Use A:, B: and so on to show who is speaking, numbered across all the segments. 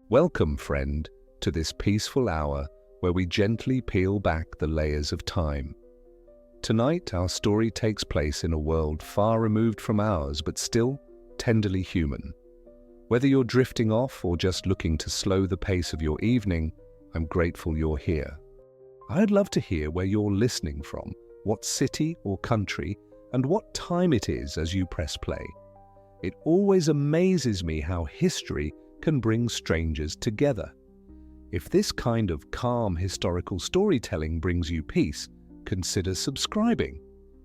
A: Welcome, friend, to this peaceful hour where we gently peel back the layers of time. Tonight, our story takes place in a world far removed from ours, but still tenderly human. Whether you're drifting off or just looking to slow the pace of your evening, I'm grateful you're here. I'd love to hear where you're listening from, what city or country, and what time it is as you press play. It always amazes me how history can bring strangers together. If this kind of calm historical storytelling brings you peace, consider subscribing.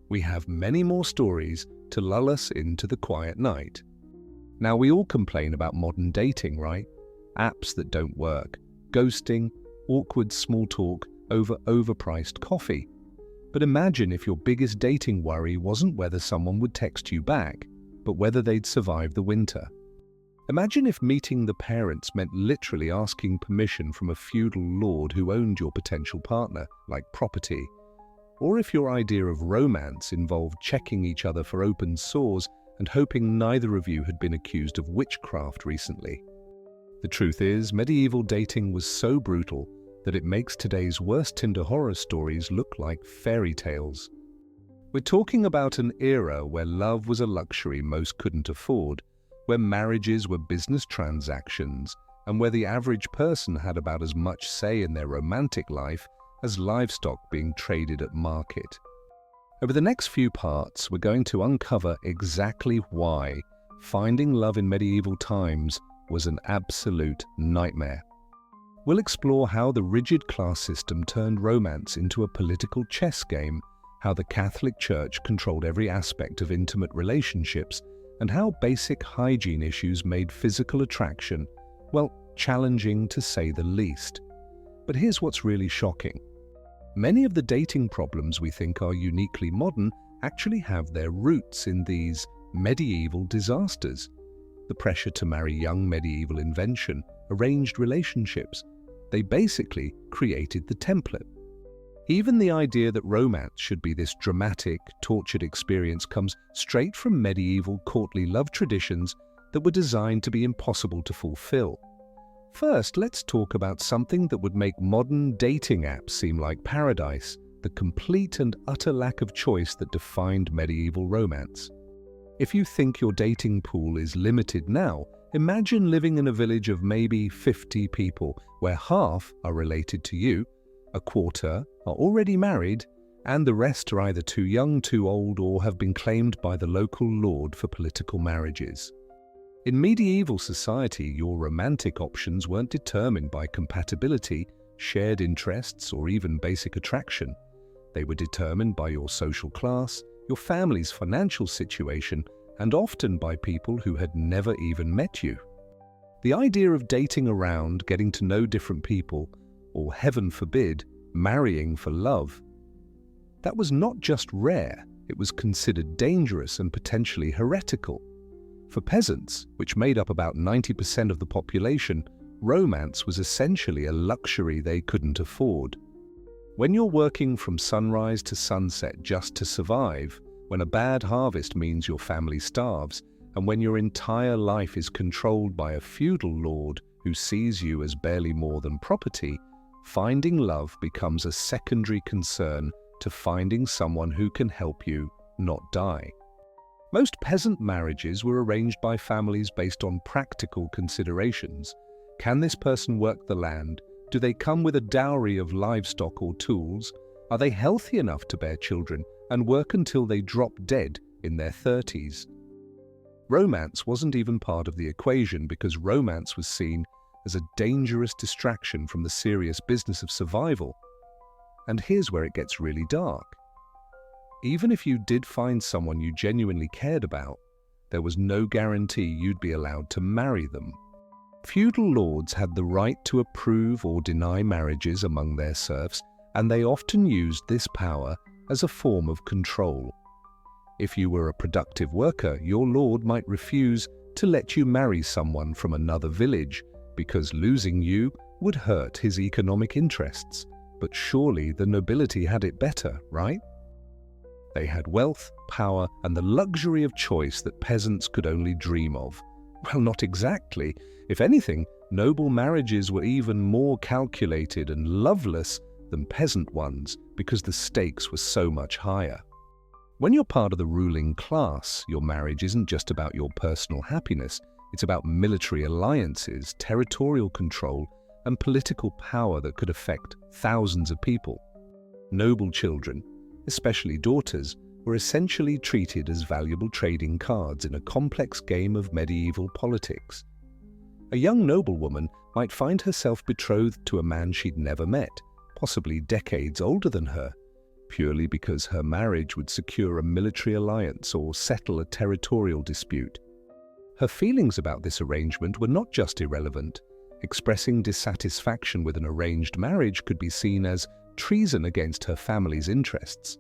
A: We have many more stories to lull us into the quiet night. Now, we all complain about modern dating, right? Apps that don't work, ghosting, awkward small talk over overpriced coffee. But imagine if your biggest dating worry wasn't whether someone would text you back, but whether they'd survive the winter. Imagine if meeting the parents meant literally asking permission from a feudal lord who owned your potential partner, like property. Or if your idea of romance involved checking each other for open sores and hoping neither of you had been accused of witchcraft recently. The truth is, medieval dating was so brutal that it makes today's worst Tinder horror stories look like fairy tales. We're talking about an era where love was a luxury most couldn't afford, where marriages were business transactions, and where the average person had about as much say in their romantic life as livestock being traded at market. Over the next few parts, we're going to uncover exactly why finding love in medieval times was an absolute nightmare. We'll explore how the rigid class system turned romance into a political chess game, how the Catholic Church controlled every aspect of intimate relationships, and how basic hygiene issues made physical attraction, well, challenging to say the least. But here's what's really shocking. Many of the dating problems we think are uniquely modern actually have their roots in these medieval disasters. The pressure to marry young medieval invention, arranged relationships. They basically created the template. Even the idea that romance should be this dramatic, tortured experience comes straight from medieval courtly love traditions that were designed to be impossible to fulfill. First, let's talk about something that would make modern dating apps seem like paradise, the complete and utter lack of choice that defined medieval romance. If you think your dating pool is limited now, imagine living in a village of maybe 50 people, where half are related to you, a quarter are already married, and the rest are either too young, too old, or have been claimed by the local lord for political marriages. In medieval society, your romantic options weren't determined by compatibility, shared interests, or even basic attraction. They were determined by your social class, your family's financial situation, and often by people who had never even met you. The idea of dating around, getting to know different people, or heaven forbid, marrying for love, that was not just rare, it was considered dangerous and potentially heretical. For peasants, which made up about 90% of the population, romance was essentially a luxury they couldn't afford. When you're working from sunrise to sunset just to survive, when a bad harvest means your family starves, and when your entire life is controlled by a feudal lord who sees you as barely more than property, finding love becomes a secondary concern to finding someone who can help you not die. Most peasant marriages were arranged by families based on practical considerations. Can this person work the land? Do they come with a dowry of livestock or tools? Are they healthy enough to bear children and work until they drop dead in their 30s? Romance wasn't even part of the equation because romance was seen as a dangerous distraction from the serious business of survival. And here's where it gets really dark. Even if you did find someone you genuinely cared about, there was no guarantee you'd be allowed to marry them. Feudal lords had the right to approve or deny marriages among their serfs, and they often used this power as a form of control. If you were a productive worker, your lord might refuse to let you marry someone from another village because losing you would hurt his economic interests. But surely the nobility had it better, right? They had wealth, power, and the luxury of choice that peasants could only dream of. Well, not exactly. If anything, Noble marriages were even more calculated and loveless than peasant ones because the stakes were so much higher. When you're part of the ruling class, your marriage isn't just about your personal happiness, it's about military alliances, territorial control, and political power that could affect thousands of people. Noble children, especially daughters, were essentially treated as valuable trading cards in a complex game of medieval politics. A young noblewoman might find herself betrothed to a man she'd never met, possibly decades older than her, purely because her marriage would secure a military alliance or settle a territorial dispute. Her feelings about this arrangement were not just irrelevant. Expressing dissatisfaction with an arranged marriage could be seen as treason against her family's interests.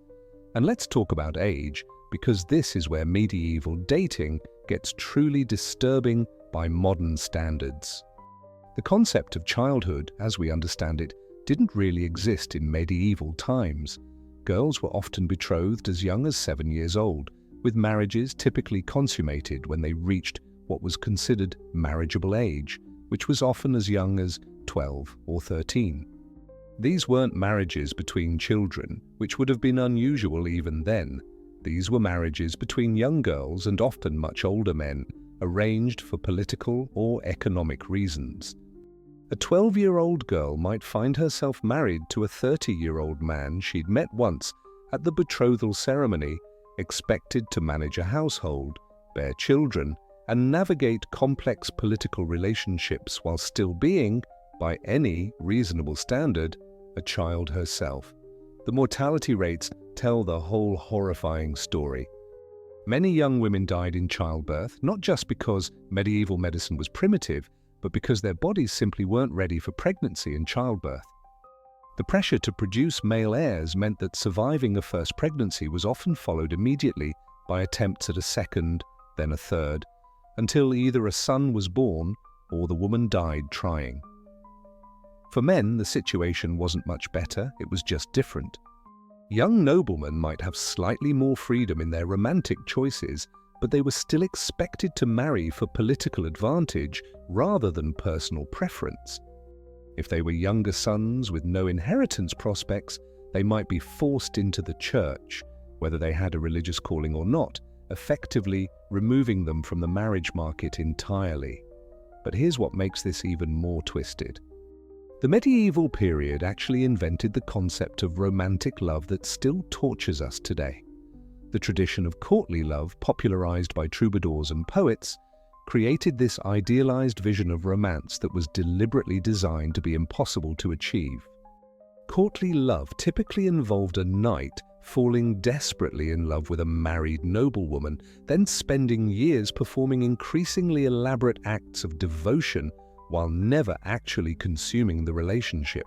A: And let's talk about age, because this is where medieval dating gets truly disturbing by modern standards. The concept of childhood, as we understand it, didn't really exist in medieval times. Girls were often betrothed as young as 7 years old, with marriages typically consummated when they reached what was considered marriageable age, which was often as young as 12 or 13. These weren't marriages between children, which would have been unusual even then. These were marriages between young girls and often much older men, arranged for political or economic reasons. A 12-year-old girl might find herself married to a 30-year-old man she'd met once at the betrothal ceremony, expected to manage a household, bear children, and navigate complex political relationships while still being, by any reasonable standard, a child herself. The mortality rates tell the whole horrifying story. Many young women died in childbirth, not just because medieval medicine was primitive, but because their bodies simply weren't ready for pregnancy and childbirth. The pressure to produce male heirs meant that surviving a first pregnancy was often followed immediately by attempts at a second, then a third, until either a son was born or the woman died trying. For men, the situation wasn't much better, it was just different. Young noblemen might have slightly more freedom in their romantic choices, but they were still expected to marry for political advantage rather than personal preference. If they were younger sons with no inheritance prospects, they might be forced into the church, whether they had a religious calling or not, effectively removing them from the marriage market entirely. But here's what makes this even more twisted. The medieval period actually invented the concept of romantic love that still tortures us today. The tradition of courtly love, popularized by troubadours and poets, created this idealized vision of romance that was deliberately designed to be impossible to achieve. Courtly love typically involved a knight falling desperately in love with a married noblewoman, then spending years performing increasingly elaborate acts of devotion while never actually consuming the relationship.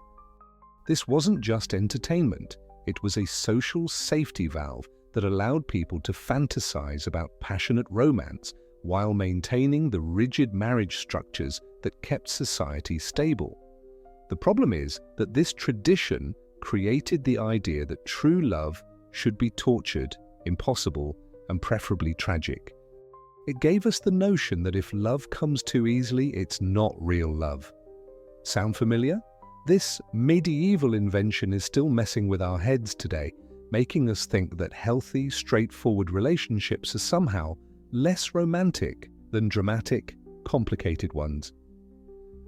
A: This wasn't just entertainment, it was a social safety valve that allowed people to fantasize about passionate romance while maintaining the rigid marriage structures that kept society stable. The problem is that this tradition created the idea that true love should be tortured, impossible, and preferably tragic. It gave us the notion that if love comes too easily, it's not real love. Sound familiar? This medieval invention is still messing with our heads today, making us think that healthy, straightforward relationships are somehow less romantic than dramatic, complicated ones.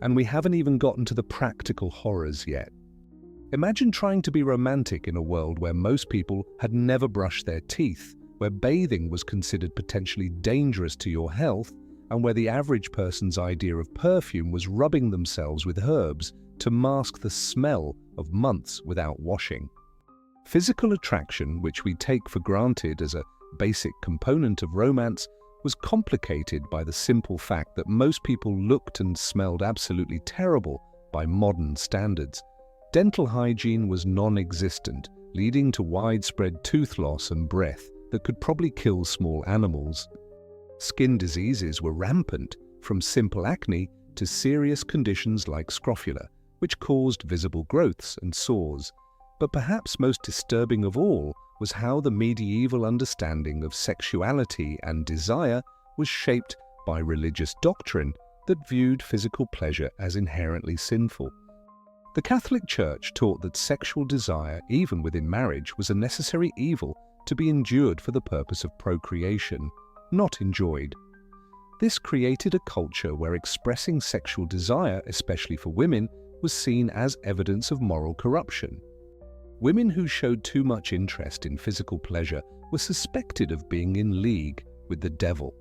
A: And we haven't even gotten to the practical horrors yet. Imagine trying to be romantic in a world where most people had never brushed their teeth, where bathing was considered potentially dangerous to your health, and where the average person's idea of perfume was rubbing themselves with herbs to mask the smell of months without washing. Physical attraction, which we take for granted as a basic component of romance, was complicated by the simple fact that most people looked and smelled absolutely terrible by modern standards. Dental hygiene was non-existent, leading to widespread tooth loss and breath that could probably kill small animals. Skin diseases were rampant, from simple acne to serious conditions like scrofula, which caused visible growths and sores. But perhaps most disturbing of all was how the medieval understanding of sexuality and desire was shaped by religious doctrine that viewed physical pleasure as inherently sinful. The Catholic Church taught that sexual desire, even within marriage, was a necessary evil to be endured for the purpose of procreation, not enjoyed. This created a culture where expressing sexual desire, especially for women, was seen as evidence of moral corruption. Women who showed too much interest in physical pleasure were suspected of being in league with the devil.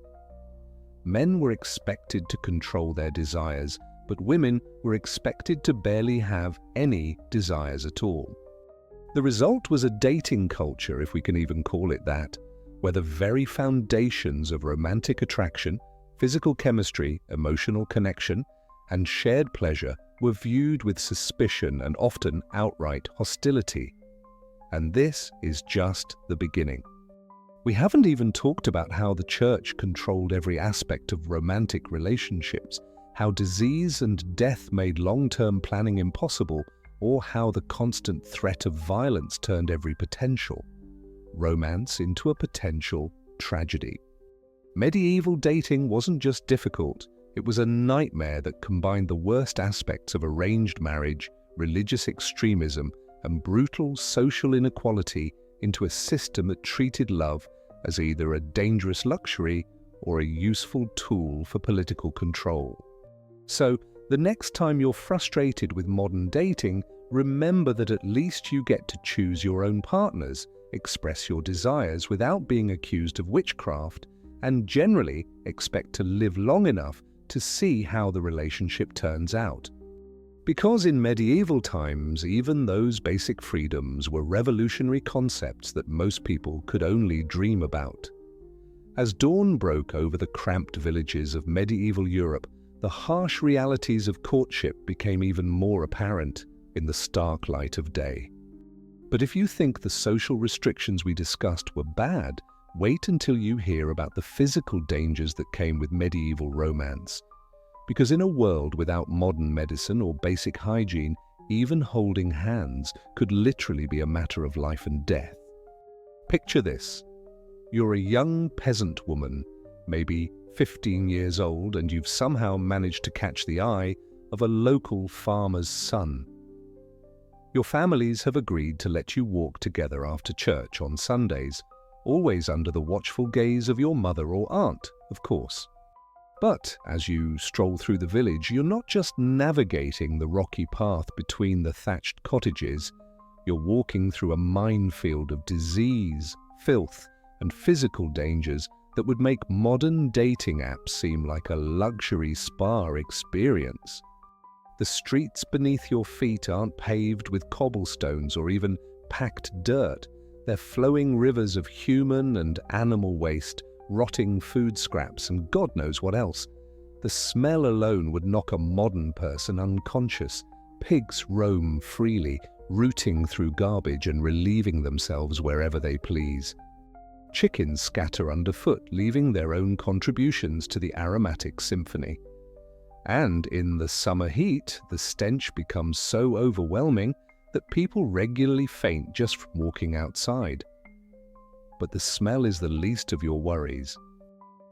A: Men were expected to control their desires, but women were expected to barely have any desires at all. The result was a dating culture, if we can even call it that, where the very foundations of romantic attraction, physical chemistry, emotional connection, and shared pleasure were viewed with suspicion and often outright hostility. And this is just the beginning. We haven't even talked about how the church controlled every aspect of romantic relationships, how disease and death made long-term planning impossible, or how the constant threat of violence turned every potential romance into a potential tragedy. Medieval dating wasn't just difficult, it was a nightmare that combined the worst aspects of arranged marriage, religious extremism, and brutal social inequality into a system that treated love as either a dangerous luxury or a useful tool for political control. So, the next time you're frustrated with modern dating, remember that at least you get to choose your own partners, express your desires without being accused of witchcraft, and generally expect to live long enough to see how the relationship turns out. Because in medieval times, even those basic freedoms were revolutionary concepts that most people could only dream about. As dawn broke over the cramped villages of medieval Europe, the harsh realities of courtship became even more apparent in the stark light of day. But if you think the social restrictions we discussed were bad, wait until you hear about the physical dangers that came with medieval romance. Because in a world without modern medicine or basic hygiene, even holding hands could literally be a matter of life and death. Picture this. You're a young peasant woman, maybe 15 years old, and you've somehow managed to catch the eye of a local farmer's son. Your families have agreed to let you walk together after church on Sundays, always under the watchful gaze of your mother or aunt, of course. But as you stroll through the village, you're not just navigating the rocky path between the thatched cottages, you're walking through a minefield of disease, filth, and physical dangers that would make modern dating apps seem like a luxury spa experience. The streets beneath your feet aren't paved with cobblestones or even packed dirt. They're flowing rivers of human and animal waste, rotting food scraps, and God knows what else. The smell alone would knock a modern person unconscious. Pigs roam freely, rooting through garbage and relieving themselves wherever they please. Chickens scatter underfoot, leaving their own contributions to the aromatic symphony. And in the summer heat, the stench becomes so overwhelming that people regularly faint just from walking outside. But the smell is the least of your worries.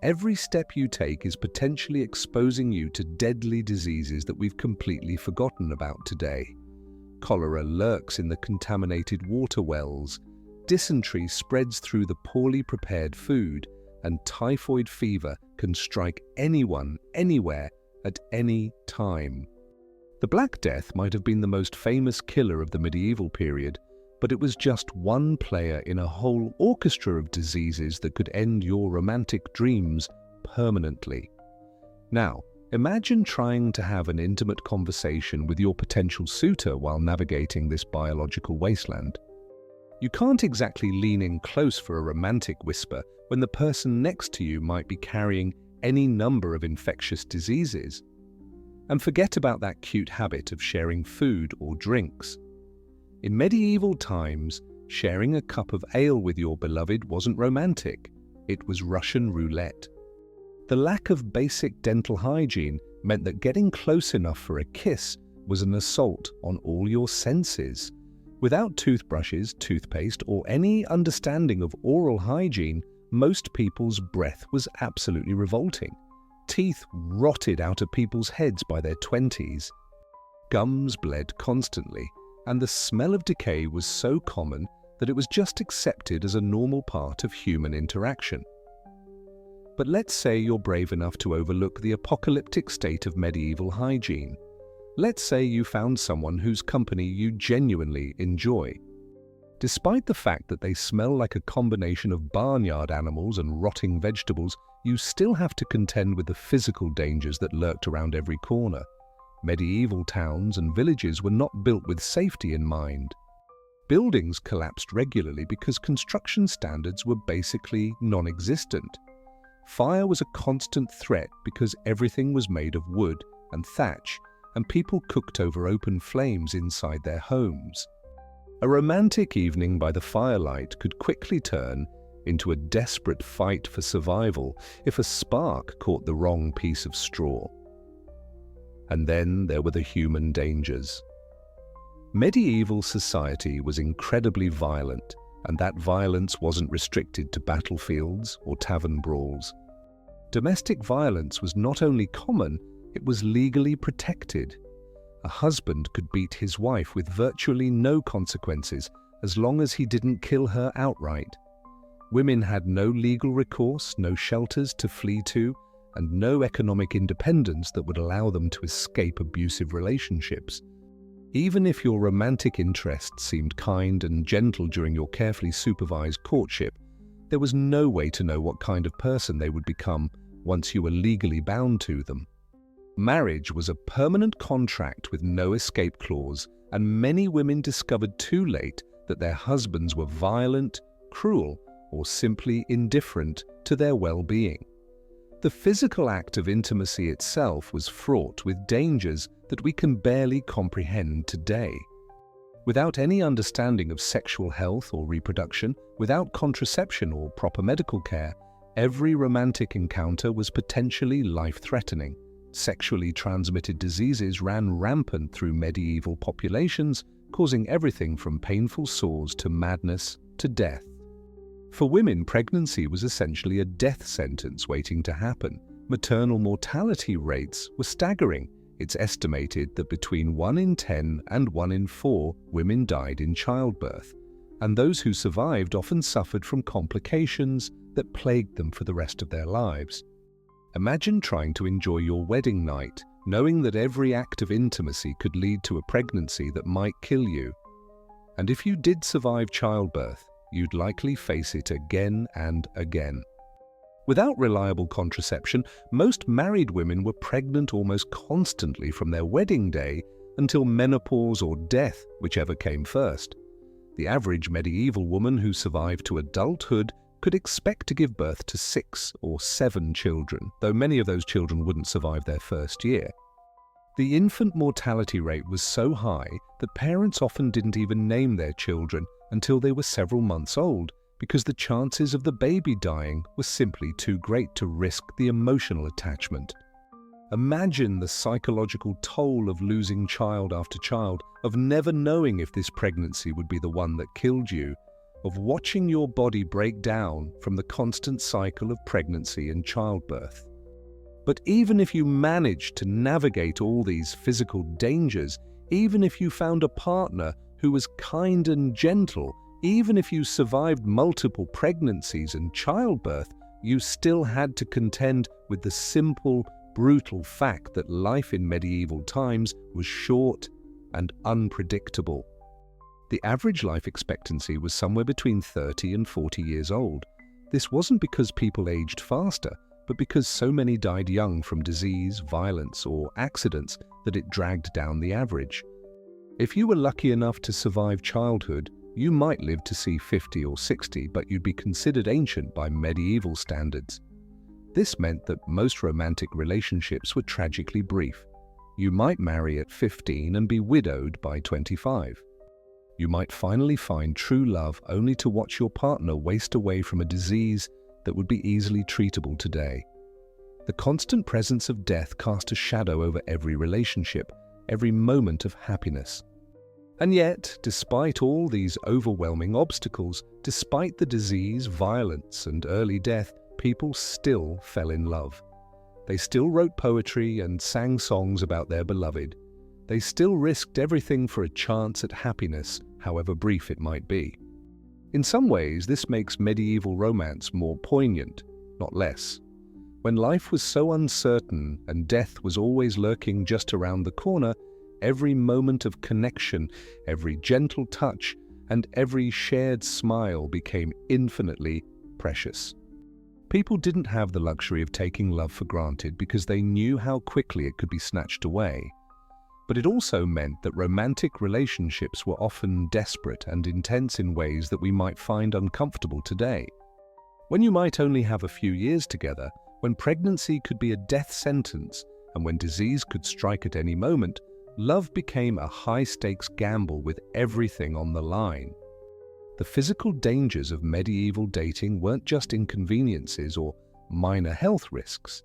A: Every step you take is potentially exposing you to deadly diseases that we've completely forgotten about today. Cholera lurks in the contaminated water wells, dysentery spreads through the poorly prepared food, and typhoid fever can strike anyone, anywhere, at any time. The Black Death might have been the most famous killer of the medieval period, but it was just one player in a whole orchestra of diseases that could end your romantic dreams permanently. Now, imagine trying to have an intimate conversation with your potential suitor while navigating this biological wasteland. You can't exactly lean in close for a romantic whisper when the person next to you might be carrying any number of infectious diseases. And forget about that cute habit of sharing food or drinks. In medieval times, sharing a cup of ale with your beloved wasn't romantic, it was Russian roulette. The lack of basic dental hygiene meant that getting close enough for a kiss was an assault on all your senses. Without toothbrushes, toothpaste, or any understanding of oral hygiene, most people's breath was absolutely revolting. Teeth rotted out of people's heads by their 20s. Gums bled constantly, and the smell of decay was so common that it was just accepted as a normal part of human interaction. But let's say you're brave enough to overlook the apocalyptic state of medieval hygiene. Let's say you found someone whose company you genuinely enjoy. Despite the fact that they smell like a combination of barnyard animals and rotting vegetables, you still have to contend with the physical dangers that lurked around every corner. Medieval towns and villages were not built with safety in mind. Buildings collapsed regularly because construction standards were basically non-existent. Fire was a constant threat because everything was made of wood and thatch, and people cooked over open flames inside their homes. A romantic evening by the firelight could quickly turn into a desperate fight for survival if a spark caught the wrong piece of straw. And then there were the human dangers. Medieval society was incredibly violent, and that violence wasn't restricted to battlefields or tavern brawls. Domestic violence was not only common, it was legally protected. A husband could beat his wife with virtually no consequences as long as he didn't kill her outright. Women had no legal recourse, no shelters to flee to, and no economic independence that would allow them to escape abusive relationships. Even if your romantic interests seemed kind and gentle during your carefully supervised courtship, there was no way to know what kind of person they would become once you were legally bound to them. Marriage was a permanent contract with no escape clause, and many women discovered too late that their husbands were violent, cruel, or simply indifferent to their well-being. The physical act of intimacy itself was fraught with dangers that we can barely comprehend today. Without any understanding of sexual health or reproduction, without contraception or proper medical care, every romantic encounter was potentially life-threatening. Sexually transmitted diseases ran rampant through medieval populations, causing everything from painful sores to madness to death. For women, pregnancy was essentially a death sentence waiting to happen. Maternal mortality rates were staggering. It's estimated that between 1 in 10 and 1 in 4 women died in childbirth, and those who survived often suffered from complications that plagued them for the rest of their lives. Imagine trying to enjoy your wedding night, knowing that every act of intimacy could lead to a pregnancy that might kill you. And if you did survive childbirth, you'd likely face it again and again. Without reliable contraception, most married women were pregnant almost constantly from their wedding day until menopause or death, whichever came first. The average medieval woman who survived to adulthood could expect to give birth to 6 or 7 children, though many of those children wouldn't survive their first year. The infant mortality rate was so high that parents often didn't even name their children until they were several months old, because the chances of the baby dying were simply too great to risk the emotional attachment. Imagine the psychological toll of losing child after child, of never knowing if this pregnancy would be the one that killed you, of watching your body break down from the constant cycle of pregnancy and childbirth. But even if you managed to navigate all these physical dangers, even if you found a partner who was kind and gentle, even if you survived multiple pregnancies and childbirth, you still had to contend with the simple, brutal fact that life in medieval times was short and unpredictable. The average life expectancy was somewhere between 30 and 40 years old. This wasn't because people aged faster, but because so many died young from disease, violence, or accidents that it dragged down the average. If you were lucky enough to survive childhood, you might live to see 50 or 60, but you'd be considered ancient by medieval standards. This meant that most romantic relationships were tragically brief. You might marry at 15 and be widowed by 25. You might finally find true love only to watch your partner waste away from a disease that would be easily treatable today. The constant presence of death cast a shadow over every relationship, every moment of happiness. And yet, despite all these overwhelming obstacles, despite the disease, violence, and early death, people still fell in love. They still wrote poetry and sang songs about their beloved. They still risked everything for a chance at happiness, however brief it might be. In some ways, this makes medieval romance more poignant, not less. When life was so uncertain and death was always lurking just around the corner, every moment of connection, every gentle touch, and every shared smile became infinitely precious. People didn't have the luxury of taking love for granted because they knew how quickly it could be snatched away. But it also meant that romantic relationships were often desperate and intense in ways that we might find uncomfortable today. When you might only have a few years together, when pregnancy could be a death sentence, and when disease could strike at any moment, love became a high-stakes gamble with everything on the line. The physical dangers of medieval dating weren't just inconveniences or minor health risks.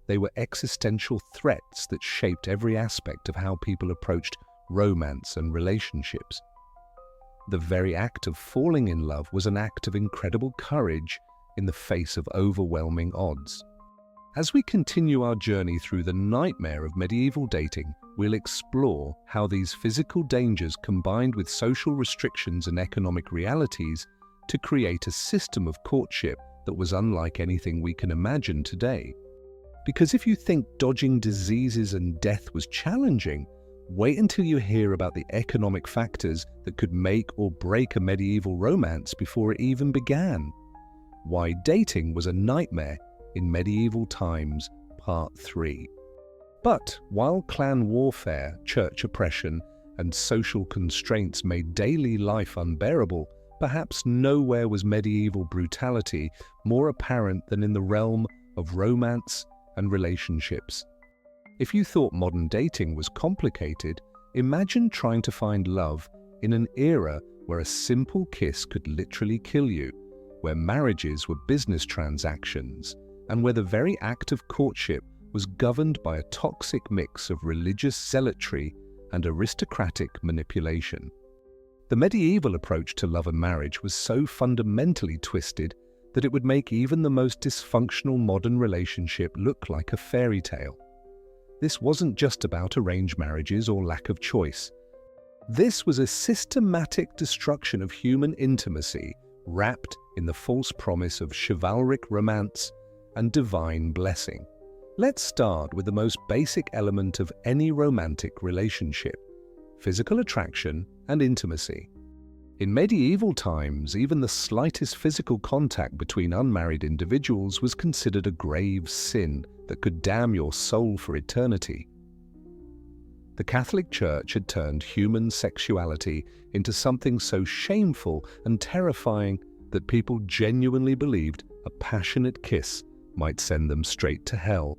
A: They were existential threats that shaped every aspect of how people approached romance and relationships. The very act of falling in love was an act of incredible courage in the face of overwhelming odds. As we continue our journey through the nightmare of medieval dating, we'll explore how these physical dangers combined with social restrictions and economic realities to create a system of courtship that was unlike anything we can imagine today. Because if you think dodging diseases and death was challenging, wait until you hear about the economic factors that could make or break a medieval romance before it even began. Why dating was a nightmare in medieval times, Part 3. But while clan warfare, church oppression, and social constraints made daily life unbearable, perhaps nowhere was medieval brutality more apparent than in the realm of romance and relationships. If you thought modern dating was complicated, imagine trying to find love in an era where a simple kiss could literally kill you, where marriages were business transactions, and where the very act of courtship was governed by a toxic mix of religious zealotry and aristocratic manipulation. The medieval approach to love and marriage was so fundamentally twisted that it would make even the most dysfunctional modern relationship look like a fairy tale. This wasn't just about arranged marriages or lack of choice. This was a systematic destruction of human intimacy, wrapped in the false promise of chivalric romance and divine blessing. Let's start with the most basic element of any romantic relationship: physical attraction and intimacy. In medieval times, even the slightest physical contact between unmarried individuals was considered a grave sin that could damn your soul for eternity. The Catholic Church had turned human sexuality into something so shameful and terrifying that people genuinely believed a passionate kiss might send them straight to hell.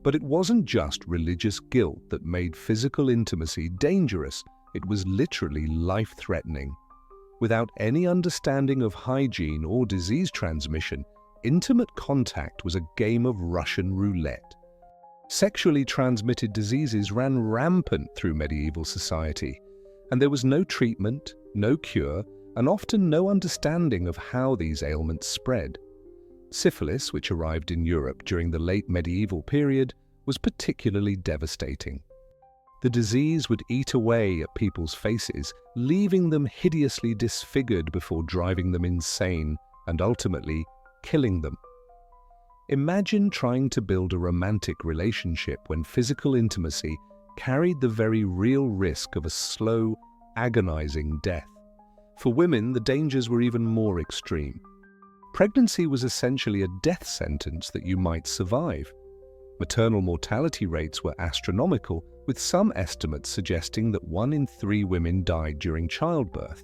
A: But it wasn't just religious guilt that made physical intimacy dangerous, it was literally life-threatening. Without any understanding of hygiene or disease transmission, intimate contact was a game of Russian roulette. Sexually transmitted diseases ran rampant through medieval society, and there was no treatment, no cure, and often no understanding of how these ailments spread. Syphilis, which arrived in Europe during the late medieval period, was particularly devastating. The disease would eat away at people's faces, leaving them hideously disfigured before driving them insane and ultimately killing them. Imagine trying to build a romantic relationship when physical intimacy carried the very real risk of a slow, agonizing death. For women, the dangers were even more extreme. Pregnancy was essentially a death sentence that you might survive. Maternal mortality rates were astronomical, with some estimates suggesting that 1 in 3 women died during childbirth.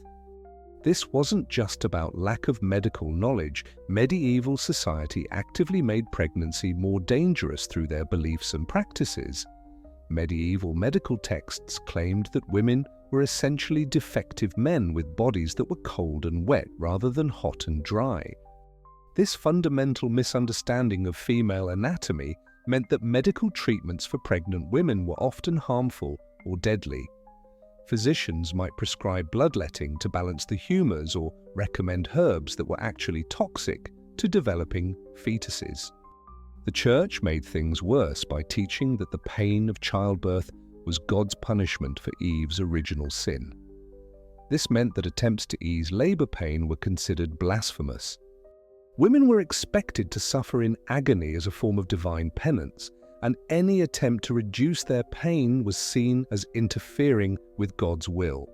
A: This wasn't just about lack of medical knowledge. Medieval society actively made pregnancy more dangerous through their beliefs and practices. Medieval medical texts claimed that women were essentially defective men with bodies that were cold and wet rather than hot and dry. This fundamental misunderstanding of female anatomy meant that medical treatments for pregnant women were often harmful or deadly. Physicians might prescribe bloodletting to balance the humors or recommend herbs that were actually toxic to developing fetuses. The church made things worse by teaching that the pain of childbirth was God's punishment for Eve's original sin. This meant that attempts to ease labor pain were considered blasphemous. Women were expected to suffer in agony as a form of divine penance, and any attempt to reduce their pain was seen as interfering with God's will.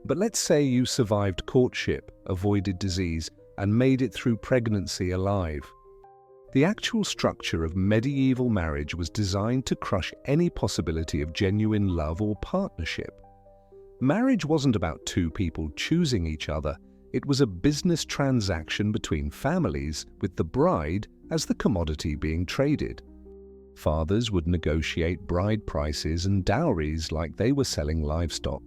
A: But let's say you survived courtship, avoided disease, and made it through pregnancy alive. The actual structure of medieval marriage was designed to crush any possibility of genuine love or partnership. Marriage wasn't about two people choosing each other. It was a business transaction between families, with the bride as the commodity being traded. Fathers would negotiate bride prices and dowries like they were selling livestock.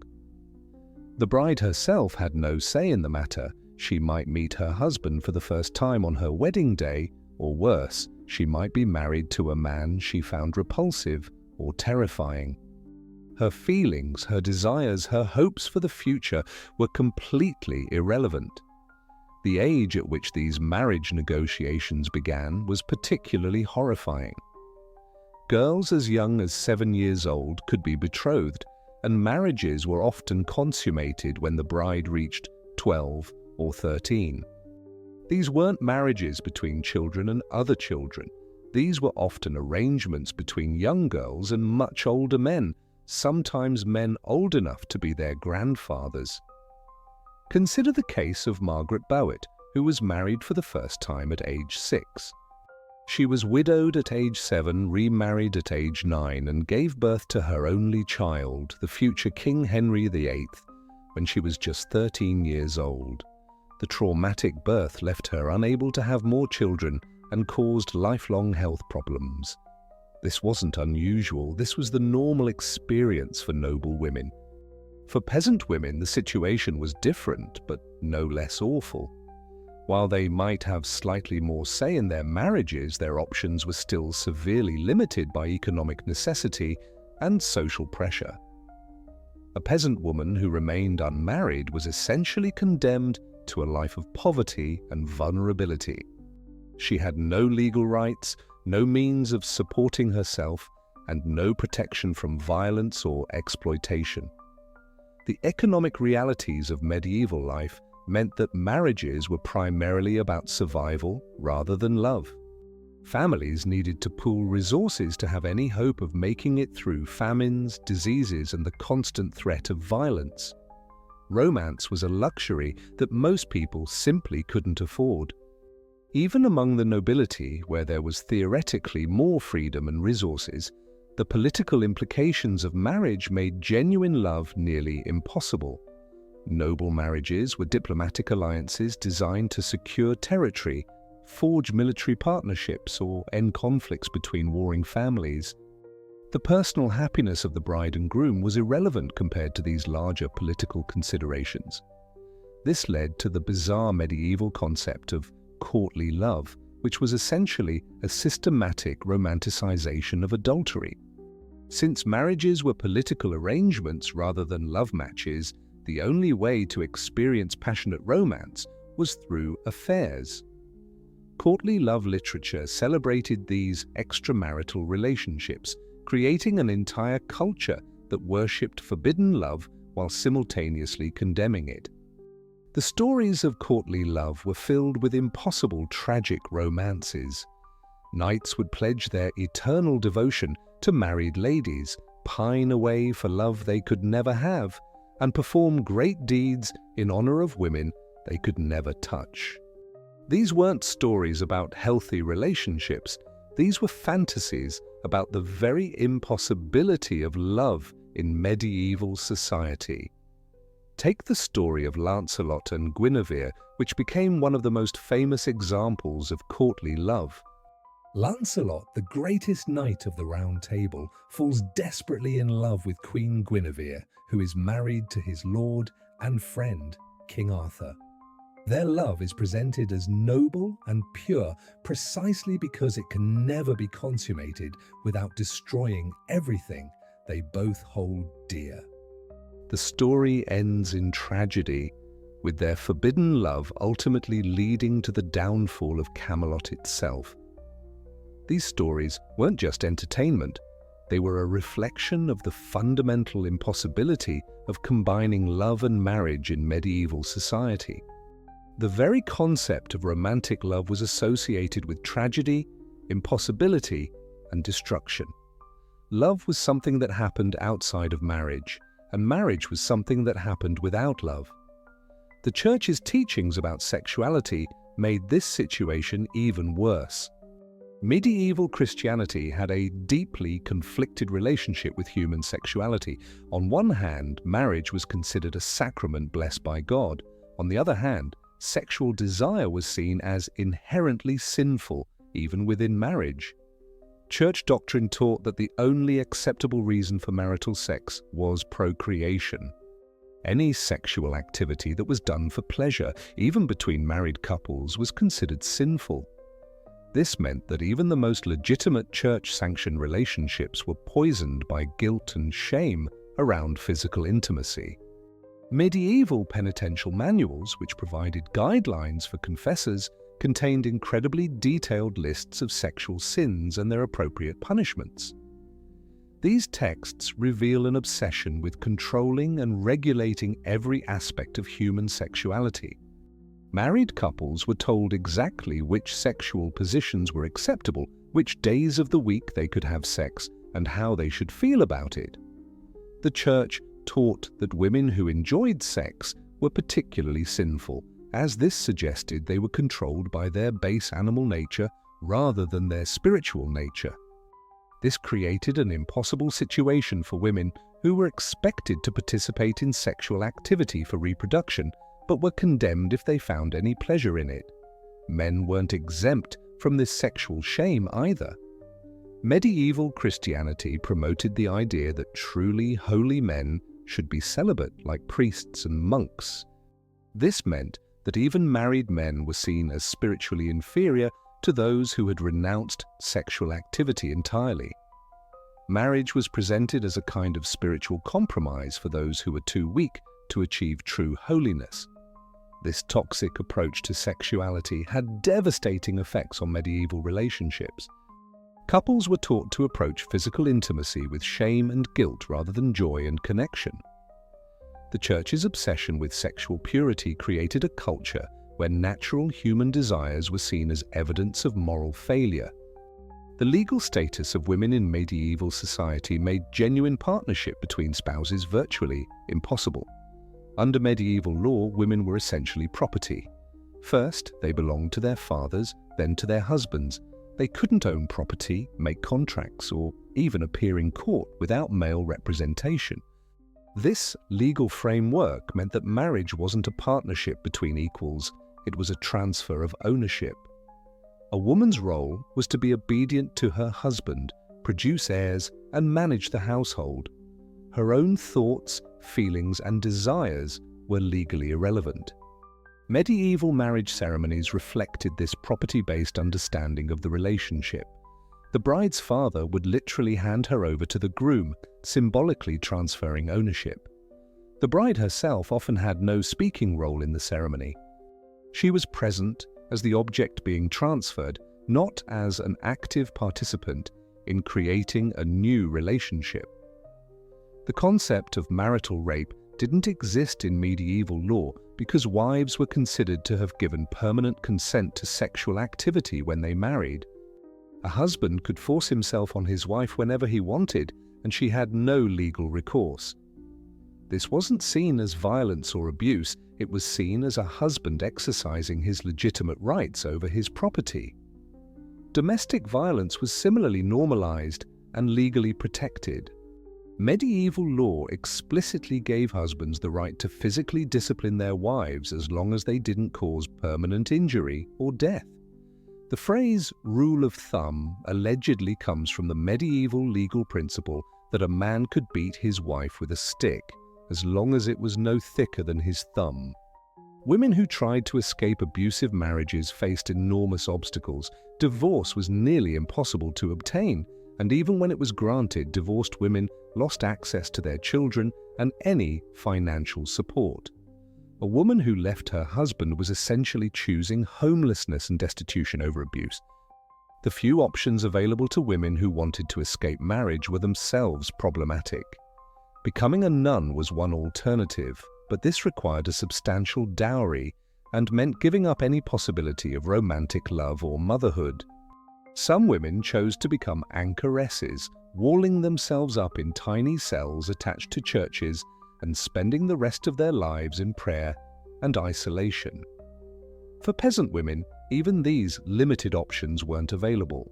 A: The bride herself had no say in the matter. She might meet her husband for the first time on her wedding day, or worse, she might be married to a man she found repulsive or terrifying. Her feelings, her desires, her hopes for the future were completely irrelevant. The age at which these marriage negotiations began was particularly horrifying. Girls as young as 7 years old could be betrothed, and marriages were often consummated when the bride reached 12 or 13. These weren't marriages between children and other children. These were often arrangements between young girls and much older men, sometimes men old enough to be their grandfathers. Consider the case of Margaret Bowitt, who was married for the first time at age 6. She was widowed at age 7, remarried at age 9, and gave birth to her only child, the future King Henry VIII, when she was just 13 years old. The traumatic birth left her unable to have more children and caused lifelong health problems. This wasn't unusual. This was the normal experience for noble women. For peasant women, the situation was different, but no less awful. While they might have slightly more say in their marriages, their options were still severely limited by economic necessity and social pressure. A peasant woman who remained unmarried was essentially condemned to a life of poverty and vulnerability. She had no legal rights, no means of supporting herself, and no protection from violence or exploitation. The economic realities of medieval life meant that marriages were primarily about survival rather than love. Families needed to pool resources to have any hope of making it through famines, diseases, and the constant threat of violence. Romance was a luxury that most people simply couldn't afford. Even among the nobility, where there was theoretically more freedom and resources, the political implications of marriage made genuine love nearly impossible. Noble marriages were diplomatic alliances designed to secure territory, forge military partnerships, or end conflicts between warring families. The personal happiness of the bride and groom was irrelevant compared to these larger political considerations. This led to the bizarre medieval concept of courtly love, which was essentially a systematic romanticization of adultery. Since marriages were political arrangements rather than love matches, the only way to experience passionate romance was through affairs. Courtly love literature celebrated these extramarital relationships, creating an entire culture that worshipped forbidden love while simultaneously condemning it. The stories of courtly love were filled with impossible tragic romances. Knights would pledge their eternal devotion to married ladies, pine away for love they could never have, and perform great deeds in honor of women they could never touch. These weren't stories about healthy relationships. These were fantasies about the very impossibility of love in medieval society. Take the story of Lancelot and Guinevere, which became one of the most famous examples of courtly love. Lancelot, the greatest knight of the Round Table, falls desperately in love with Queen Guinevere, who is married to his lord and friend, King Arthur. Their love is presented as noble and pure precisely because it can never be consummated without destroying everything they both hold dear. The story ends in tragedy, with their forbidden love ultimately leading to the downfall of Camelot itself. These stories weren't just entertainment, they were a reflection of the fundamental impossibility of combining love and marriage in medieval society. The very concept of romantic love was associated with tragedy, impossibility, and destruction. Love was something that happened outside of marriage, and marriage was something that happened without love. The Church's teachings about sexuality made this situation even worse. Medieval Christianity had a deeply conflicted relationship with human sexuality. On one hand, marriage was considered a sacrament blessed by God. On the other hand, sexual desire was seen as inherently sinful, even within marriage. Church doctrine taught that the only acceptable reason for marital sex was procreation. Any sexual activity that was done for pleasure, even between married couples, was considered sinful. This meant that even the most legitimate church-sanctioned relationships were poisoned by guilt and shame around physical intimacy. Medieval penitential manuals, which provided guidelines for confessors, contained incredibly detailed lists of sexual sins and their appropriate punishments. These texts reveal an obsession with controlling and regulating every aspect of human sexuality. Married couples were told exactly which sexual positions were acceptable, which days of the week they could have sex, and how they should feel about it. The Church taught that women who enjoyed sex were particularly sinful, as this suggested they were controlled by their base animal nature rather than their spiritual nature. This created an impossible situation for women who were expected to participate in sexual activity for reproduction, but were condemned if they found any pleasure in it. Men weren't exempt from this sexual shame either. Medieval Christianity promoted the idea that truly holy men should be celibate like priests and monks. This meant that even married men were seen as spiritually inferior to those who had renounced sexual activity entirely. Marriage was presented as a kind of spiritual compromise for those who were too weak to achieve true holiness. This toxic approach to sexuality had devastating effects on medieval relationships. Couples were taught to approach physical intimacy with shame and guilt rather than joy and connection. The Church's obsession with sexual purity created a culture where natural human desires were seen as evidence of moral failure. The legal status of women in medieval society made genuine partnership between spouses virtually impossible. Under medieval law, women were essentially property. First, they belonged to their fathers, then to their husbands. They couldn't own property, make contracts, or even appear in court without male representation. This legal framework meant that marriage wasn't a partnership between equals, it was a transfer of ownership. A woman's role was to be obedient to her husband, produce heirs, and manage the household. Her own thoughts, feelings, and desires were legally irrelevant. Medieval marriage ceremonies reflected this property-based understanding of the relationship. The bride's father would literally hand her over to the groom, symbolically transferring ownership. The bride herself often had no speaking role in the ceremony. She was present as the object being transferred, not as an active participant in creating a new relationship. The concept of marital rape didn't exist in medieval law because wives were considered to have given permanent consent to sexual activity when they married. A husband could force himself on his wife whenever he wanted, and she had no legal recourse. This wasn't seen as violence or abuse, it was seen as a husband exercising his legitimate rights over his property. Domestic violence was similarly normalized and legally protected. Medieval law explicitly gave husbands the right to physically discipline their wives as long as they didn't cause permanent injury or death. The phrase rule of thumb allegedly comes from the medieval legal principle that a man could beat his wife with a stick as long as it was no thicker than his thumb. Women who tried to escape abusive marriages faced enormous obstacles. Divorce was nearly impossible to obtain, and even when it was granted, divorced women lost access to their children and any financial support. A woman who left her husband was essentially choosing homelessness and destitution over abuse. The few options available to women who wanted to escape marriage were themselves problematic. Becoming a nun was one alternative, but this required a substantial dowry and meant giving up any possibility of romantic love or motherhood. Some women chose to become anchoresses, walling themselves up in tiny cells attached to churches and spending the rest of their lives in prayer and isolation. For peasant women, even these limited options weren't available.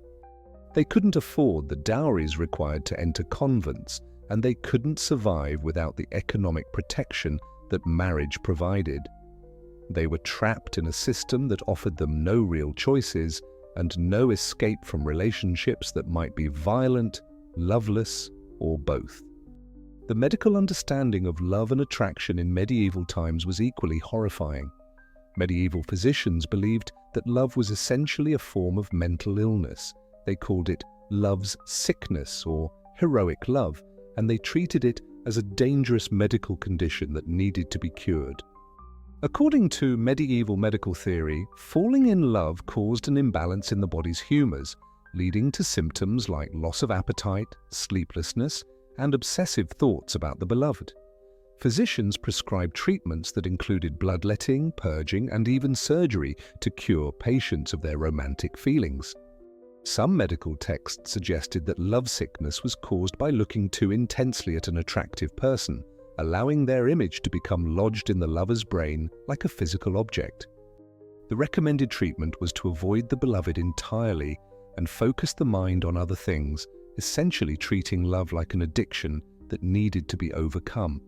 A: They couldn't afford the dowries required to enter convents, and they couldn't survive without the economic protection that marriage provided. They were trapped in a system that offered them no real choices and no escape from relationships that might be violent, loveless, or both. The medical understanding of love and attraction in medieval times was equally horrifying. Medieval physicians believed that love was essentially a form of mental illness. They called it love's sickness or heroic love, and they treated it as a dangerous medical condition that needed to be cured. According to medieval medical theory, falling in love caused an imbalance in the body's humors, leading to symptoms like loss of appetite, sleeplessness, and obsessive thoughts about the beloved. Physicians prescribed treatments that included bloodletting, purging, and even surgery to cure patients of their romantic feelings. Some medical texts suggested that lovesickness was caused by looking too intensely at an attractive person, allowing their image to become lodged in the lover's brain like a physical object. The recommended treatment was to avoid the beloved entirely and focus the mind on other things, essentially treating love like an addiction that needed to be overcome.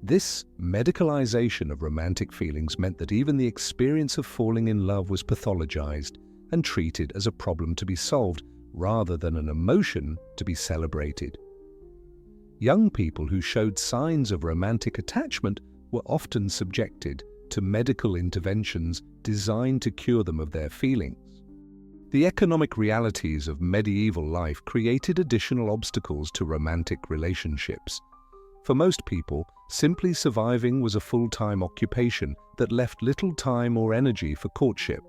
A: This medicalization of romantic feelings meant that even the experience of falling in love was pathologized and treated as a problem to be solved rather than an emotion to be celebrated. Young people who showed signs of romantic attachment were often subjected to medical interventions designed to cure them of their feelings. The economic realities of medieval life created additional obstacles to romantic relationships. For most people, simply surviving was a full-time occupation that left little time or energy for courtship.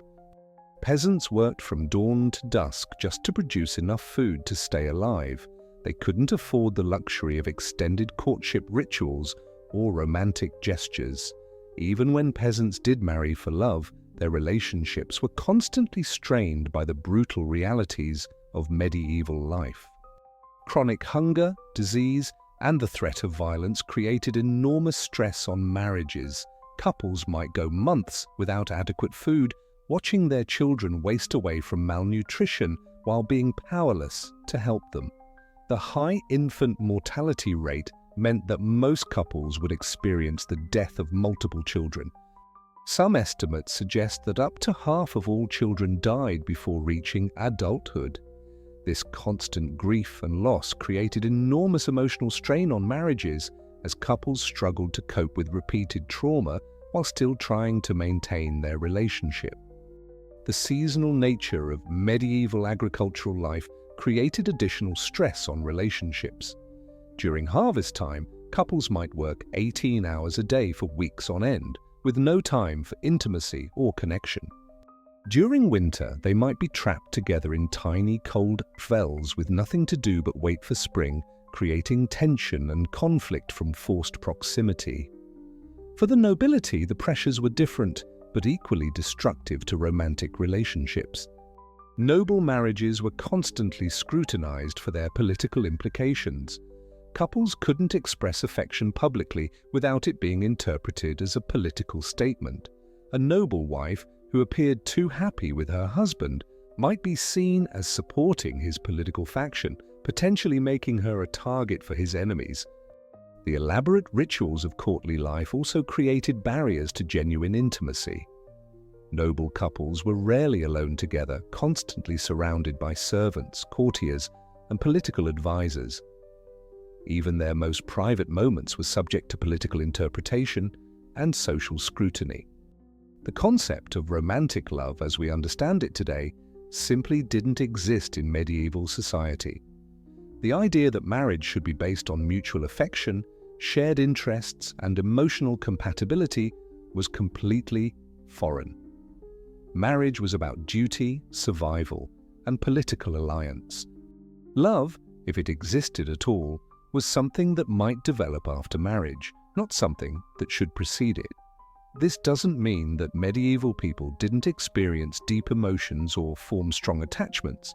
A: Peasants worked from dawn to dusk just to produce enough food to stay alive. They couldn't afford the luxury of extended courtship rituals or romantic gestures. Even when peasants did marry for love, their relationships were constantly strained by the brutal realities of medieval life. Chronic hunger, disease, and the threat of violence created enormous stress on marriages. Couples might go months without adequate food, watching their children waste away from malnutrition while being powerless to help them. The high infant mortality rate meant that most couples would experience the death of multiple children. Some estimates suggest that up to half of all children died before reaching adulthood. This constant grief and loss created enormous emotional strain on marriages as couples struggled to cope with repeated trauma while still trying to maintain their relationship. The seasonal nature of medieval agricultural life created additional stress on relationships. During harvest time, couples might work 18 hours a day for weeks on end, with no time for intimacy or connection. During winter, they might be trapped together in tiny, cold cells with nothing to do but wait for spring, creating tension and conflict from forced proximity. For the nobility, the pressures were different, but equally destructive to romantic relationships. Noble marriages were constantly scrutinized for their political implications. Couples couldn't express affection publicly without it being interpreted as a political statement. A noble wife who appeared too happy with her husband might be seen as supporting his political faction, potentially making her a target for his enemies. The elaborate rituals of courtly life also created barriers to genuine intimacy. Noble couples were rarely alone together, constantly surrounded by servants, courtiers, and political advisors. Even their most private moments were subject to political interpretation and social scrutiny. The concept of romantic love as we understand it today simply didn't exist in medieval society. The idea that marriage should be based on mutual affection, shared interests, and emotional compatibility was completely foreign. Marriage was about duty, survival, and political alliance. Love, if it existed at all, was something that might develop after marriage, not something that should precede it. This doesn't mean that medieval people didn't experience deep emotions or form strong attachments,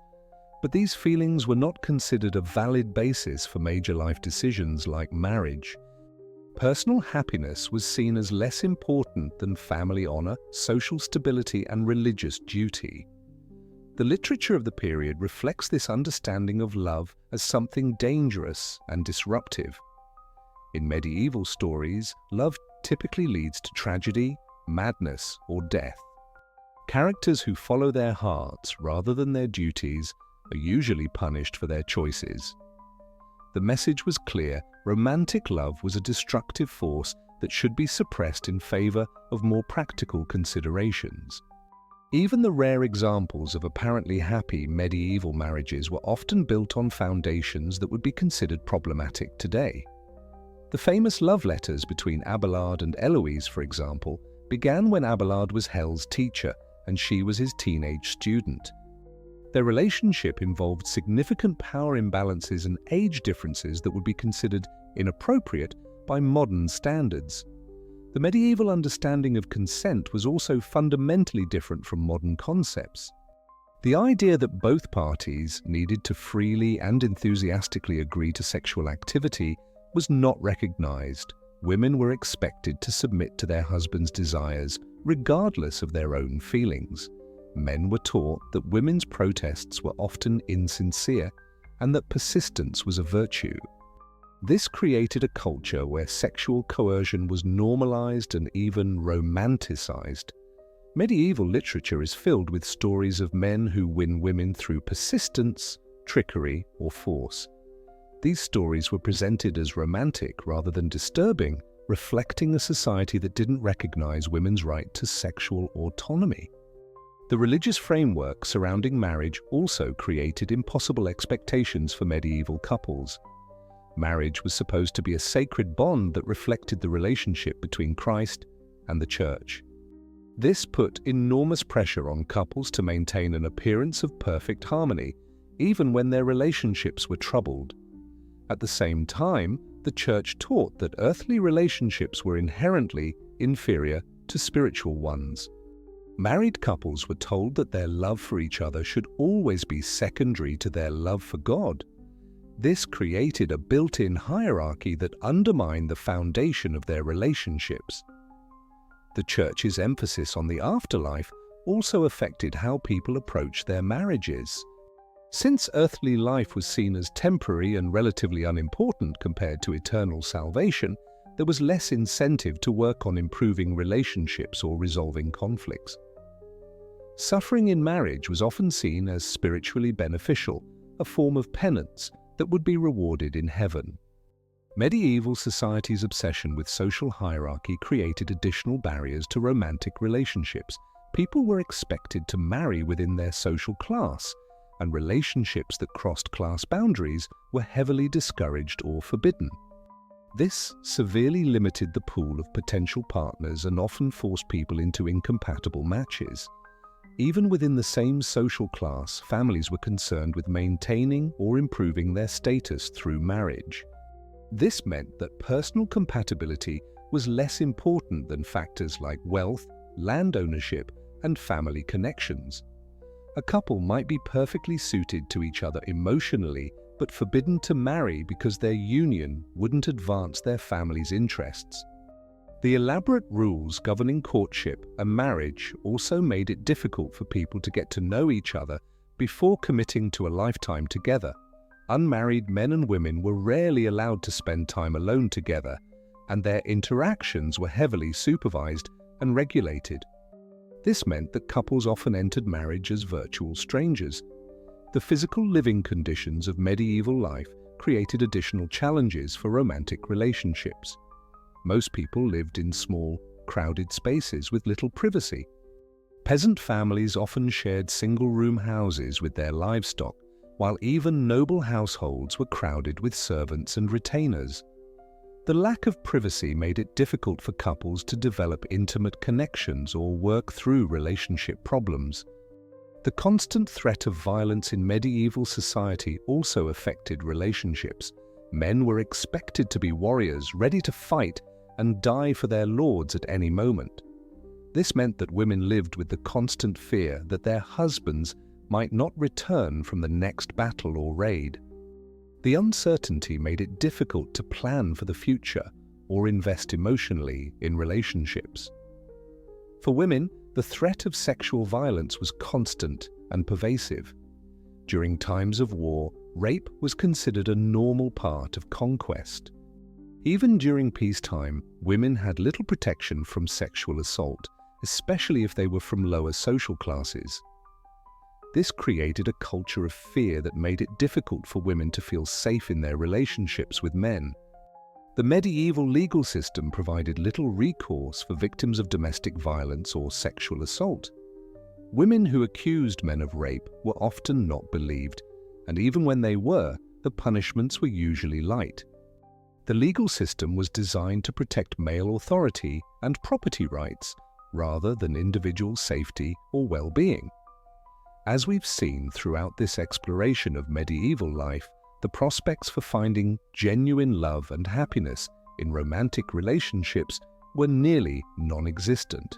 A: but these feelings were not considered a valid basis for major life decisions like marriage. Personal happiness was seen as less important than family honor, social stability, and religious duty. The literature of the period reflects this understanding of love as something dangerous and disruptive. In medieval stories, love typically leads to tragedy, madness, or death. Characters who follow their hearts rather than their duties are usually punished for their choices. The message was clear: romantic love was a destructive force that should be suppressed in favor of more practical considerations. Even the rare examples of apparently happy medieval marriages were often built on foundations that would be considered problematic today. The famous love letters between Abelard and Eloise, for example, began when Abelard was Hel's teacher and she was his teenage student. Their relationship involved significant power imbalances and age differences that would be considered inappropriate by modern standards. The medieval understanding of consent was also fundamentally different from modern concepts. The idea that both parties needed to freely and enthusiastically agree to sexual activity was not recognized. Women were expected to submit to their husband's desires, regardless of their own feelings. Men were taught that women's protests were often insincere and that persistence was a virtue. This created a culture where sexual coercion was normalized and even romanticized. Medieval literature is filled with stories of men who win women through persistence, trickery, or force. These stories were presented as romantic rather than disturbing, reflecting a society that didn't recognize women's right to sexual autonomy. The religious framework surrounding marriage also created impossible expectations for medieval couples. Marriage was supposed to be a sacred bond that reflected the relationship between Christ and the Church. This put enormous pressure on couples to maintain an appearance of perfect harmony, even when their relationships were troubled. At the same time, the Church taught that earthly relationships were inherently inferior to spiritual ones. Married couples were told that their love for each other should always be secondary to their love for God. This created a built-in hierarchy that undermined the foundation of their relationships. The Church's emphasis on the afterlife also affected how people approached their marriages. Since earthly life was seen as temporary and relatively unimportant compared to eternal salvation, there was less incentive to work on improving relationships or resolving conflicts. Suffering in marriage was often seen as spiritually beneficial, a form of penance that would be rewarded in heaven. Medieval society's obsession with social hierarchy created additional barriers to romantic relationships. People were expected to marry within their social class, and relationships that crossed class boundaries were heavily discouraged or forbidden. This severely limited the pool of potential partners and often forced people into incompatible matches. Even within the same social class, families were concerned with maintaining or improving their status through marriage. This meant that personal compatibility was less important than factors like wealth, land ownership, and family connections. A couple might be perfectly suited to each other emotionally, but forbidden to marry because their union wouldn't advance their family's interests. The elaborate rules governing courtship and marriage also made it difficult for people to get to know each other before committing to a lifetime together. Unmarried men and women were rarely allowed to spend time alone together, and their interactions were heavily supervised and regulated. This meant that couples often entered marriage as virtual strangers. The physical living conditions of medieval life created additional challenges for romantic relationships. Most people lived in small, crowded spaces with little privacy. Peasant families often shared single-room houses with their livestock, while even noble households were crowded with servants and retainers. The lack of privacy made it difficult for couples to develop intimate connections or work through relationship problems. The constant threat of violence in medieval society also affected relationships. Men were expected to be warriors, ready to fight and die for their lords at any moment. This meant that women lived with the constant fear that their husbands might not return from the next battle or raid. The uncertainty made it difficult to plan for the future or invest emotionally in relationships. For women, the threat of sexual violence was constant and pervasive. During times of war, rape was considered a normal part of conquest. Even during peacetime, women had little protection from sexual assault, especially if they were from lower social classes. This created a culture of fear that made it difficult for women to feel safe in their relationships with men. The medieval legal system provided little recourse for victims of domestic violence or sexual assault. Women who accused men of rape were often not believed, and even when they were, the punishments were usually light. The legal system was designed to protect male authority and property rights, rather than individual safety or well-being. As we've seen throughout this exploration of medieval life, the prospects for finding genuine love and happiness in romantic relationships were nearly non-existent.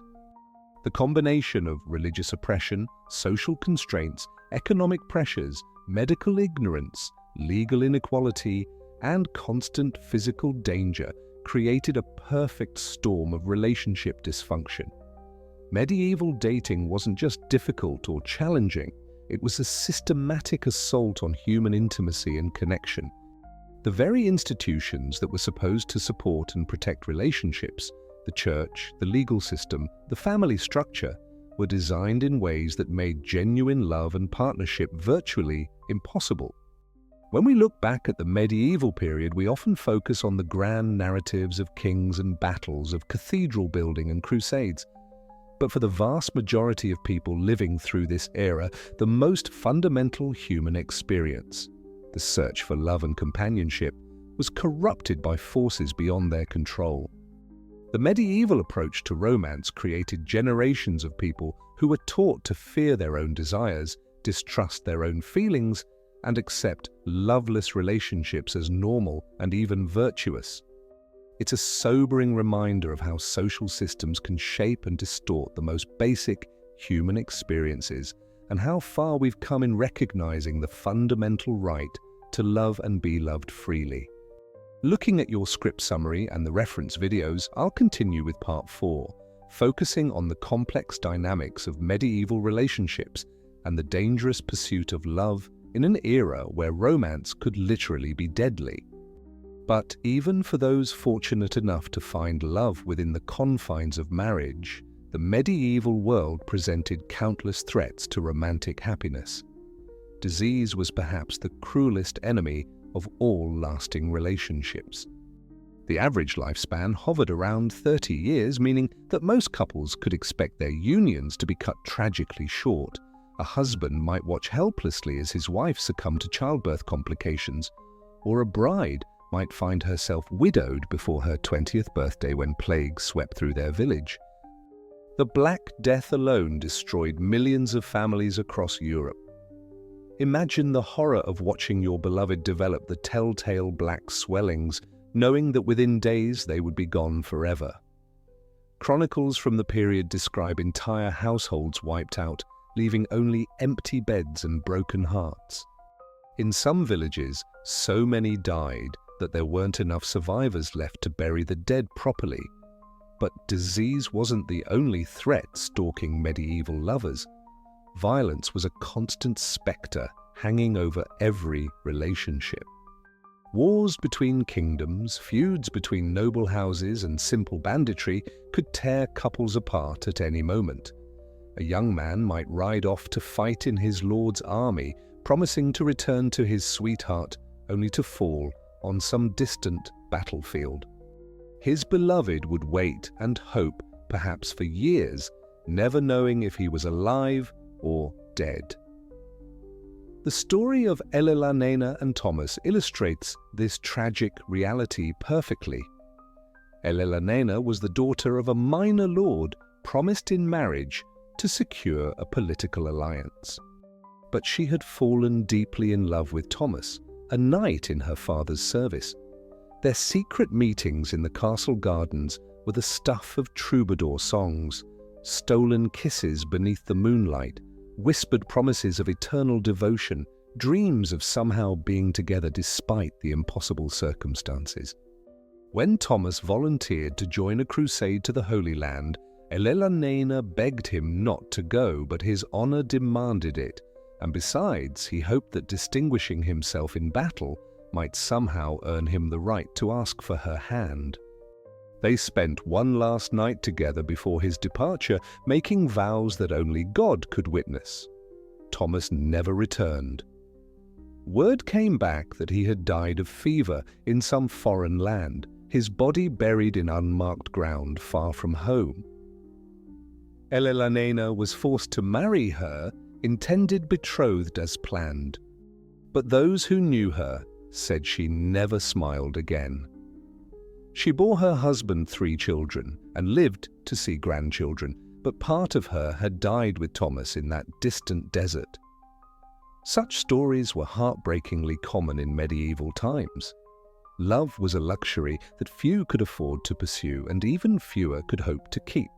A: The combination of religious oppression, social constraints, economic pressures, medical ignorance, legal inequality, and constant physical danger created a perfect storm of relationship dysfunction. Medieval dating wasn't just difficult or challenging, it was a systematic assault on human intimacy and connection. The very institutions that were supposed to support and protect relationships, the church, the legal system, the family structure, were designed in ways that made genuine love and partnership virtually impossible. When we look back at the medieval period, we often focus on the grand narratives of kings and battles, of cathedral building and crusades. But for the vast majority of people living through this era, the most fundamental human experience, the search for love and companionship, was corrupted by forces beyond their control. The medieval approach to romance created generations of people who were taught to fear their own desires, distrust their own feelings, and accept loveless relationships as normal and even virtuous. It's a sobering reminder of how social systems can shape and distort the most basic human experiences and how far we've come in recognizing the fundamental right to love and be loved freely. Looking at your script summary and the reference videos, I'll continue with part 4, focusing on the complex dynamics of medieval relationships and the dangerous pursuit of love in an era where romance could literally be deadly. But even for those fortunate enough to find love within the confines of marriage, the medieval world presented countless threats to romantic happiness. Disease was perhaps the cruelest enemy of all lasting relationships. The average lifespan hovered around 30 years, meaning that most couples could expect their unions to be cut tragically short. A husband might watch helplessly as his wife succumbed to childbirth complications, or a bride might find herself widowed before her 20th birthday when plague swept through their village. The Black Death alone destroyed millions of families across Europe. Imagine the horror of watching your beloved develop the telltale black swellings, knowing that within days they would be gone forever. Chronicles from the period describe entire households wiped out, leaving only empty beds and broken hearts. In some villages, so many died that there weren't enough survivors left to bury the dead properly. But disease wasn't the only threat stalking medieval lovers. Violence was a constant specter hanging over every relationship. Wars between kingdoms, feuds between noble houses, and simple banditry could tear couples apart at any moment. A young man might ride off to fight in his lord's army, promising to return to his sweetheart, only to fall on some distant battlefield. His beloved would wait and hope, perhaps for years, never knowing if he was alive or dead. The story of Elena and Thomas illustrates this tragic reality perfectly. Elena was the daughter of a minor lord promised in marriage to secure a political alliance. But she had fallen deeply in love with Thomas, a knight in her father's service. Their secret meetings in the castle gardens were the stuff of troubadour songs, stolen kisses beneath the moonlight, whispered promises of eternal devotion, dreams of somehow being together despite the impossible circumstances. When Thomas volunteered to join a crusade to the Holy Land, Elellanena begged him not to go, but his honor demanded it, and besides, he hoped that distinguishing himself in battle might somehow earn him the right to ask for her hand. They spent one last night together before his departure, making vows that only God could witness. Thomas never returned. Word came back that he had died of fever in some foreign land, his body buried in unmarked ground far from home. Elellanena was forced to marry her intended betrothed as planned, but those who knew her said she never smiled again. She bore her husband 3 children and lived to see grandchildren, but part of her had died with Thomas in that distant desert. Such stories were heartbreakingly common in medieval times. Love was a luxury that few could afford to pursue, and even fewer could hope to keep.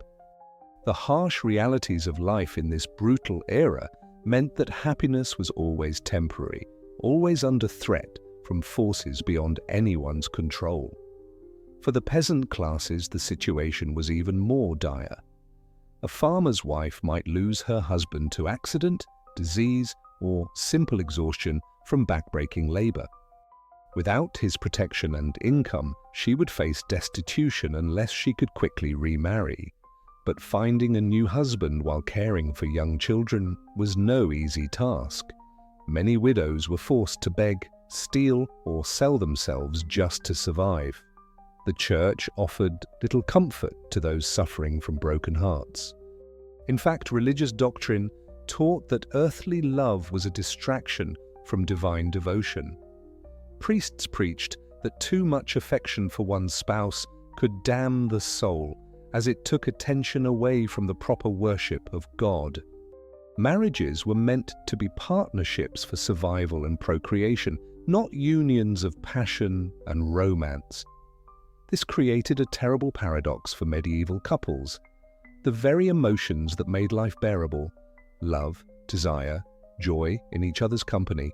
A: The harsh realities of life in this brutal era meant that happiness was always temporary, always under threat from forces beyond anyone's control. For the peasant classes, the situation was even more dire. A farmer's wife might lose her husband to accident, disease, or simple exhaustion from backbreaking labor. Without his protection and income, she would face destitution unless she could quickly remarry. But finding a new husband while caring for young children was no easy task. Many widows were forced to beg, steal, or sell themselves just to survive. The church offered little comfort to those suffering from broken hearts. In fact, religious doctrine taught that earthly love was a distraction from divine devotion. Priests preached that too much affection for one's spouse could damn the soul, as it took attention away from the proper worship of God. Marriages were meant to be partnerships for survival and procreation, not unions of passion and romance. This created a terrible paradox for medieval couples. The very emotions that made life bearable, love, desire, joy in each other's company,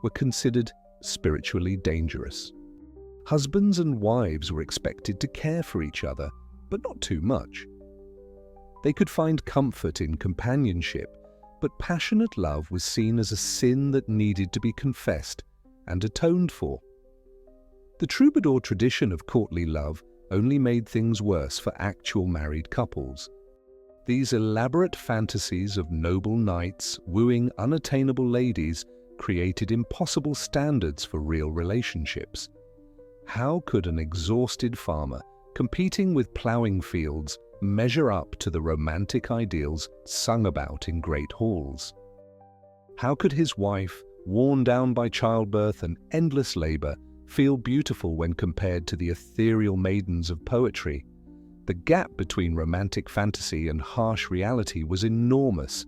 A: were considered spiritually dangerous. Husbands and wives were expected to care for each other, but not too much. They could find comfort in companionship, but passionate love was seen as a sin that needed to be confessed and atoned for. The troubadour tradition of courtly love only made things worse for actual married couples. These elaborate fantasies of noble knights wooing unattainable ladies created impossible standards for real relationships. How could an exhausted farmer competing with ploughing fields measure up to the romantic ideals sung about in great halls? How could his wife, worn down by childbirth and endless labor, feel beautiful when compared to the ethereal maidens of poetry? The gap between romantic fantasy and harsh reality was enormous.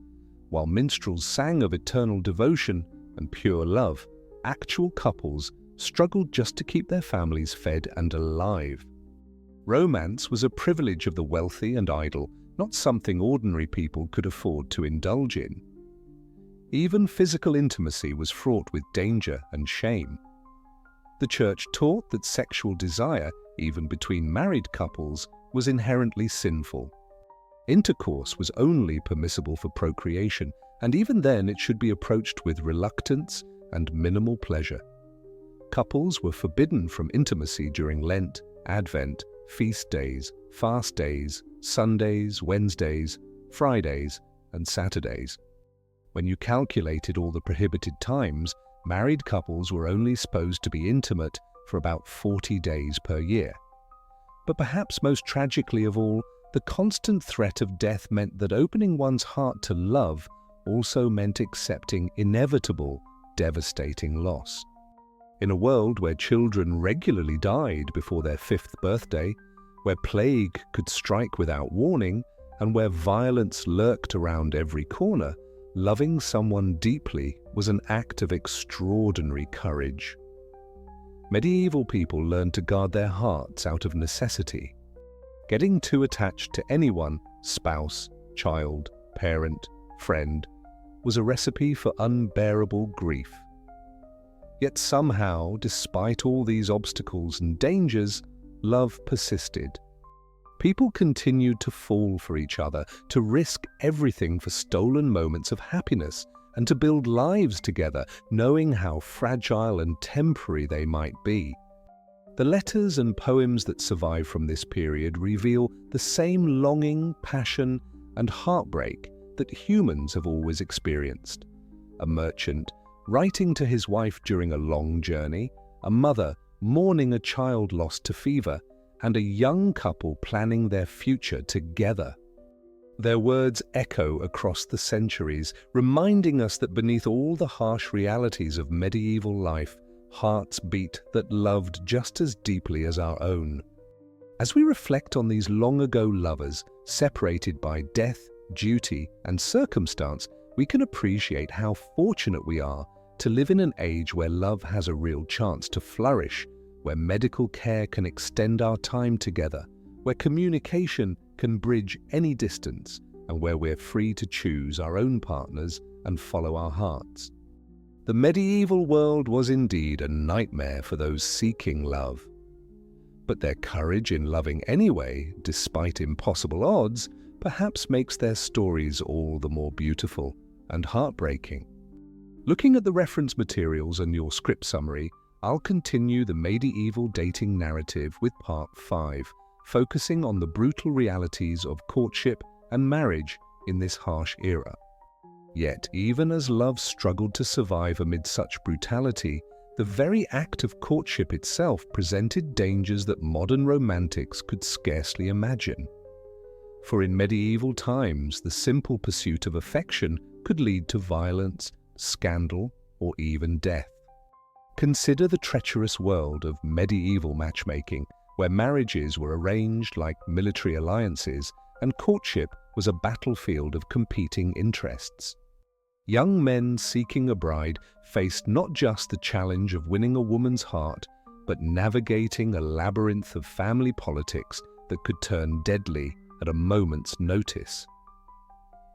A: While minstrels sang of eternal devotion and pure love, actual couples struggled just to keep their families fed and alive. Romance was a privilege of the wealthy and idle, not something ordinary people could afford to indulge in. Even physical intimacy was fraught with danger and shame. The church taught that sexual desire, even between married couples, was inherently sinful. Intercourse was only permissible for procreation, and even then it should be approached with reluctance and minimal pleasure. Couples were forbidden from intimacy during Lent, Advent, feast days, fast days, Sundays, Wednesdays, Fridays, and Saturdays. When you calculated all the prohibited times, married couples were only supposed to be intimate for about 40 days per year. But perhaps most tragically of all, the constant threat of death meant that opening one's heart to love also meant accepting inevitable, devastating loss. In a world where children regularly died before their 5th birthday, where plague could strike without warning, and where violence lurked around every corner, loving someone deeply was an act of extraordinary courage. Medieval people learned to guard their hearts out of necessity. Getting too attached to anyone, spouse, child, parent, friend, was a recipe for unbearable grief. Yet somehow, despite all these obstacles and dangers, love persisted. People continued to fall for each other, to risk everything for stolen moments of happiness, and to build lives together, knowing how fragile and temporary they might be. The letters and poems that survive from this period reveal the same longing, passion, and heartbreak that humans have always experienced. A merchant writing to his wife during a long journey, a mother mourning a child lost to fever, and a young couple planning their future together. Their words echo across the centuries, reminding us that beneath all the harsh realities of medieval life, hearts beat that loved just as deeply as our own. As we reflect on these long-ago lovers, separated by death, duty, and circumstance, we can appreciate how fortunate we are to live in an age where love has a real chance to flourish, where medical care can extend our time together, where communication can bridge any distance, and where we're free to choose our own partners and follow our hearts. The medieval world was indeed a nightmare for those seeking love. But their courage in loving anyway, despite impossible odds, perhaps makes their stories all the more beautiful and heartbreaking. Looking at the reference materials and your script summary, I'll continue the medieval dating narrative with part 5, focusing on the brutal realities of courtship and marriage in this harsh era. Yet, even as love struggled to survive amid such brutality, the very act of courtship itself presented dangers that modern romantics could scarcely imagine. For in medieval times, the simple pursuit of affection could lead to violence, scandal, or even death. Consider the treacherous world of medieval matchmaking, where marriages were arranged like military alliances and courtship was a battlefield of competing interests. Young men seeking a bride faced not just the challenge of winning a woman's heart, but navigating a labyrinth of family politics that could turn deadly at a moment's notice.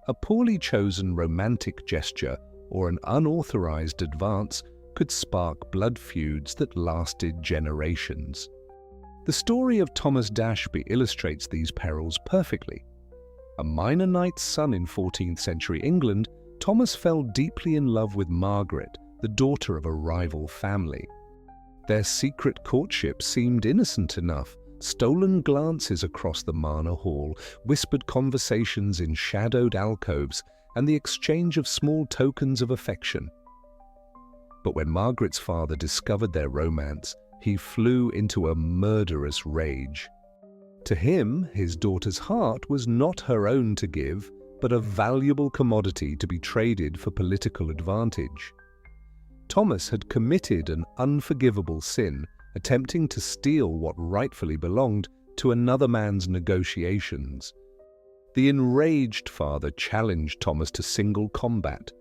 A: A poorly chosen romantic gesture or an unauthorized advance could spark blood feuds that lasted generations. The story of Thomas Dashby illustrates these perils perfectly. A minor knight's son in 14th century England, Thomas fell deeply in love with Margaret, the daughter of a rival family. Their secret courtship seemed innocent enough. Stolen glances across the manor hall, whispered conversations in shadowed alcoves, and the exchange of small tokens of affection. But when Margaret's father discovered their romance, he flew into a murderous rage. To him, his daughter's heart was not her own to give, but a valuable commodity to be traded for political advantage. Thomas had committed an unforgivable sin, attempting to steal what rightfully belonged to another man's negotiations. The enraged father challenged Thomas to single combat,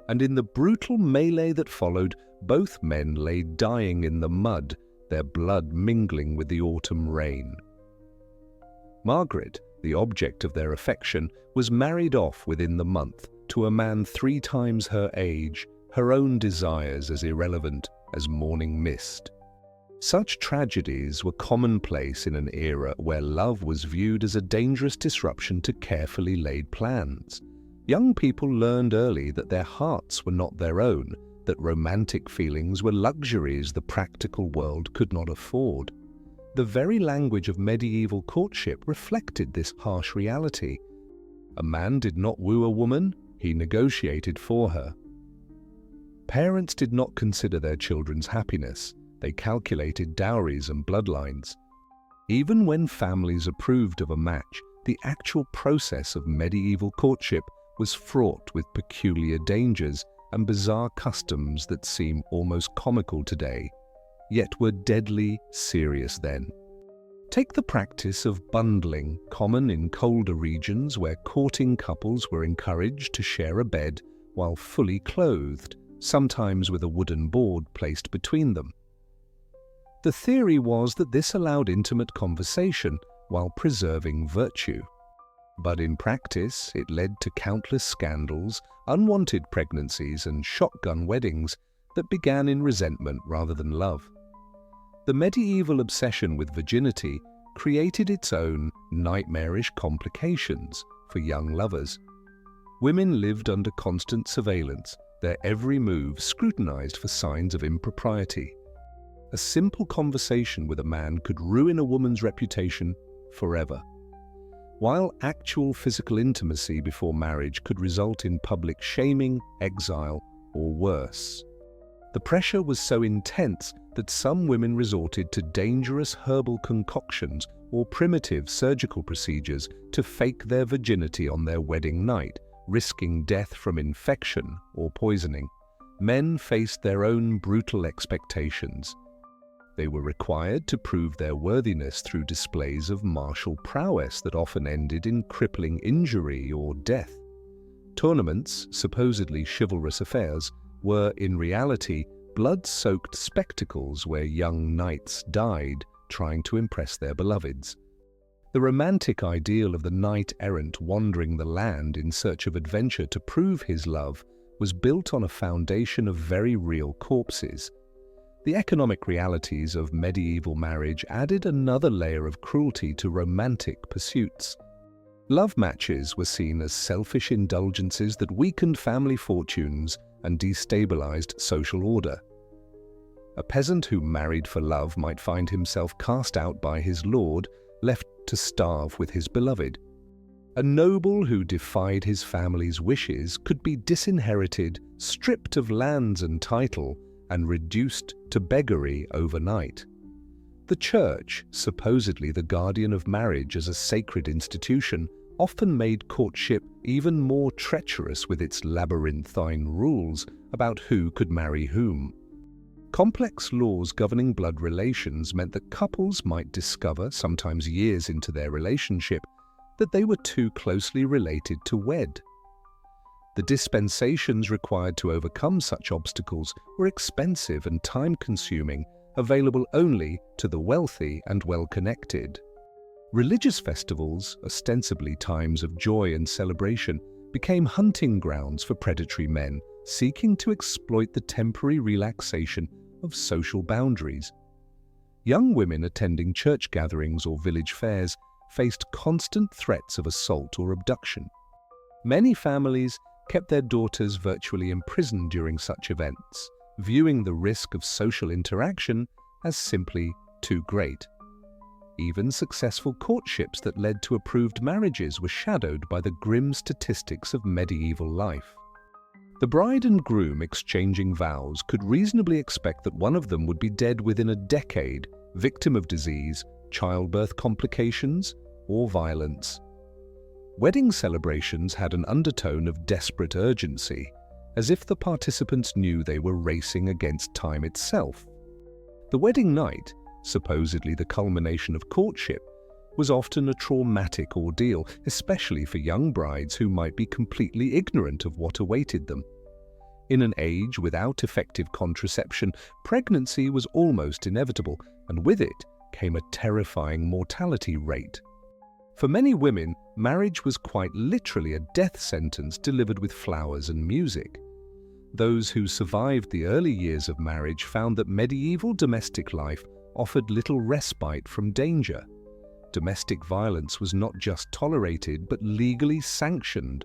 A: and in the brutal melee that followed, both men lay dying in the mud, their blood mingling with the autumn rain. Margaret, the object of their affection, was married off within the month to a man 3 times her age, her own desires as irrelevant as morning mist. Such tragedies were commonplace in an era where love was viewed as a dangerous disruption to carefully laid plans. Young people learned early that their hearts were not their own, that romantic feelings were luxuries the practical world could not afford. The very language of medieval courtship reflected this harsh reality. A man did not woo a woman, he negotiated for her. Parents did not consider their children's happiness. They calculated dowries and bloodlines. Even when families approved of a match, the actual process of medieval courtship was fraught with peculiar dangers and bizarre customs that seem almost comical today, yet were deadly serious then. Take the practice of bundling, common in colder regions where courting couples were encouraged to share a bed while fully clothed, sometimes with a wooden board placed between them. The theory was that this allowed intimate conversation while preserving virtue. But in practice, it led to countless scandals, unwanted pregnancies, and shotgun weddings that began in resentment rather than love. The medieval obsession with virginity created its own nightmarish complications for young lovers. Women lived under constant surveillance, their every move scrutinized for signs of impropriety. A simple conversation with a man could ruin a woman's reputation forever, while actual physical intimacy before marriage could result in public shaming, exile, or worse. The pressure was so intense that some women resorted to dangerous herbal concoctions or primitive surgical procedures to fake their virginity on their wedding night, risking death from infection or poisoning. Men faced their own brutal expectations. They were required to prove their worthiness through displays of martial prowess that often ended in crippling injury or death. Tournaments, supposedly chivalrous affairs, were in reality blood-soaked spectacles where young knights died trying to impress their beloveds. The romantic ideal of the knight-errant wandering the land in search of adventure to prove his love was built on a foundation of very real corpses. The economic realities of medieval marriage added another layer of cruelty to romantic pursuits. Love matches were seen as selfish indulgences that weakened family fortunes and destabilized social order. A peasant who married for love might find himself cast out by his lord, left to starve with his beloved. A noble who defied his family's wishes could be disinherited, stripped of lands and title, and reduced to beggary overnight. The Church, supposedly the guardian of marriage as a sacred institution, often made courtship even more treacherous with its labyrinthine rules about who could marry whom. Complex laws governing blood relations meant that couples might discover, sometimes years into their relationship, that they were too closely related to wed. The dispensations required to overcome such obstacles were expensive and time-consuming, available only to the wealthy and well-connected. Religious festivals, ostensibly times of joy and celebration, became hunting grounds for predatory men seeking to exploit the temporary relaxation of social boundaries. Young women attending church gatherings or village fairs faced constant threats of assault or abduction. Many families kept their daughters virtually imprisoned during such events, viewing the risk of social interaction as simply too great. Even successful courtships that led to approved marriages were shadowed by the grim statistics of medieval life. The bride and groom exchanging vows could reasonably expect that one of them would be dead within a decade, victim of disease, childbirth complications, or violence. Wedding celebrations had an undertone of desperate urgency, as if the participants knew they were racing against time itself. The wedding night, supposedly the culmination of courtship, was often a traumatic ordeal, especially for young brides who might be completely ignorant of what awaited them. In an age without effective contraception, pregnancy was almost inevitable, and with it came a terrifying mortality rate. For many women, marriage was quite literally a death sentence delivered with flowers and music. Those who survived the early years of marriage found that medieval domestic life offered little respite from danger. Domestic violence was not just tolerated but legally sanctioned.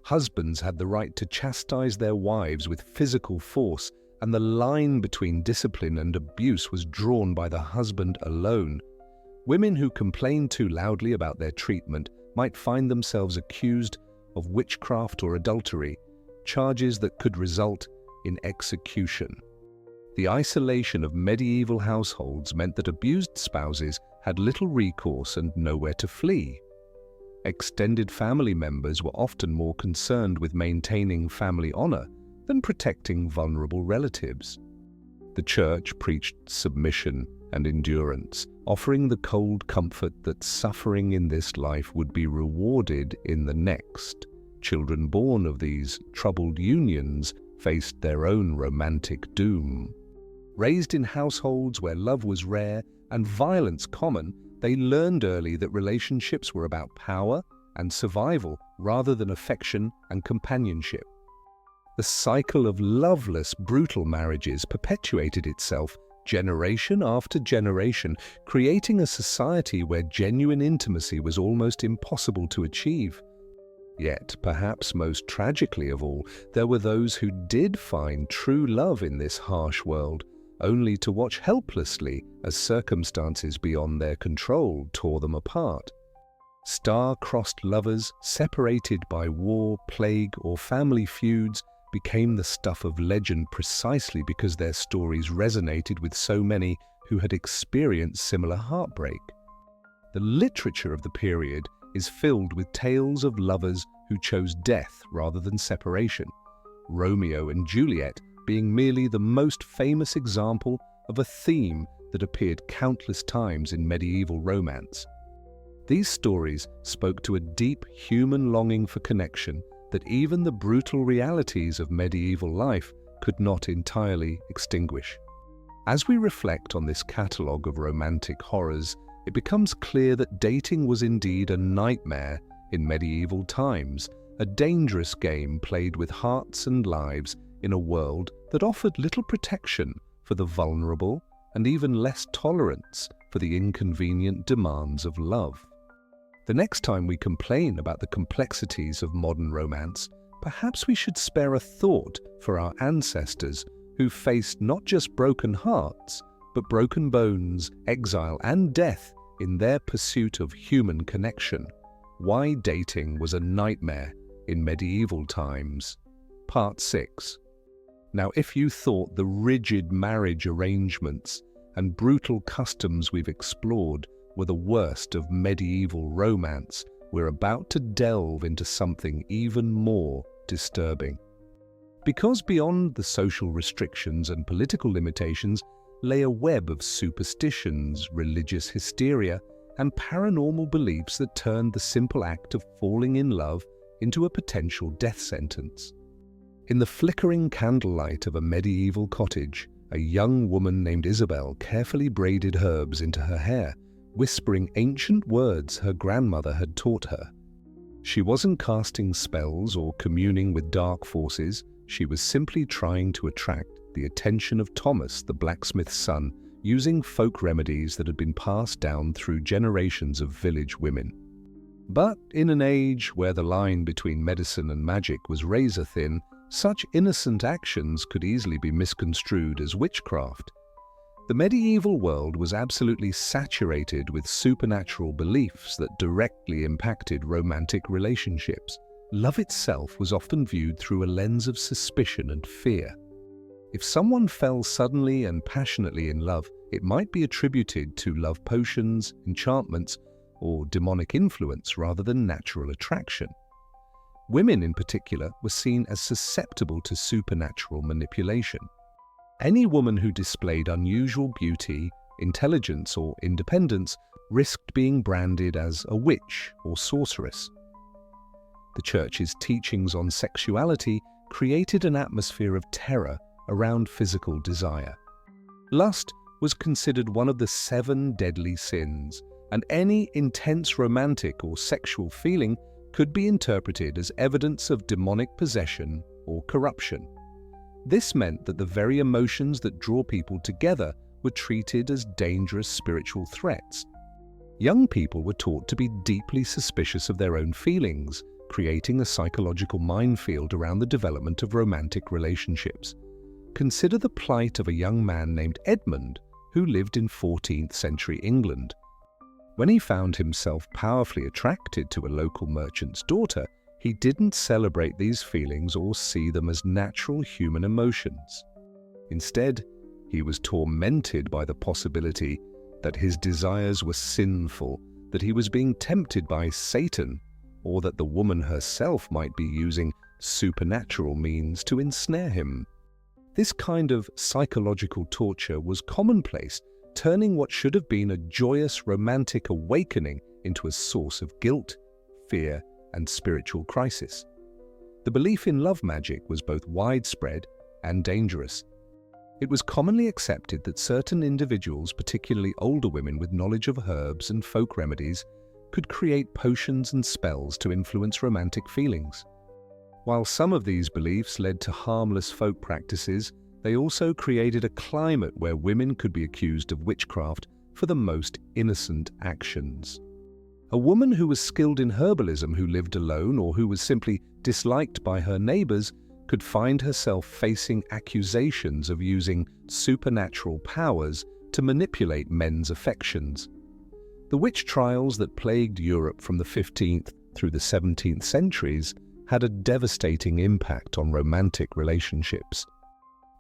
A: Husbands had the right to chastise their wives with physical force, and the line between discipline and abuse was drawn by the husband alone. Women who complained too loudly about their treatment might find themselves accused of witchcraft or adultery, charges that could result in execution. The isolation of medieval households meant that abused spouses had little recourse and nowhere to flee. Extended family members were often more concerned with maintaining family honor than protecting vulnerable relatives. The Church preached submission and endurance, offering the cold comfort that suffering in this life would be rewarded in the next. Children born of these troubled unions faced their own romantic doom. Raised in households where love was rare and violence common, they learned early that relationships were about power and survival rather than affection and companionship. The cycle of loveless, brutal marriages perpetuated itself generation after generation, creating a society where genuine intimacy was almost impossible to achieve. Yet, perhaps most tragically of all, there were those who did find true love in this harsh world, only to watch helplessly as circumstances beyond their control tore them apart. Star-crossed lovers, separated by war, plague, or family feuds, became the stuff of legend precisely because their stories resonated with so many who had experienced similar heartbreak. The literature of the period is filled with tales of lovers who chose death rather than separation, Romeo and Juliet being merely the most famous example of a theme that appeared countless times in medieval romance. These stories spoke to a deep human longing for connection that even the brutal realities of medieval life could not entirely extinguish. As we reflect on this catalogue of romantic horrors, it becomes clear that dating was indeed a nightmare in medieval times, a dangerous game played with hearts and lives in a world that offered little protection for the vulnerable and even less tolerance for the inconvenient demands of love. The next time we complain about the complexities of modern romance, perhaps we should spare a thought for our ancestors who faced not just broken hearts, but broken bones, exile, and death in their pursuit of human connection. Why dating was a nightmare in medieval times. Part 6. Now, if you thought the rigid marriage arrangements and brutal customs we've explored were the worst of medieval romance, we're about to delve into something even more disturbing. Because beyond the social restrictions and political limitations lay a web of superstitions, religious hysteria, and paranormal beliefs that turned the simple act of falling in love into a potential death sentence. In the flickering candlelight of a medieval cottage, a young woman named Isabel carefully braided herbs into her hair, whispering ancient words her grandmother had taught her. She wasn't casting spells or communing with dark forces, she was simply trying to attract the attention of Thomas, the blacksmith's son, using folk remedies that had been passed down through generations of village women. But in an age where the line between medicine and magic was razor-thin, such innocent actions could easily be misconstrued as witchcraft. The medieval world was absolutely saturated with supernatural beliefs that directly impacted romantic relationships. Love itself was often viewed through a lens of suspicion and fear. If someone fell suddenly and passionately in love, it might be attributed to love potions, enchantments, or demonic influence rather than natural attraction. Women in particular were seen as susceptible to supernatural manipulation. Any woman who displayed unusual beauty, intelligence, or independence risked being branded as a witch or sorceress. The Church's teachings on sexuality created an atmosphere of terror around physical desire. Lust was considered one of the 7 deadly sins, and any intense romantic or sexual feeling could be interpreted as evidence of demonic possession or corruption. This meant that the very emotions that draw people together were treated as dangerous spiritual threats. Young people were taught to be deeply suspicious of their own feelings, creating a psychological minefield around the development of romantic relationships. Consider the plight of a young man named Edmund, who lived in 14th century England. When he found himself powerfully attracted to a local merchant's daughter, he didn't celebrate these feelings or see them as natural human emotions. Instead, he was tormented by the possibility that his desires were sinful, that he was being tempted by Satan, or that the woman herself might be using supernatural means to ensnare him. This kind of psychological torture was commonplace, turning what should have been a joyous romantic awakening into a source of guilt, fear, and spiritual crisis. The belief in love magic was both widespread and dangerous. It was commonly accepted that certain individuals, particularly older women with knowledge of herbs and folk remedies, could create potions and spells to influence romantic feelings. While some of these beliefs led to harmless folk practices, they also created a climate where women could be accused of witchcraft for the most innocent actions. A woman who was skilled in herbalism, who lived alone, or who was simply disliked by her neighbors could find herself facing accusations of using supernatural powers to manipulate men's affections. The witch trials that plagued Europe from the 15th through the 17th centuries had a devastating impact on romantic relationships.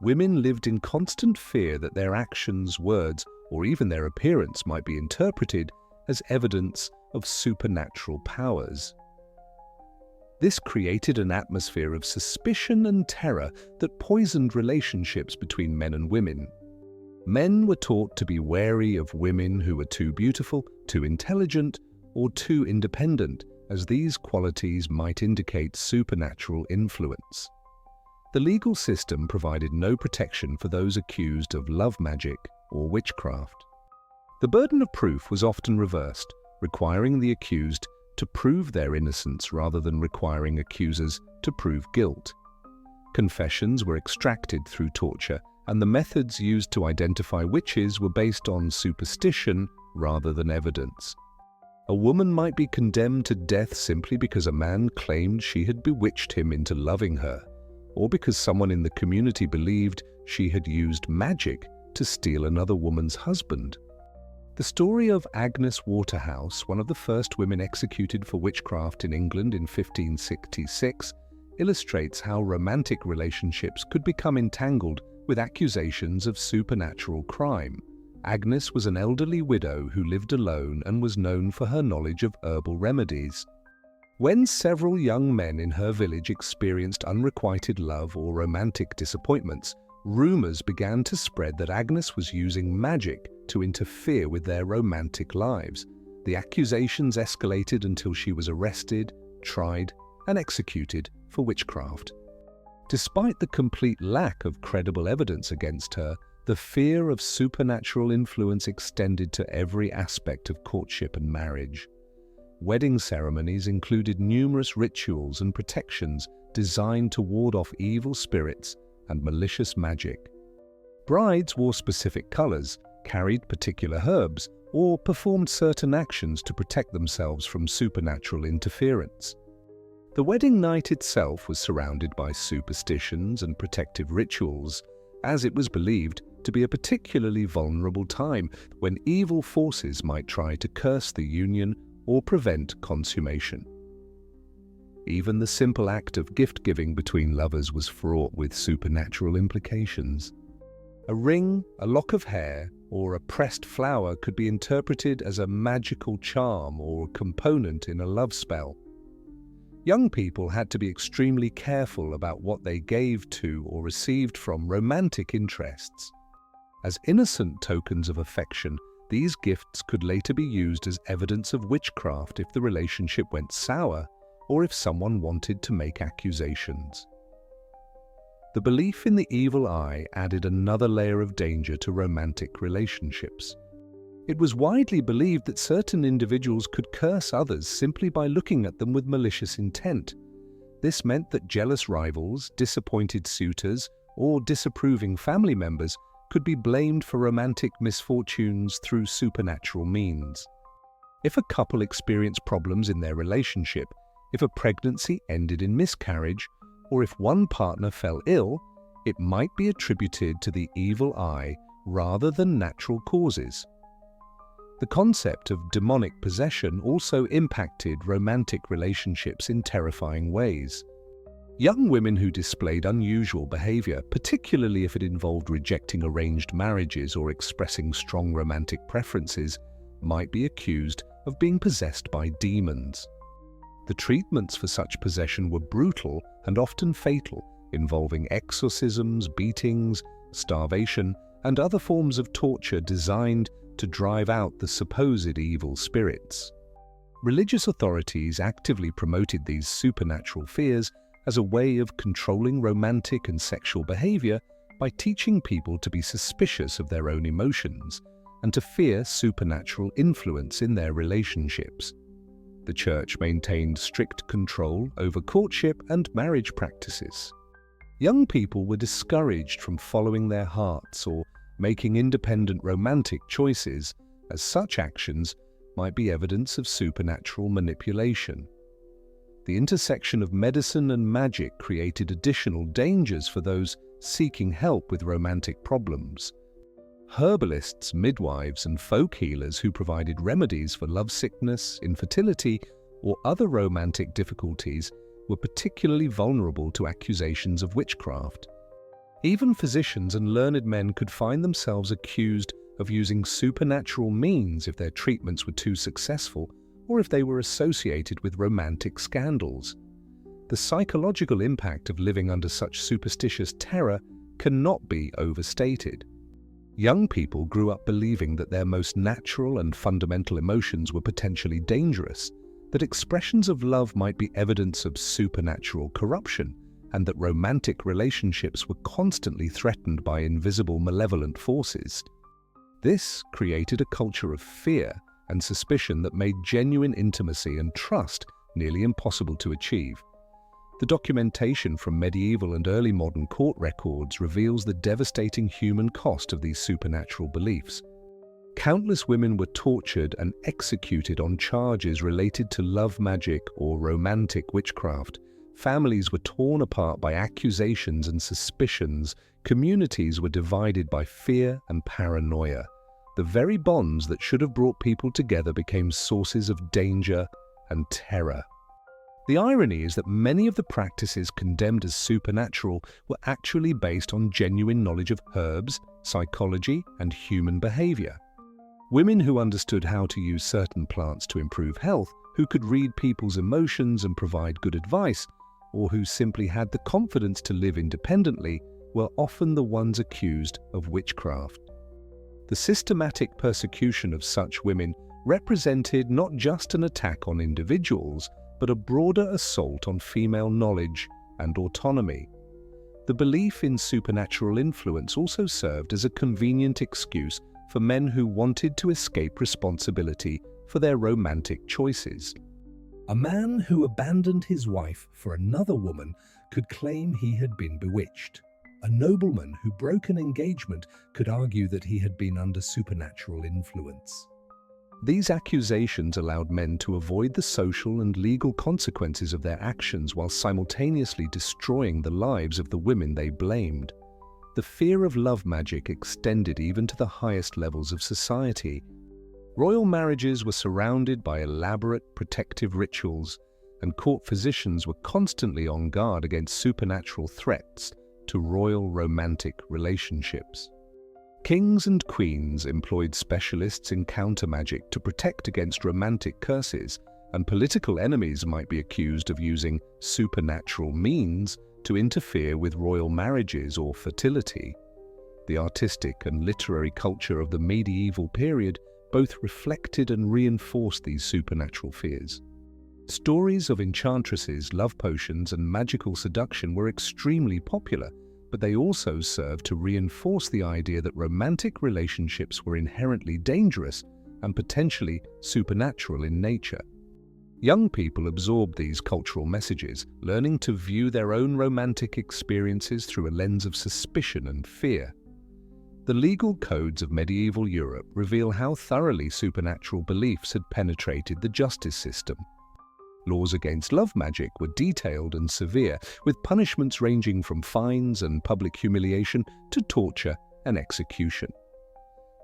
A: Women lived in constant fear that their actions, words, or even their appearance might be interpreted as evidence of supernatural powers. This created an atmosphere of suspicion and terror that poisoned relationships between men and women. Men were taught to be wary of women who were too beautiful, too intelligent, or too independent, as these qualities might indicate supernatural influence. The legal system provided no protection for those accused of love magic or witchcraft. The burden of proof was often reversed, requiring the accused to prove their innocence rather than requiring accusers to prove guilt. Confessions were extracted through torture, and the methods used to identify witches were based on superstition rather than evidence. A woman might be condemned to death simply because a man claimed she had bewitched him into loving her, or because someone in the community believed she had used magic to steal another woman's husband. The story of Agnes Waterhouse, one of the first women executed for witchcraft in England in 1566, illustrates how romantic relationships could become entangled with accusations of supernatural crime. Agnes was an elderly widow who lived alone and was known for her knowledge of herbal remedies. When several young men in her village experienced unrequited love or romantic disappointments, rumors began to spread that Agnes was using magic to interfere with their romantic lives. The accusations escalated until she was arrested, tried, and executed for witchcraft. Despite the complete lack of credible evidence against her, the fear of supernatural influence extended to every aspect of courtship and marriage. Wedding ceremonies included numerous rituals and protections designed to ward off evil spirits and malicious magic. Brides wore specific colors, carried particular herbs, or performed certain actions to protect themselves from supernatural interference. The wedding night itself was surrounded by superstitions and protective rituals, as it was believed to be a particularly vulnerable time when evil forces might try to curse the union or prevent consummation. Even the simple act of gift-giving between lovers was fraught with supernatural implications. A ring, a lock of hair, or a pressed flower could be interpreted as a magical charm or a component in a love spell. Young people had to be extremely careful about what they gave to or received from romantic interests. As innocent tokens of affection, these gifts could later be used as evidence of witchcraft if the relationship went sour or if someone wanted to make accusations. The belief in the evil eye added another layer of danger to romantic relationships. It was widely believed that certain individuals could curse others simply by looking at them with malicious intent. This meant that jealous rivals, disappointed suitors, or disapproving family members could be blamed for romantic misfortunes through supernatural means. If a couple experienced problems in their relationship, if a pregnancy ended in miscarriage, or if one partner fell ill, it might be attributed to the evil eye rather than natural causes. The concept of demonic possession also impacted romantic relationships in terrifying ways. Young women who displayed unusual behavior, particularly if it involved rejecting arranged marriages or expressing strong romantic preferences, might be accused of being possessed by demons. The treatments for such possession were brutal and often fatal, involving exorcisms, beatings, starvation, and other forms of torture designed to drive out the supposed evil spirits. Religious authorities actively promoted these supernatural fears as a way of controlling romantic and sexual behavior by teaching people to be suspicious of their own emotions and to fear supernatural influence in their relationships. The Church maintained strict control over courtship and marriage practices. Young people were discouraged from following their hearts or making independent romantic choices, as such actions might be evidence of supernatural manipulation. The intersection of medicine and magic created additional dangers for those seeking help with romantic problems. Herbalists, midwives, and folk healers who provided remedies for lovesickness, infertility, or other romantic difficulties were particularly vulnerable to accusations of witchcraft. Even physicians and learned men could find themselves accused of using supernatural means if their treatments were too successful or if they were associated with romantic scandals. The psychological impact of living under such superstitious terror cannot be overstated. Young people grew up believing that their most natural and fundamental emotions were potentially dangerous, that expressions of love might be evidence of supernatural corruption, and that romantic relationships were constantly threatened by invisible malevolent forces. This created a culture of fear and suspicion that made genuine intimacy and trust nearly impossible to achieve. The documentation from medieval and early modern court records reveals the devastating human cost of these supernatural beliefs. Countless women were tortured and executed on charges related to love magic or romantic witchcraft. Families were torn apart by accusations and suspicions. Communities were divided by fear and paranoia. The very bonds that should have brought people together became sources of danger and terror. The irony is that many of the practices condemned as supernatural were actually based on genuine knowledge of herbs, psychology, and human behavior. Women who understood how to use certain plants to improve health, who could read people's emotions and provide good advice, or who simply had the confidence to live independently, were often the ones accused of witchcraft. The systematic persecution of such women represented not just an attack on individuals, but a broader assault on female knowledge and autonomy. The belief in supernatural influence also served as a convenient excuse for men who wanted to escape responsibility for their romantic choices. A man who abandoned his wife for another woman could claim he had been bewitched. A nobleman who broke an engagement could argue that he had been under supernatural influence. These accusations allowed men to avoid the social and legal consequences of their actions while simultaneously destroying the lives of the women they blamed. The fear of love magic extended even to the highest levels of society. Royal marriages were surrounded by elaborate protective rituals, and court physicians were constantly on guard against supernatural threats to royal romantic relationships. Kings and queens employed specialists in counter magic to protect against romantic curses, and political enemies might be accused of using supernatural means to interfere with royal marriages or fertility. The artistic and literary culture of the medieval period both reflected and reinforced these supernatural fears. Stories of enchantresses, love potions, and magical seduction were extremely popular, but they also served to reinforce the idea that romantic relationships were inherently dangerous and potentially supernatural in nature. Young people absorbed these cultural messages, learning to view their own romantic experiences through a lens of suspicion and fear. The legal codes of medieval Europe reveal how thoroughly supernatural beliefs had penetrated the justice system. Laws against love magic were detailed and severe, with punishments ranging from fines and public humiliation to torture and execution.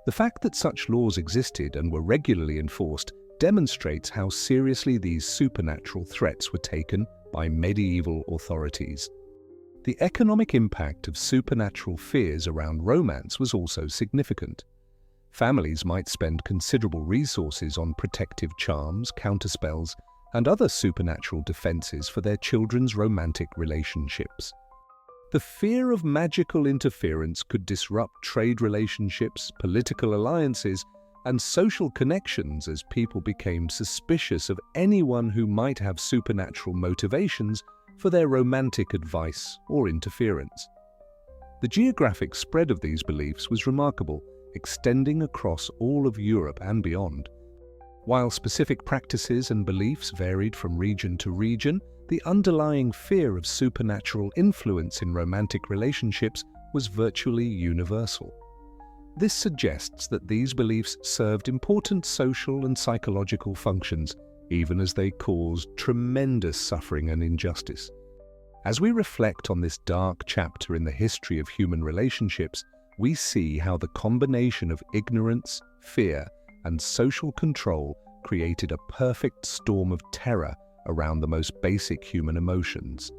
A: The fact that such laws existed and were regularly enforced demonstrates how seriously these supernatural threats were taken by medieval authorities. The economic impact of supernatural fears around romance was also significant. Families might spend considerable resources on protective charms, counterspells, and other supernatural defenses for their children's romantic relationships. The fear of magical interference could disrupt trade relationships, political alliances, and social connections as people became suspicious of anyone who might have supernatural motivations for their romantic advice or interference. The geographic spread of these beliefs was remarkable, extending across all of Europe and beyond. While specific practices and beliefs varied from region to region, the underlying fear of supernatural influence in romantic relationships was virtually universal. This suggests that these beliefs served important social and psychological functions, even as they caused tremendous suffering and injustice. As we reflect on this dark chapter in the history of human relationships, we see how the combination of ignorance, fear, and social control created a perfect storm of terror around the most basic human emotions.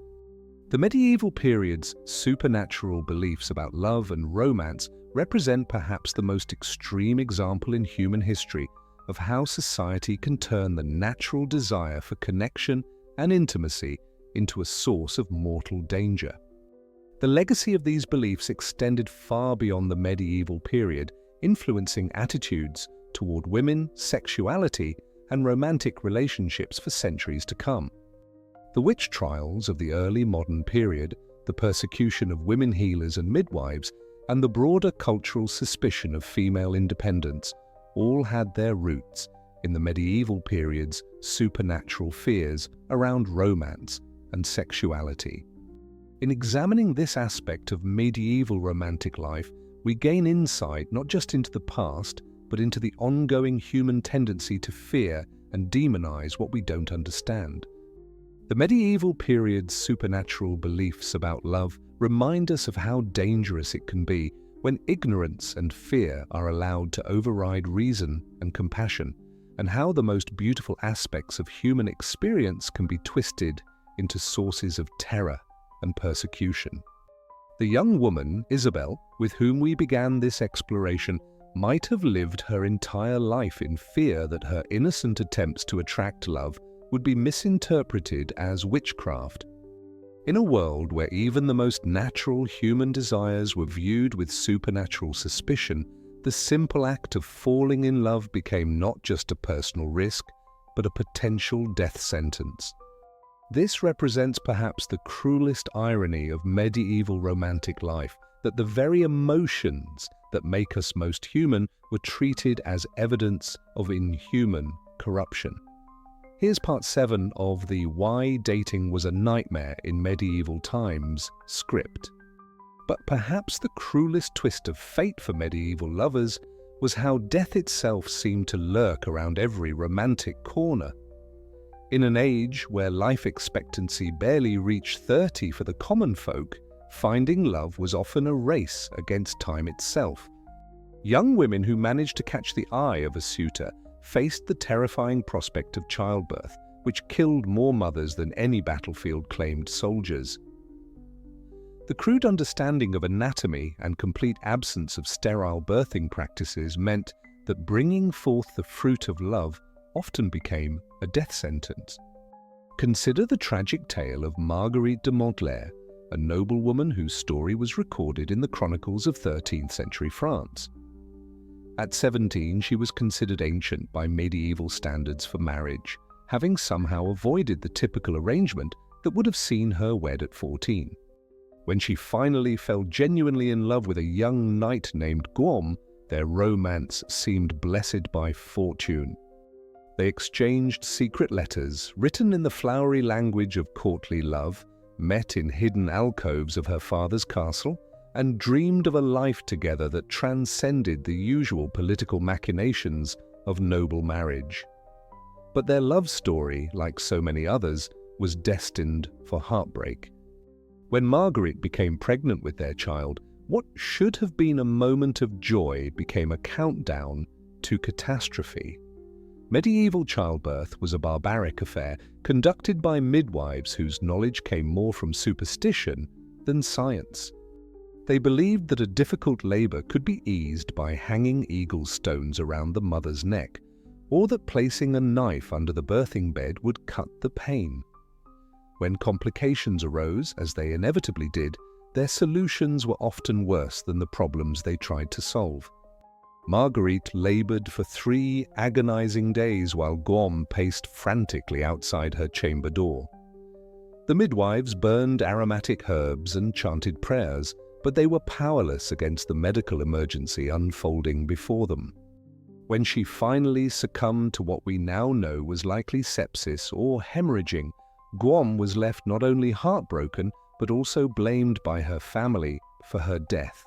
A: The medieval period's supernatural beliefs about love and romance represent perhaps the most extreme example in human history of how society can turn the natural desire for connection and intimacy into a source of mortal danger. The legacy of these beliefs extended far beyond the medieval period, influencing attitudes toward women, sexuality, and romantic relationships for centuries to come. The witch trials of the early modern period, the persecution of women healers and midwives, and the broader cultural suspicion of female independence all had their roots in the medieval period's supernatural fears around romance and sexuality. In examining this aspect of medieval romantic life, we gain insight not just into the past, but into the ongoing human tendency to fear and demonize what we don't understand. The medieval period's supernatural beliefs about love remind us of how dangerous it can be when ignorance and fear are allowed to override reason and compassion, and how the most beautiful aspects of human experience can be twisted into sources of terror and persecution. The young woman, Isabel, with whom we began this exploration, might have lived her entire life in fear that her innocent attempts to attract love would be misinterpreted as witchcraft. In a world where even the most natural human desires were viewed with supernatural suspicion, the simple act of falling in love became not just a personal risk, but a potential death sentence. This represents perhaps the cruelest irony of medieval romantic life, that the very emotions that make us most human were treated as evidence of inhuman corruption. Here's part 7 of the Why Dating Was a Nightmare in Medieval Times script. But perhaps the cruelest twist of fate for medieval lovers was how death itself seemed to lurk around every romantic corner. In an age where life expectancy barely reached 30 for the common folk, finding love was often a race against time itself. Young women who managed to catch the eye of a suitor faced the terrifying prospect of childbirth, which killed more mothers than any battlefield-claimed soldiers. The crude understanding of anatomy and complete absence of sterile birthing practices meant that bringing forth the fruit of love often became a death sentence. Consider the tragic tale of Marguerite de Montclair, a noblewoman whose story was recorded in the chronicles of 13th century France. At 17, she was considered ancient by medieval standards for marriage, having somehow avoided the typical arrangement that would have seen her wed at 14. When she finally fell genuinely in love with a young knight named Guillaume, their romance seemed blessed by fortune. They exchanged secret letters, written in the flowery language of courtly love, met in hidden alcoves of her father's castle, and dreamed of a life together that transcended the usual political machinations of noble marriage. But their love story, like so many others, was destined for heartbreak. When Marguerite became pregnant with their child, what should have been a moment of joy became a countdown to catastrophe. Medieval childbirth was a barbaric affair conducted by midwives whose knowledge came more from superstition than science. They believed that a difficult labor could be eased by hanging eagle stones around the mother's neck, or that placing a knife under the birthing bed would cut the pain. When complications arose, as they inevitably did, their solutions were often worse than the problems they tried to solve. Marguerite labored for 3 agonizing days while Guam paced frantically outside her chamber door. The midwives burned aromatic herbs and chanted prayers, but they were powerless against the medical emergency unfolding before them. When she finally succumbed to what we now know was likely sepsis or hemorrhaging, Guam was left not only heartbroken, but also blamed by her family for her death.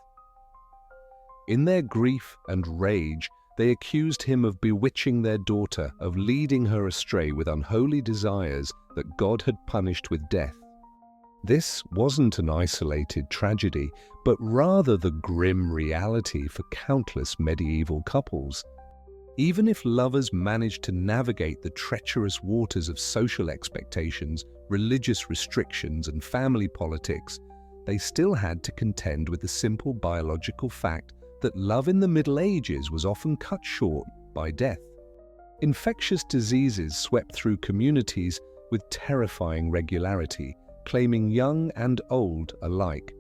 A: In their grief and rage, they accused him of bewitching their daughter, of leading her astray with unholy desires that God had punished with death. This wasn't an isolated tragedy, but rather the grim reality for countless medieval couples. Even if lovers managed to navigate the treacherous waters of social expectations, religious restrictions, and family politics, they still had to contend with the simple biological fact that love in the Middle Ages was often cut short by death. Infectious diseases swept through communities with terrifying regularity, claiming young and old alike.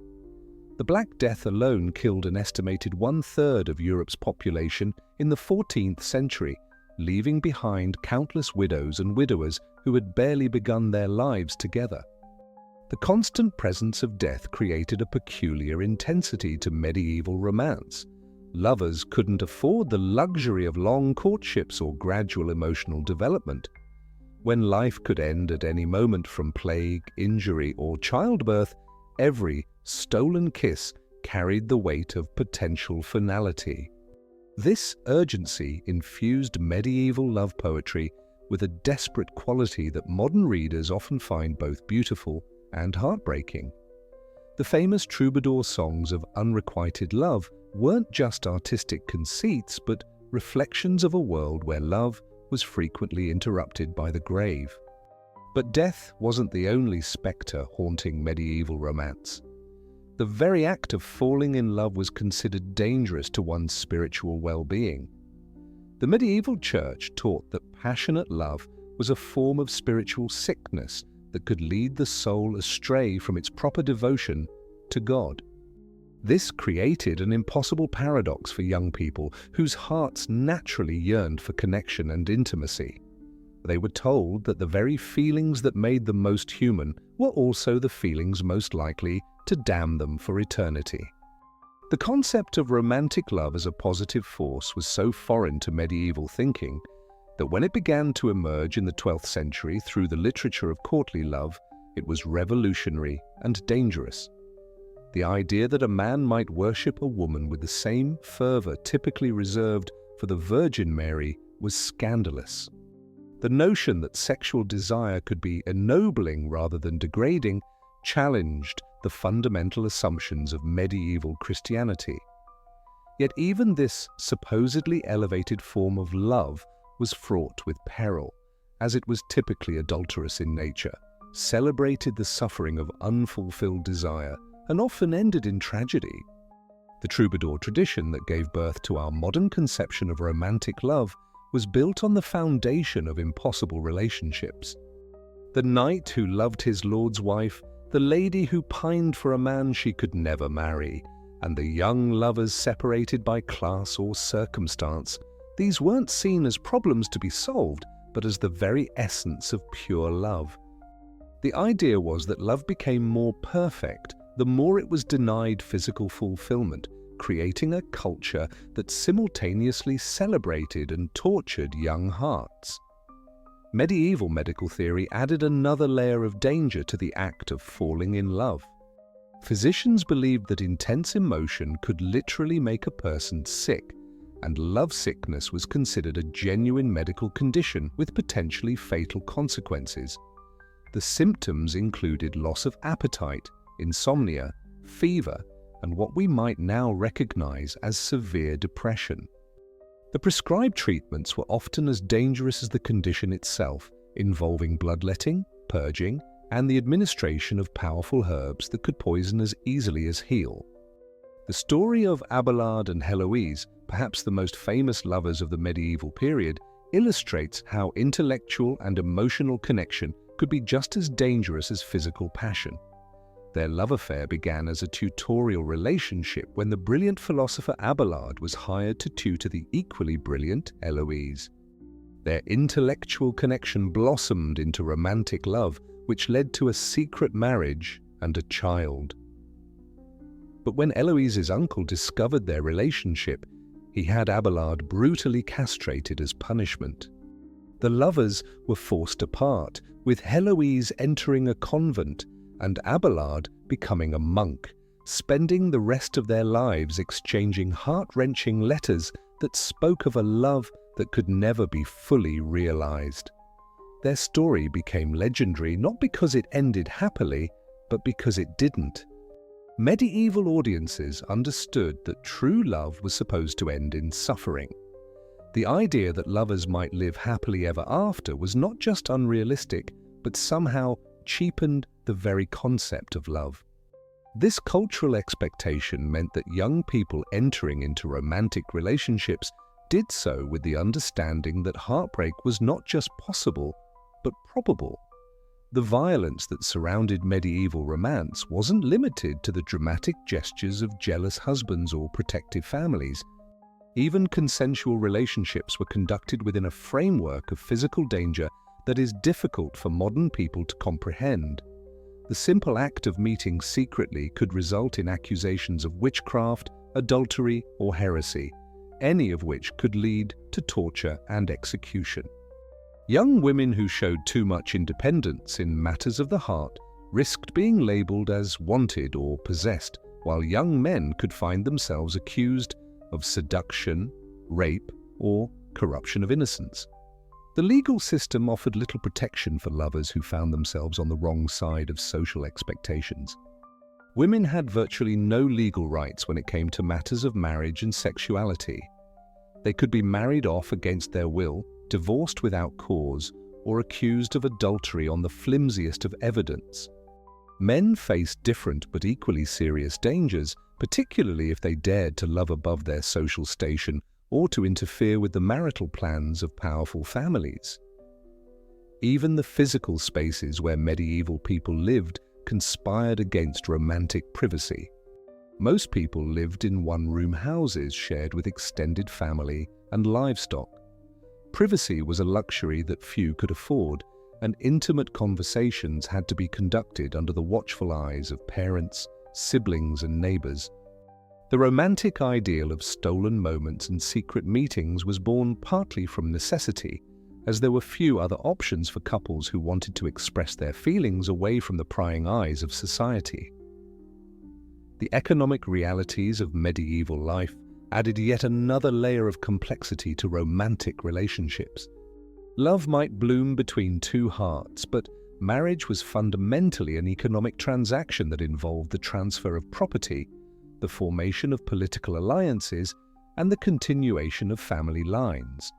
A: The Black Death alone killed an estimated 1/3 of Europe's population in the 14th century, leaving behind countless widows and widowers who had barely begun their lives together. The constant presence of death created a peculiar intensity to medieval romance. Lovers couldn't afford the luxury of long courtships or gradual emotional development. When life could end at any moment from plague, injury, or childbirth, every stolen kiss carried the weight of potential finality. This urgency infused medieval love poetry with a desperate quality that modern readers often find both beautiful and heartbreaking. The famous troubadour songs of unrequited love weren't just artistic conceits, but reflections of a world where love was frequently interrupted by the grave. But death wasn't the only spectre haunting medieval romance. The very act of falling in love was considered dangerous to one's spiritual well-being. The medieval church taught that passionate love was a form of spiritual sickness that could lead the soul astray from its proper devotion to God. This created an impossible paradox for young people whose hearts naturally yearned for connection and intimacy. They were told that the very feelings that made them most human were also the feelings most likely to damn them for eternity. The concept of romantic love as a positive force was so foreign to medieval thinking that when it began to emerge in the 12th century through the literature of courtly love, it was revolutionary and dangerous. The idea that a man might worship a woman with the same fervor typically reserved for the Virgin Mary was scandalous. The notion that sexual desire could be ennobling rather than degrading challenged the fundamental assumptions of medieval Christianity. Yet even this supposedly elevated form of love was fraught with peril, as it was typically adulterous in nature, celebrated the suffering of unfulfilled desire, and often ended in tragedy. The troubadour tradition that gave birth to our modern conception of romantic love was built on the foundation of impossible relationships. The knight who loved his lord's wife, the lady who pined for a man she could never marry, and the young lovers separated by class or circumstance, these weren't seen as problems to be solved, but as the very essence of pure love. The idea was that love became more perfect the more it was denied physical fulfillment, creating a culture that simultaneously celebrated and tortured young hearts. Medieval medical theory added another layer of danger to the act of falling in love. Physicians believed that intense emotion could literally make a person sick, and love sickness was considered a genuine medical condition with potentially fatal consequences. The symptoms included loss of appetite, insomnia, fever, and what we might now recognize as severe depression. The prescribed treatments were often as dangerous as the condition itself, involving bloodletting, purging, and the administration of powerful herbs that could poison as easily as heal. The story of Abelard and Heloise, perhaps the most famous lovers of the medieval period, illustrates how intellectual and emotional connection could be just as dangerous as physical passion. Their love affair began as a tutorial relationship when the brilliant philosopher Abelard was hired to tutor the equally brilliant Eloise. Their intellectual connection blossomed into romantic love, which led to a secret marriage and a child. But when Eloise's uncle discovered their relationship, he had Abelard brutally castrated as punishment. The lovers were forced apart, with Heloise entering a convent and Abelard becoming a monk, spending the rest of their lives exchanging heart-wrenching letters that spoke of a love that could never be fully realized. Their story became legendary not because it ended happily, but because it didn't. Medieval audiences understood that true love was supposed to end in suffering. The idea that lovers might live happily ever after was not just unrealistic, but somehow cheapened the very concept of love. This cultural expectation meant that young people entering into romantic relationships did so with the understanding that heartbreak was not just possible, but probable. The violence that surrounded medieval romance wasn't limited to the dramatic gestures of jealous husbands or protective families. Even consensual relationships were conducted within a framework of physical danger that is difficult for modern people to comprehend. The simple act of meeting secretly could result in accusations of witchcraft, adultery, or heresy, any of which could lead to torture and execution. Young women who showed too much independence in matters of the heart risked being labeled as wanted or possessed, while young men could find themselves accused of seduction, rape, or corruption of innocence. The legal system offered little protection for lovers who found themselves on the wrong side of social expectations. Women had virtually no legal rights when it came to matters of marriage and sexuality. They could be married off against their will, divorced without cause, or accused of adultery on the flimsiest of evidence. Men faced different but equally serious dangers, particularly if they dared to love above their social station or to interfere with the marital plans of powerful families. Even the physical spaces where medieval people lived conspired against romantic privacy. Most people lived in one-room houses shared with extended family and livestock. Privacy was a luxury that few could afford, and intimate conversations had to be conducted under the watchful eyes of parents, siblings, and neighbors. The romantic ideal of stolen moments and secret meetings was born partly from necessity, as there were few other options for couples who wanted to express their feelings away from the prying eyes of society. The economic realities of medieval life added yet another layer of complexity to romantic relationships. Love might bloom between two hearts, but marriage was fundamentally an economic transaction that involved the transfer of property, the formation of political alliances, and the continuation of family lines.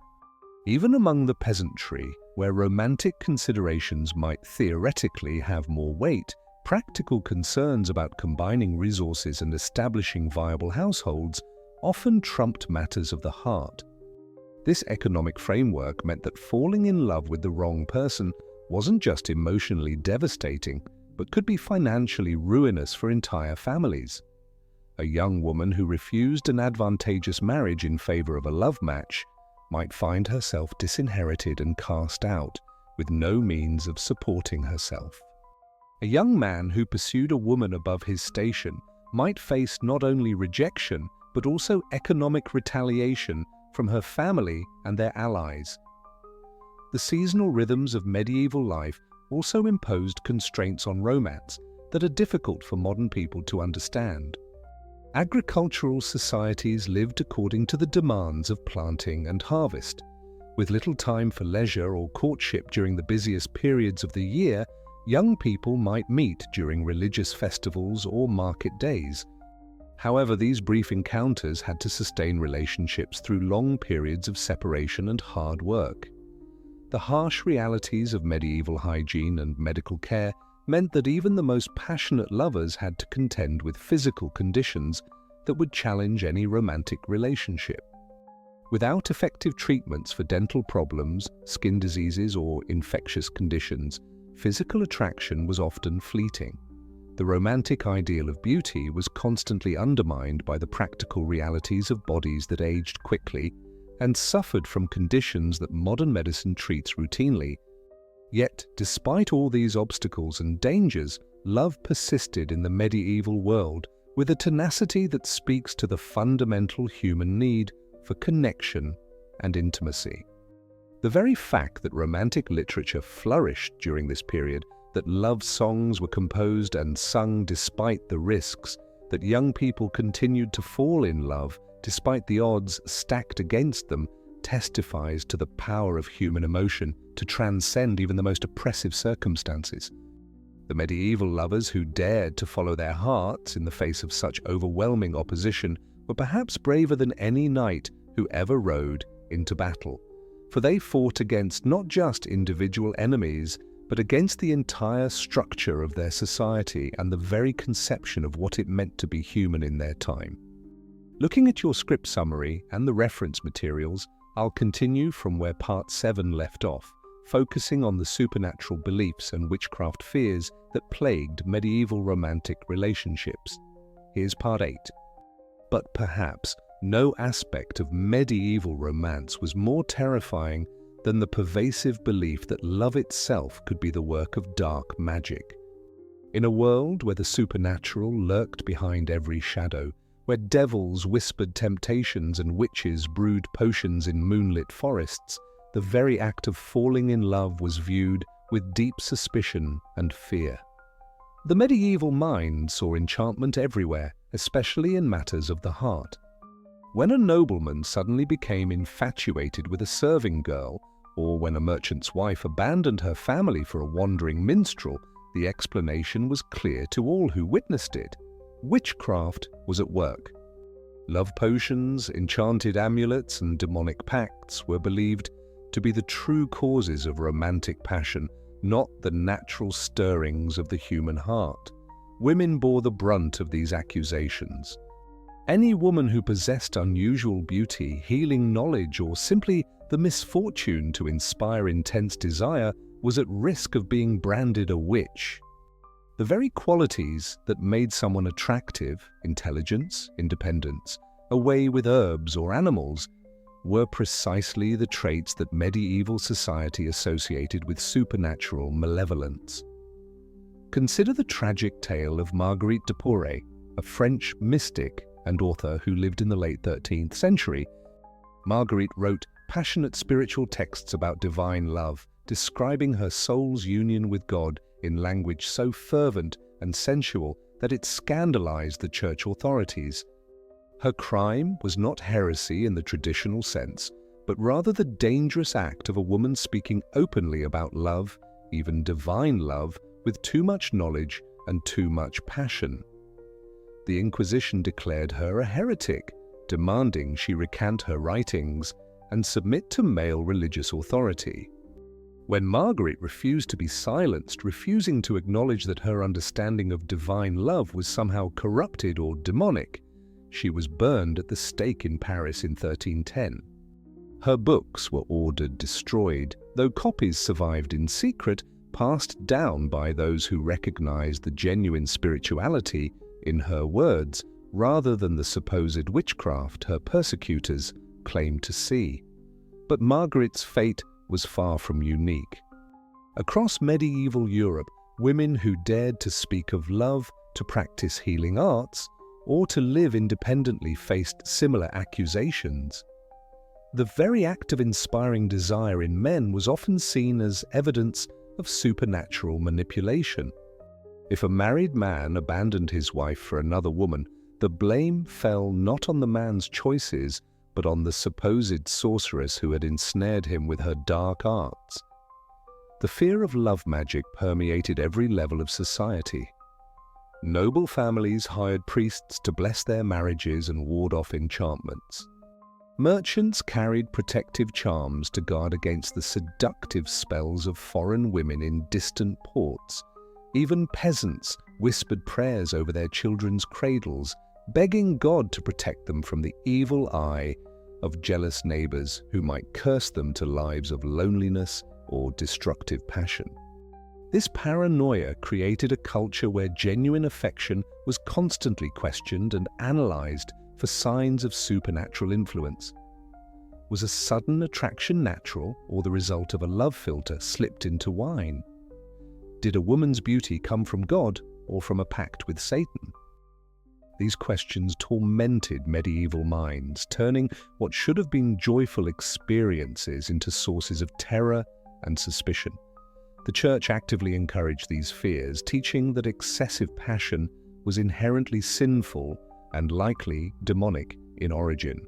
A: Even among the peasantry, where romantic considerations might theoretically have more weight, practical concerns about combining resources and establishing viable households often trumped matters of the heart. This economic framework meant that falling in love with the wrong person wasn't just emotionally devastating, but could be financially ruinous for entire families. A young woman who refused an advantageous marriage in favor of a love match might find herself disinherited and cast out, with no means of supporting herself. A young man who pursued a woman above his station might face not only rejection, but also economic retaliation from her family and their allies. The seasonal rhythms of medieval life also imposed constraints on romance that are difficult for modern people to understand. Agricultural societies lived according to the demands of planting and harvest. With little time for leisure or courtship during the busiest periods of the year, young people might meet during religious festivals or market days. However, these brief encounters had to sustain relationships through long periods of separation and hard work. The harsh realities of medieval hygiene and medical care meant that even the most passionate lovers had to contend with physical conditions that would challenge any romantic relationship. Without effective treatments for dental problems, skin diseases, or infectious conditions, physical attraction was often fleeting. The romantic ideal of beauty was constantly undermined by the practical realities of bodies that aged quickly and suffered from conditions that modern medicine treats routinely. Yet, despite all these obstacles and dangers, love persisted in the medieval world with a tenacity that speaks to the fundamental human need for connection and intimacy. The very fact that romantic literature flourished during this period, that love songs were composed and sung despite the risks, that young people continued to fall in love despite the odds stacked against them, testifies to the power of human emotion to transcend even the most oppressive circumstances. The medieval lovers who dared to follow their hearts in the face of such overwhelming opposition were perhaps braver than any knight who ever rode into battle, for they fought against not just individual enemies, but against the entire structure of their society and the very conception of what it meant to be human in their time. Looking at your script summary and the reference materials, I'll continue from where Part 7 left off, focusing on the supernatural beliefs and witchcraft fears that plagued medieval romantic relationships. Here's Part 8. But perhaps no aspect of medieval romance was more terrifying than the pervasive belief that love itself could be the work of dark magic. In a world where the supernatural lurked behind every shadow, where devils whispered temptations and witches brewed potions in moonlit forests, the very act of falling in love was viewed with deep suspicion and fear. The medieval mind saw enchantment everywhere, especially in matters of the heart. When a nobleman suddenly became infatuated with a serving girl, or when a merchant's wife abandoned her family for a wandering minstrel, the explanation was clear to all who witnessed it. Witchcraft was at work. Love potions, enchanted amulets, and demonic pacts were believed to be the true causes of romantic passion, not the natural stirrings of the human heart. Women bore the brunt of these accusations. Any woman who possessed unusual beauty, healing knowledge, or simply the misfortune to inspire intense desire was at risk of being branded a witch. The very qualities that made someone attractive, intelligence, independence, a way with herbs or animals, were precisely the traits that medieval society associated with supernatural malevolence. Consider the tragic tale of Marguerite de Poré, a French mystic and author who lived in the late 13th century. Marguerite wrote passionate spiritual texts about divine love, describing her soul's union with God in language so fervent and sensual that it scandalized the church authorities. Her crime was not heresy in the traditional sense, but rather the dangerous act of a woman speaking openly about love, even divine love, with too much knowledge and too much passion. The Inquisition declared her a heretic, demanding she recant her writings and submit to male religious authority. When Marguerite refused to be silenced, refusing to acknowledge that her understanding of divine love was somehow corrupted or demonic, she was burned at the stake in Paris in 1310. Her books were ordered destroyed, though copies survived in secret, passed down by those who recognized the genuine spirituality in her words rather than the supposed witchcraft her persecutors claimed to see. But Marguerite's fate was far from unique. Across medieval Europe, women who dared to speak of love, to practice healing arts, or to live independently faced similar accusations. The very act of inspiring desire in men was often seen as evidence of supernatural manipulation. If a married man abandoned his wife for another woman, the blame fell not on the man's choices, but on the supposed sorceress who had ensnared him with her dark arts. The fear of love magic permeated every level of society. Noble families hired priests to bless their marriages and ward off enchantments. Merchants carried protective charms to guard against the seductive spells of foreign women in distant ports. Even peasants whispered prayers over their children's cradles, begging God to protect them from the evil eye of jealous neighbors who might curse them to lives of loneliness or destructive passion. This paranoia created a culture where genuine affection was constantly questioned and analyzed for signs of supernatural influence. Was a sudden attraction natural or the result of a love filter slipped into wine? Did a woman's beauty come from God or from a pact with Satan? These questions tormented medieval minds, turning what should have been joyful experiences into sources of terror and suspicion. The Church actively encouraged these fears, teaching that excessive passion was inherently sinful and likely demonic in origin.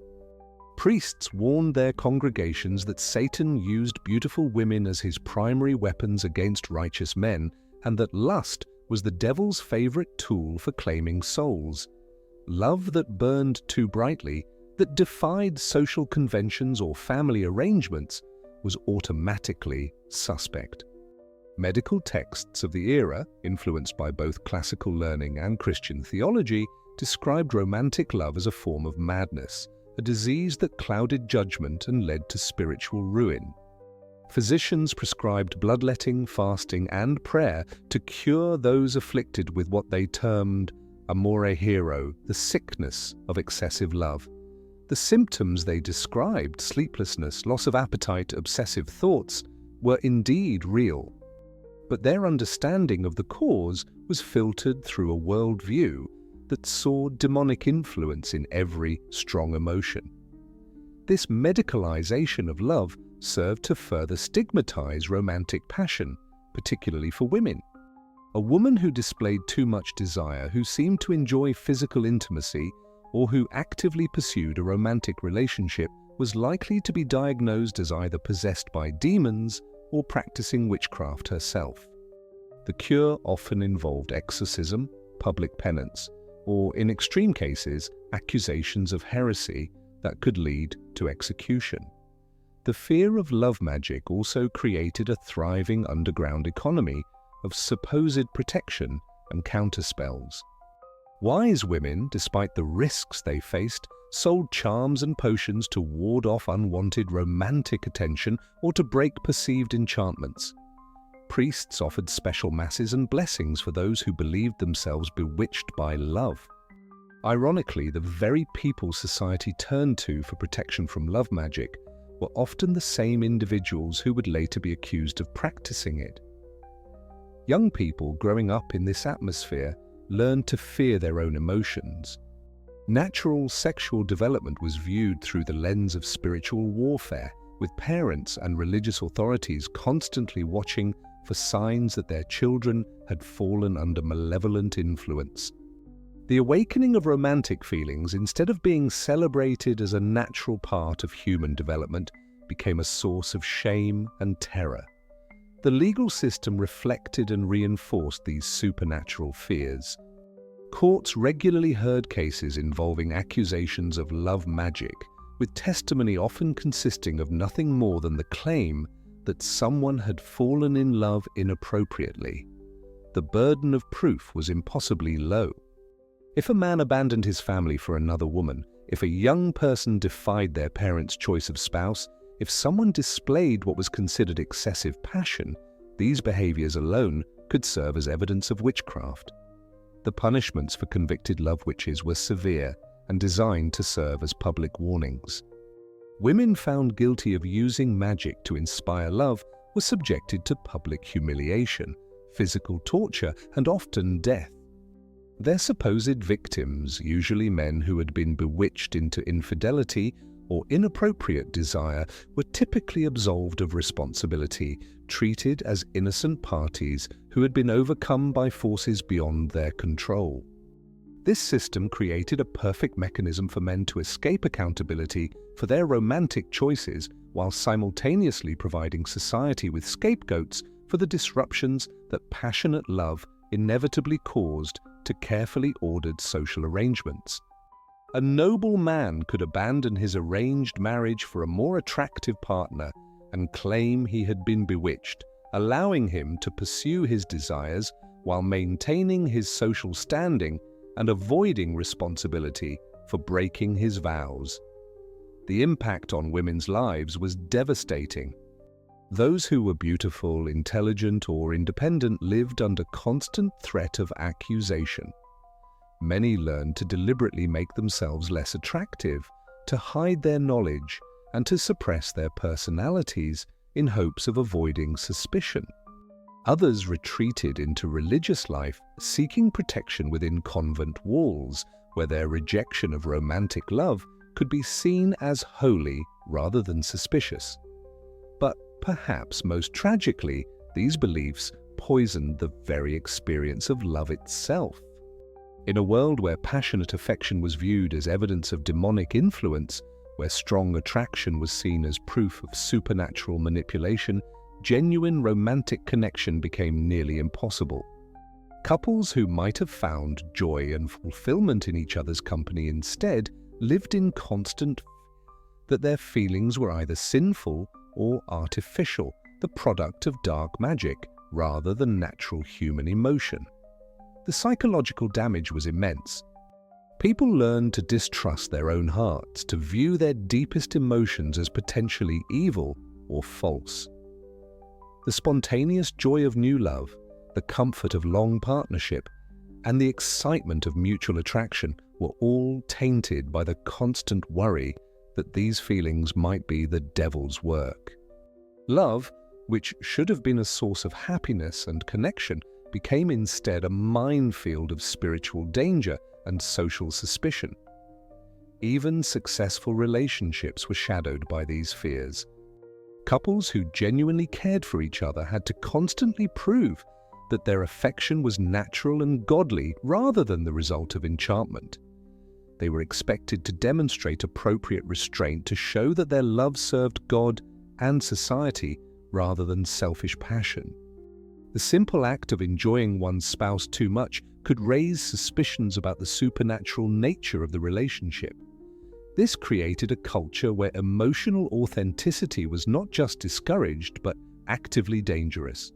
A: Priests warned their congregations that Satan used beautiful women as his primary weapons against righteous men, and that lust was the devil's favorite tool for claiming souls. Love that burned too brightly, that defied social conventions or family arrangements, was automatically suspect. Medical texts of the era, influenced by both classical learning and Christian theology, described romantic love as a form of madness, a disease that clouded judgment and led to spiritual ruin. Physicians prescribed bloodletting, fasting, and prayer to cure those afflicted with what they termed amore hero, the sickness of excessive love. The symptoms they described, sleeplessness, loss of appetite, obsessive thoughts, were indeed real. But their understanding of the cause was filtered through a worldview that saw demonic influence in every strong emotion. This medicalization of love served to further stigmatize romantic passion, particularly for women. A woman who displayed too much desire, who seemed to enjoy physical intimacy, or who actively pursued a romantic relationship was likely to be diagnosed as either possessed by demons or practicing witchcraft herself. The cure often involved exorcism, public penance, or in extreme cases, accusations of heresy that could lead to execution. The fear of love magic also created a thriving underground economy of supposed protection and counterspells. Wise women, despite the risks they faced, sold charms and potions to ward off unwanted romantic attention or to break perceived enchantments. Priests offered special masses and blessings for those who believed themselves bewitched by love. Ironically, the very people society turned to for protection from love magic were often the same individuals who would later be accused of practicing it. Young people growing up in this atmosphere learned to fear their own emotions. Natural sexual development was viewed through the lens of spiritual warfare, with parents and religious authorities constantly watching for signs that their children had fallen under malevolent influence. The awakening of romantic feelings, instead of being celebrated as a natural part of human development, became a source of shame and terror. The legal system reflected and reinforced these supernatural fears. Courts regularly heard cases involving accusations of love magic, with testimony often consisting of nothing more than the claim that someone had fallen in love inappropriately. The burden of proof was impossibly low. If a man abandoned his family for another woman, if a young person defied their parents' choice of spouse, if someone displayed what was considered excessive passion, these behaviors alone could serve as evidence of witchcraft. The punishments for convicted love witches were severe and designed to serve as public warnings. Women found guilty of using magic to inspire love were subjected to public humiliation, physical torture, and often death. Their supposed victims, usually men who had been bewitched into infidelity or inappropriate desire, were typically absolved of responsibility, treated as innocent parties who had been overcome by forces beyond their control. This system created a perfect mechanism for men to escape accountability for their romantic choices while simultaneously providing society with scapegoats for the disruptions that passionate love inevitably caused to carefully ordered social arrangements. A noble man could abandon his arranged marriage for a more attractive partner and claim he had been bewitched, allowing him to pursue his desires while maintaining his social standing and avoiding responsibility for breaking his vows. The impact on women's lives was devastating. Those who were beautiful, intelligent, or independent lived under constant threat of accusation. Many learned to deliberately make themselves less attractive, to hide their knowledge, and to suppress their personalities in hopes of avoiding suspicion. Others retreated into religious life, seeking protection within convent walls, where their rejection of romantic love could be seen as holy rather than suspicious. But perhaps most tragically, these beliefs poisoned the very experience of love itself. In a world where passionate affection was viewed as evidence of demonic influence, where strong attraction was seen as proof of supernatural manipulation, genuine romantic connection became nearly impossible. Couples who might have found joy and fulfillment in each other's company instead lived in constant fear that their feelings were either sinful or artificial, the product of dark magic rather than natural human emotion. The psychological damage was immense. People learned to distrust their own hearts, to view their deepest emotions as potentially evil or false. The spontaneous joy of new love, the comfort of long partnership, and the excitement of mutual attraction were all tainted by the constant worry that these feelings might be the devil's work. Love, which should have been a source of happiness and connection, became instead a minefield of spiritual danger and social suspicion. Even successful relationships were shadowed by these fears. Couples who genuinely cared for each other had to constantly prove that their affection was natural and godly rather than the result of enchantment. They were expected to demonstrate appropriate restraint to show that their love served God and society rather than selfish passion. The simple act of enjoying one's spouse too much could raise suspicions about the supernatural nature of the relationship. This created a culture where emotional authenticity was not just discouraged but actively dangerous.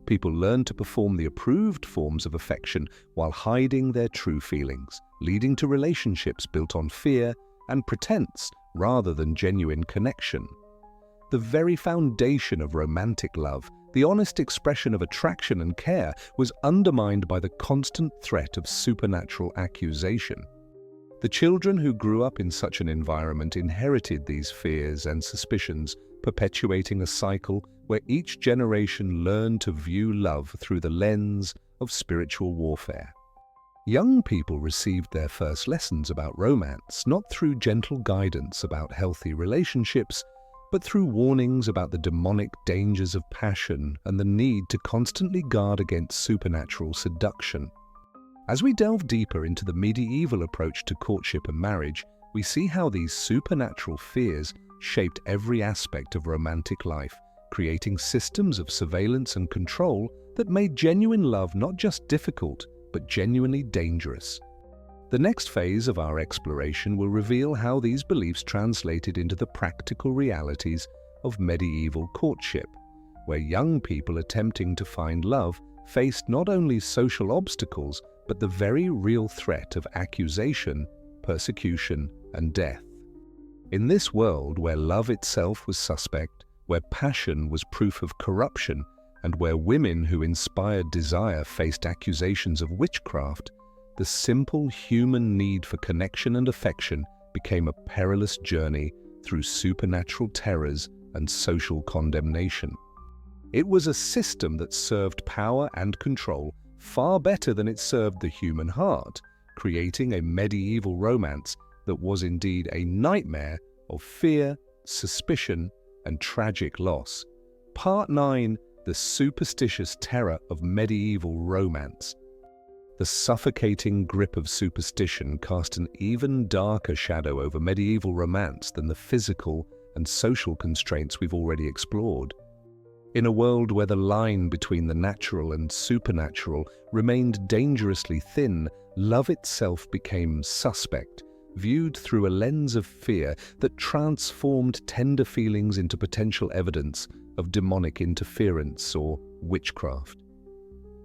A: People learned to perform the approved forms of affection while hiding their true feelings, leading to relationships built on fear and pretense rather than genuine connection. The very foundation of romantic love, the honest expression of attraction and care, was undermined by the constant threat of supernatural accusation. The children who grew up in such an environment inherited these fears and suspicions, perpetuating a cycle where each generation learned to view love through the lens of spiritual warfare. Young people received their first lessons about romance not through gentle guidance about healthy relationships, but through warnings about the demonic dangers of passion and the need to constantly guard against supernatural seduction. As we delve deeper into the medieval approach to courtship and marriage, we see how these supernatural fears shaped every aspect of romantic life, creating systems of surveillance and control that made genuine love not just difficult, but genuinely dangerous. The next phase of our exploration will reveal how these beliefs translated into the practical realities of medieval courtship, where young people attempting to find love faced not only social obstacles, but the very real threat of accusation, persecution, and death. In this world where love itself was suspect, where passion was proof of corruption, and where women who inspired desire faced accusations of witchcraft, the simple human need for connection and affection became a perilous journey through supernatural terrors and social condemnation. It was a system that served power and control far better than it served the human heart, creating a medieval romance that was indeed a nightmare of fear, suspicion, and tragic loss. Part 9: The Superstitious Terror of Medieval Romance. The suffocating grip of superstition cast an even darker shadow over medieval romance than the physical and social constraints we've already explored. In a world where the line between the natural and supernatural remained dangerously thin, love itself became suspect, viewed through a lens of fear that transformed tender feelings into potential evidence of demonic interference or witchcraft.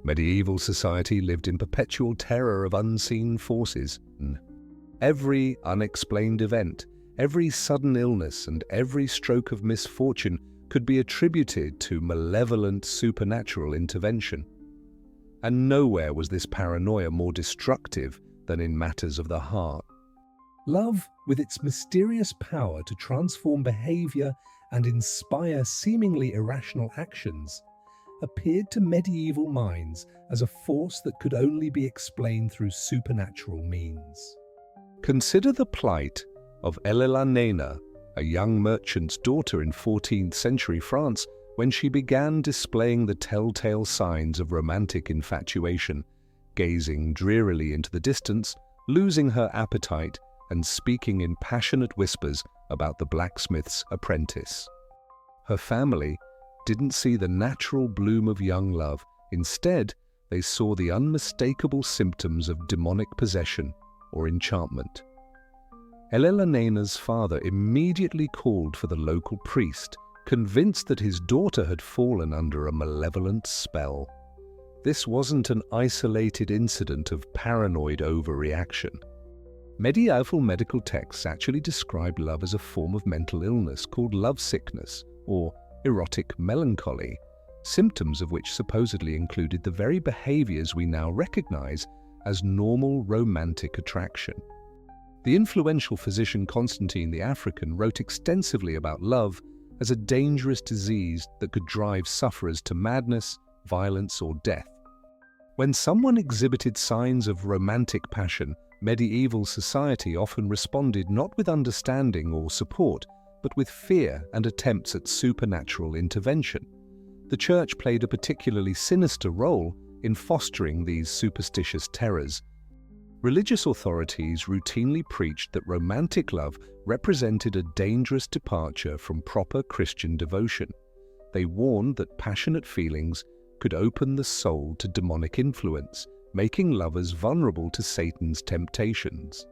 A: Medieval society lived in perpetual terror of unseen forces. Every unexplained event, every sudden illness, and every stroke of misfortune could be attributed to malevolent supernatural intervention. And nowhere was this paranoia more destructive than in matters of the heart. Love, with its mysterious power to transform behavior and inspire seemingly irrational actions, appeared to medieval minds as a force that could only be explained through supernatural means. Consider the plight of Elena, a young merchant's daughter in 14th century France, when she began displaying the telltale signs of romantic infatuation, gazing drearily into the distance, losing her appetite, and speaking in passionate whispers about the blacksmith's apprentice. Her family didn't see the natural bloom of young love. Instead, they saw the unmistakable symptoms of demonic possession or enchantment. Elena's father immediately called for the local priest, convinced that his daughter had fallen under a malevolent spell. This wasn't an isolated incident of paranoid overreaction. Medieval medical texts actually described love as a form of mental illness called lovesickness or erotic melancholy, symptoms of which supposedly included the very behaviors we now recognize as normal romantic attraction. The influential physician Constantine the African wrote extensively about love as a dangerous disease that could drive sufferers to madness, violence, or death. When someone exhibited signs of romantic passion, medieval society often responded not with understanding or support, but with fear and attempts at supernatural intervention. The Church played a particularly sinister role in fostering these superstitious terrors. Religious authorities routinely preached that romantic love represented a dangerous departure from proper Christian devotion. They warned that passionate feelings could open the soul to demonic influence, making lovers vulnerable to Satan's temptations.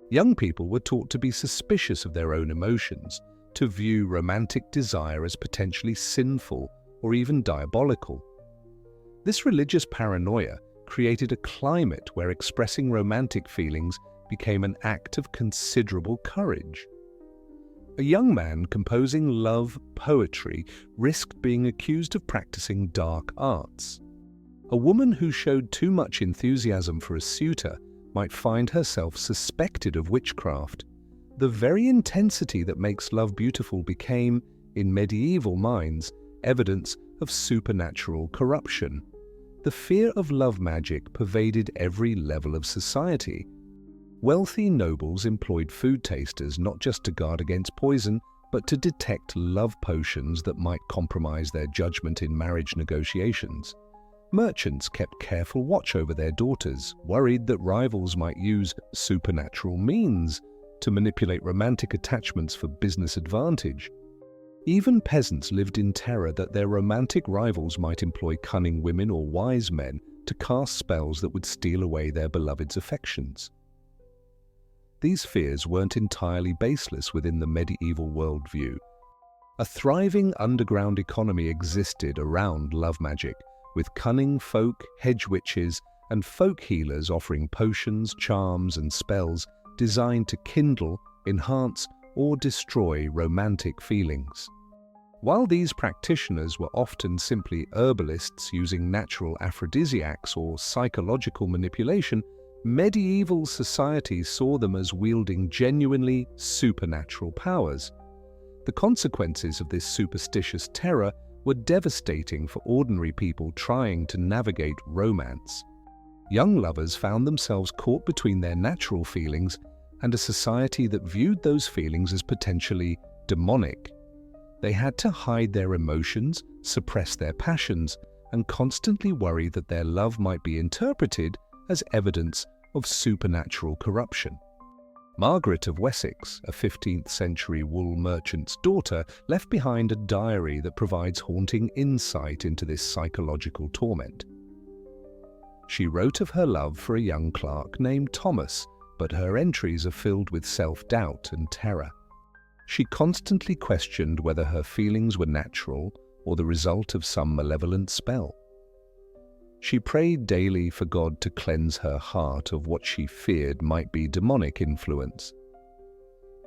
A: Young people were taught to be suspicious of their own emotions, to view romantic desire as potentially sinful or even diabolical. This religious paranoia created a climate where expressing romantic feelings became an act of considerable courage. A young man composing love poetry risked being accused of practicing dark arts. A woman who showed too much enthusiasm for a suitor might find herself suspected of witchcraft. The very intensity that makes love beautiful became, in medieval minds, evidence of supernatural corruption. The fear of love magic pervaded every level of society. Wealthy nobles employed food tasters not just to guard against poison, but to detect love potions that might compromise their judgment in marriage negotiations. Merchants kept careful watch over their daughters, worried that rivals might use supernatural means to manipulate romantic attachments for business advantage. Even peasants lived in terror that their romantic rivals might employ cunning women or wise men to cast spells that would steal away their beloved's affections. These fears weren't entirely baseless within the medieval worldview. A thriving underground economy existed around love magic, with cunning folk, hedge witches, and folk healers offering potions, charms, and spells designed to kindle, enhance, or destroy romantic feelings. While these practitioners were often simply herbalists using natural aphrodisiacs or psychological manipulation, medieval society saw them as wielding genuinely supernatural powers. The consequences of this superstitious terror were devastating for ordinary people trying to navigate romance. Young lovers found themselves caught between their natural feelings and a society that viewed those feelings as potentially demonic. They had to hide their emotions, suppress their passions, and constantly worry that their love might be interpreted as evidence of supernatural corruption. Margaret of Wessex, a 15th century wool merchant's daughter, left behind a diary that provides haunting insight into this psychological torment. She wrote of her love for a young clerk named Thomas, but her entries are filled with self-doubt and terror. She constantly questioned whether her feelings were natural or the result of some malevolent spell. She prayed daily for God to cleanse her heart of what she feared might be demonic influence.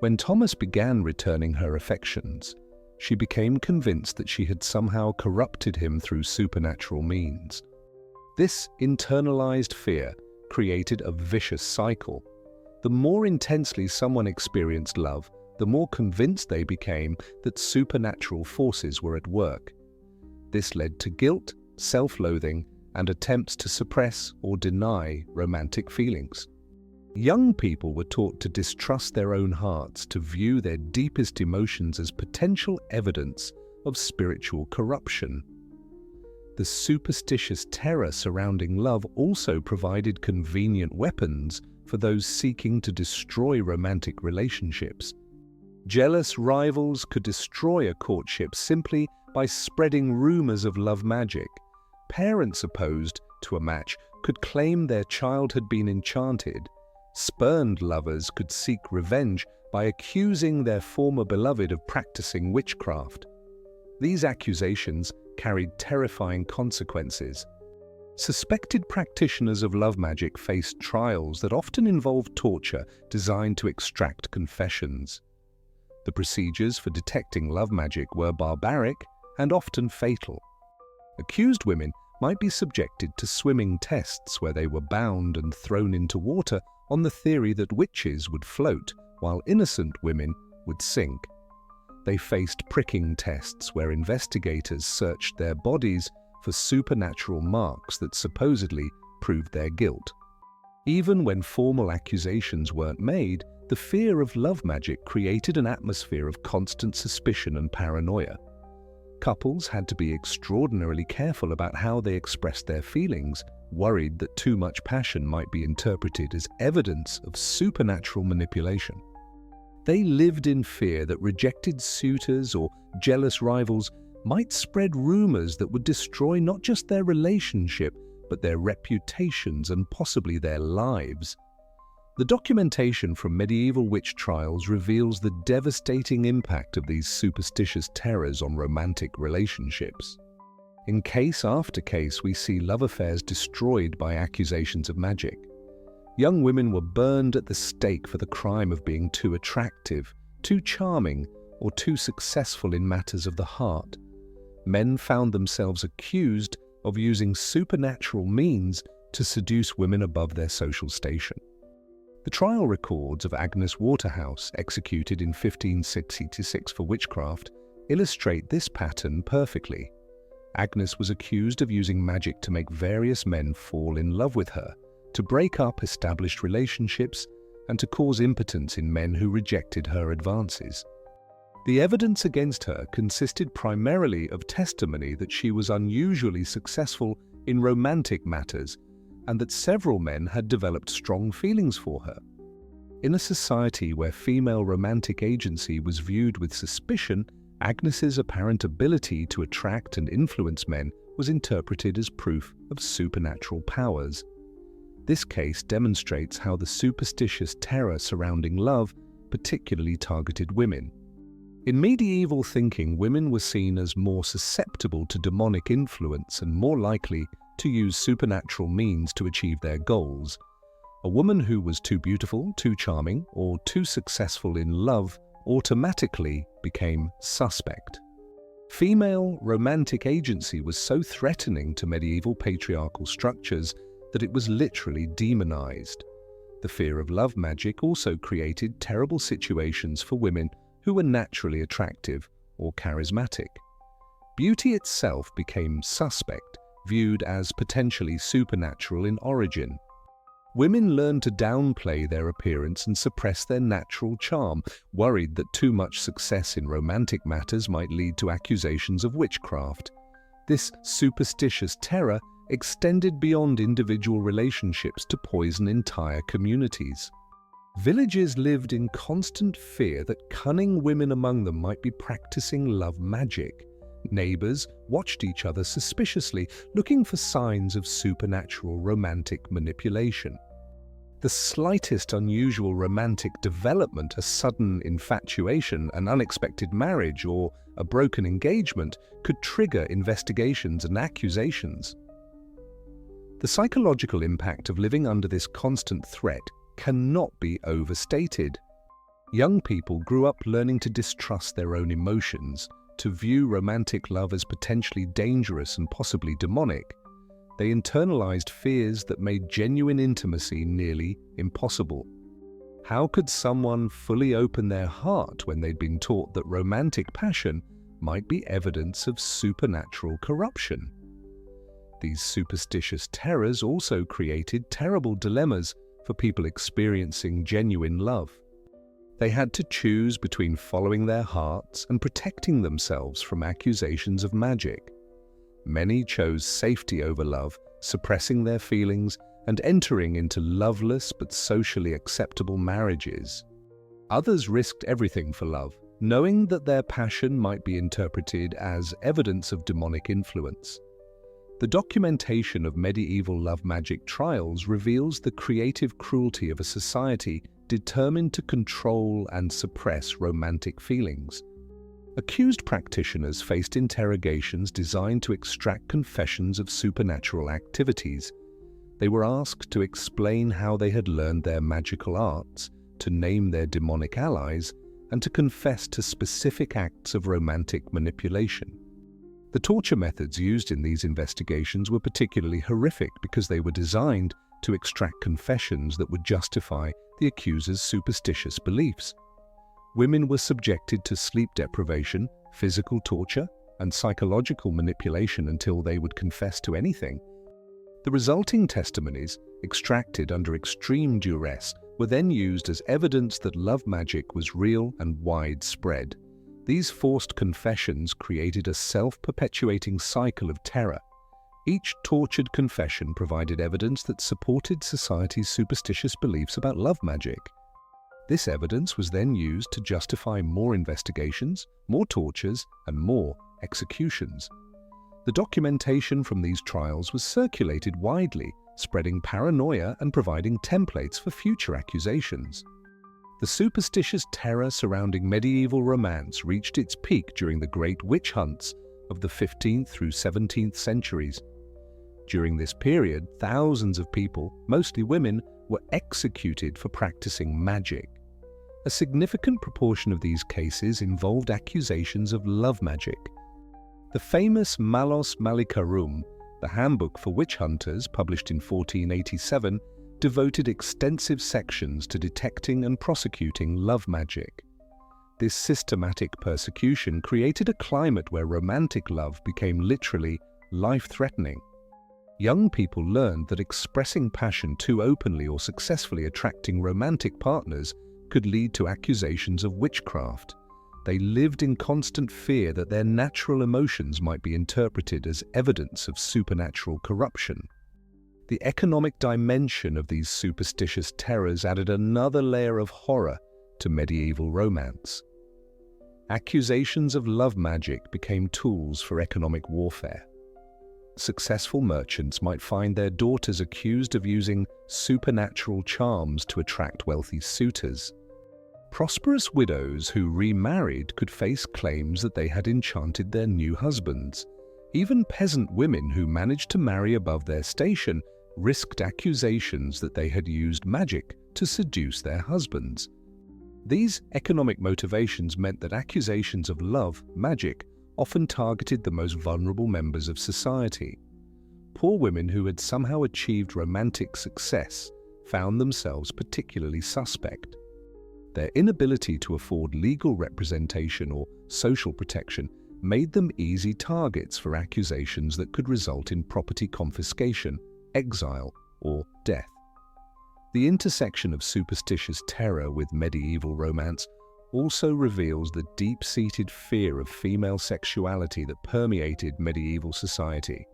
A: When Thomas began returning her affections, she became convinced that she had somehow corrupted him through supernatural means. This internalized fear created a vicious cycle. The more intensely someone experienced love, the more convinced they became that supernatural forces were at work. This led to guilt, self-loathing, and attempts to suppress or deny romantic feelings. Young people were taught to distrust their own hearts, to view their deepest emotions as potential evidence of spiritual corruption. The superstitious terror surrounding love also provided convenient weapons for those seeking to destroy romantic relationships. Jealous rivals could destroy a courtship simply by spreading rumors of love magic. Parents opposed to a match could claim their child had been enchanted. Spurned lovers could seek revenge by accusing their former beloved of practicing witchcraft. These accusations carried terrifying consequences. Suspected practitioners of love magic faced trials that often involved torture designed to extract confessions. The procedures for detecting love magic were barbaric and often fatal. Accused women might be subjected to swimming tests where they were bound and thrown into water on the theory that witches would float while innocent women would sink. They faced pricking tests where investigators searched their bodies for supernatural marks that supposedly proved their guilt. Even when formal accusations weren't made, the fear of love magic created an atmosphere of constant suspicion and paranoia. Couples had to be extraordinarily careful about how they expressed their feelings, worried that too much passion might be interpreted as evidence of supernatural manipulation. They lived in fear that rejected suitors or jealous rivals might spread rumors that would destroy not just their relationship, but their reputations and possibly their lives. The documentation from medieval witch trials reveals the devastating impact of these superstitious terrors on romantic relationships. In case after case, we see love affairs destroyed by accusations of magic. Young women were burned at the stake for the crime of being too attractive, too charming, or too successful in matters of the heart. Men found themselves accused of using supernatural means to seduce women above their social station. The trial records of Agnes Waterhouse, executed in 1566 for witchcraft, illustrate this pattern perfectly. Agnes was accused of using magic to make various men fall in love with her, to break up established relationships, and to cause impotence in men who rejected her advances. The evidence against her consisted primarily of testimony that she was unusually successful in romantic matters and that several men had developed strong feelings for her. In a society where female romantic agency was viewed with suspicion, Agnes's apparent ability to attract and influence men was interpreted as proof of supernatural powers. This case demonstrates how the superstitious terror surrounding love particularly targeted women. In medieval thinking, women were seen as more susceptible to demonic influence and more likely to use supernatural means to achieve their goals. A woman who was too beautiful, too charming, or too successful in love automatically became suspect. Female romantic agency was so threatening to medieval patriarchal structures that it was literally demonized. The fear of love magic also created terrible situations for women who were naturally attractive or charismatic. Beauty itself became suspect, viewed as potentially supernatural in origin. Women learned to downplay their appearance and suppress their natural charm, worried that too much success in romantic matters might lead to accusations of witchcraft. This superstitious terror extended beyond individual relationships to poison entire communities. Villages lived in constant fear that cunning women among them might be practicing love magic. Neighbors watched each other suspiciously, looking for signs of supernatural romantic manipulation. The slightest unusual romantic development, a sudden infatuation, an unexpected marriage, or a broken engagement, could trigger investigations and accusations. The psychological impact of living under this constant threat cannot be overstated. Young people grew up learning to distrust their own emotions, to view romantic love as potentially dangerous and possibly demonic, they internalized fears that made genuine intimacy nearly impossible. How could someone fully open their heart when they'd been taught that romantic passion might be evidence of supernatural corruption? These superstitious terrors also created terrible dilemmas for people experiencing genuine love. They had to choose between following their hearts and protecting themselves from accusations of magic. Many chose safety over love, suppressing their feelings and entering into loveless but socially acceptable marriages. Others risked everything for love, knowing that their passion might be interpreted as evidence of demonic influence. The documentation of medieval love magic trials reveals the creative cruelty of a society determined to control and suppress romantic feelings. Accused practitioners faced interrogations designed to extract confessions of supernatural activities. They were asked to explain how they had learned their magical arts, to name their demonic allies, and to confess to specific acts of romantic manipulation. The torture methods used in these investigations were particularly horrific because they were designed to extract confessions that would justify the accuser's superstitious beliefs. Women were subjected to sleep deprivation, physical torture, and psychological manipulation until they would confess to anything. The resulting testimonies, extracted under extreme duress, were then used as evidence that love magic was real and widespread. These forced confessions created a self-perpetuating cycle of terror. Each tortured confession provided evidence that supported society's superstitious beliefs about love magic. This evidence was then used to justify more investigations, more tortures, and more executions. The documentation from these trials was circulated widely, spreading paranoia and providing templates for future accusations. The superstitious terror surrounding medieval romance reached its peak during the great witch hunts of the 15th through 17th centuries. During this period, thousands of people, mostly women, were executed for practicing magic. A significant proportion of these cases involved accusations of love magic. The famous Malleus Maleficarum, the handbook for witch hunters, published in 1487, devoted extensive sections to detecting and prosecuting love magic. This systematic persecution created a climate where romantic love became literally life-threatening. Young people learned that expressing passion too openly or successfully attracting romantic partners could lead to accusations of witchcraft. They lived in constant fear that their natural emotions might be interpreted as evidence of supernatural corruption. The economic dimension of these superstitious terrors added another layer of horror to medieval romance. Accusations of love magic became tools for economic warfare. Successful merchants might find their daughters accused of using supernatural charms to attract wealthy suitors. Prosperous widows who remarried could face claims that they had enchanted their new husbands. Even peasant women who managed to marry above their station risked accusations that they had used magic to seduce their husbands. These economic motivations meant that accusations of love magic often targeted the most vulnerable members of society. Poor women who had somehow achieved romantic success found themselves particularly suspect. Their inability to afford legal representation or social protection made them easy targets for accusations that could result in property confiscation, exile, or death. The intersection of superstitious terror with medieval romance also reveals the deep-seated fear of female sexuality that permeated medieval society.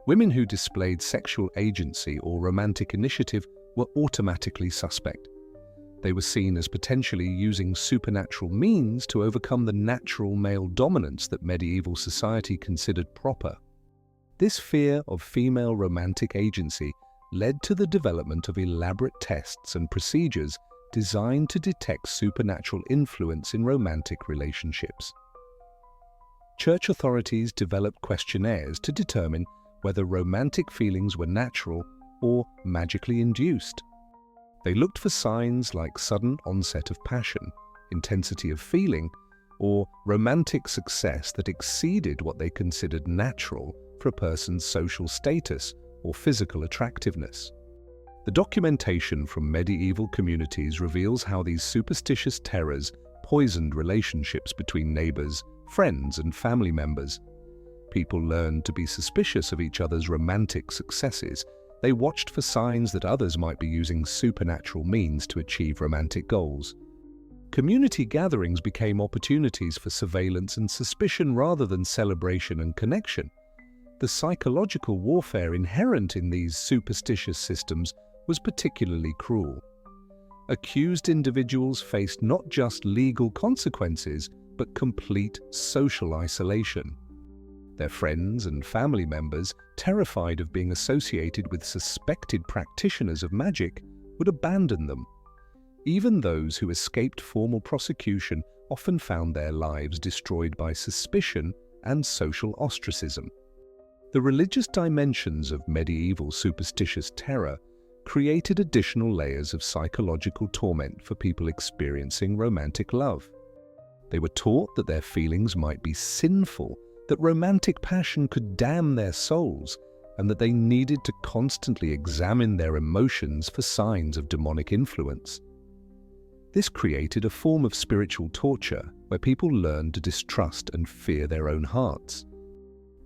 A: Women who displayed sexual agency or romantic initiative were automatically suspect. They were seen as potentially using supernatural means to overcome the natural male dominance that medieval society considered proper. This fear of female romantic agency led to the development of elaborate tests and procedures designed to detect supernatural influence in romantic relationships. Church authorities developed questionnaires to determine whether romantic feelings were natural or magically induced. They looked for signs like sudden onset of passion, intensity of feeling, or romantic success that exceeded what they considered natural for a person's social status or physical attractiveness. The documentation from medieval communities reveals how these superstitious terrors poisoned relationships between neighbors, friends, and family members. People learned to be suspicious of each other's romantic successes. They watched for signs that others might be using supernatural means to achieve romantic goals. Community gatherings became opportunities for surveillance and suspicion rather than celebration and connection. The psychological warfare inherent in these superstitious systems was particularly cruel. Accused individuals faced not just legal consequences, but complete social isolation. Their friends and family members, terrified of being associated with suspected practitioners of magic, would abandon them. Even those who escaped formal prosecution often found their lives destroyed by suspicion and social ostracism. The religious dimensions of medieval superstitious terror created additional layers of psychological torment for people experiencing romantic love. They were taught that their feelings might be sinful, that romantic passion could damn their souls, and that they needed to constantly examine their emotions for signs of demonic influence. This created a form of spiritual torture where people learned to distrust and fear their own hearts.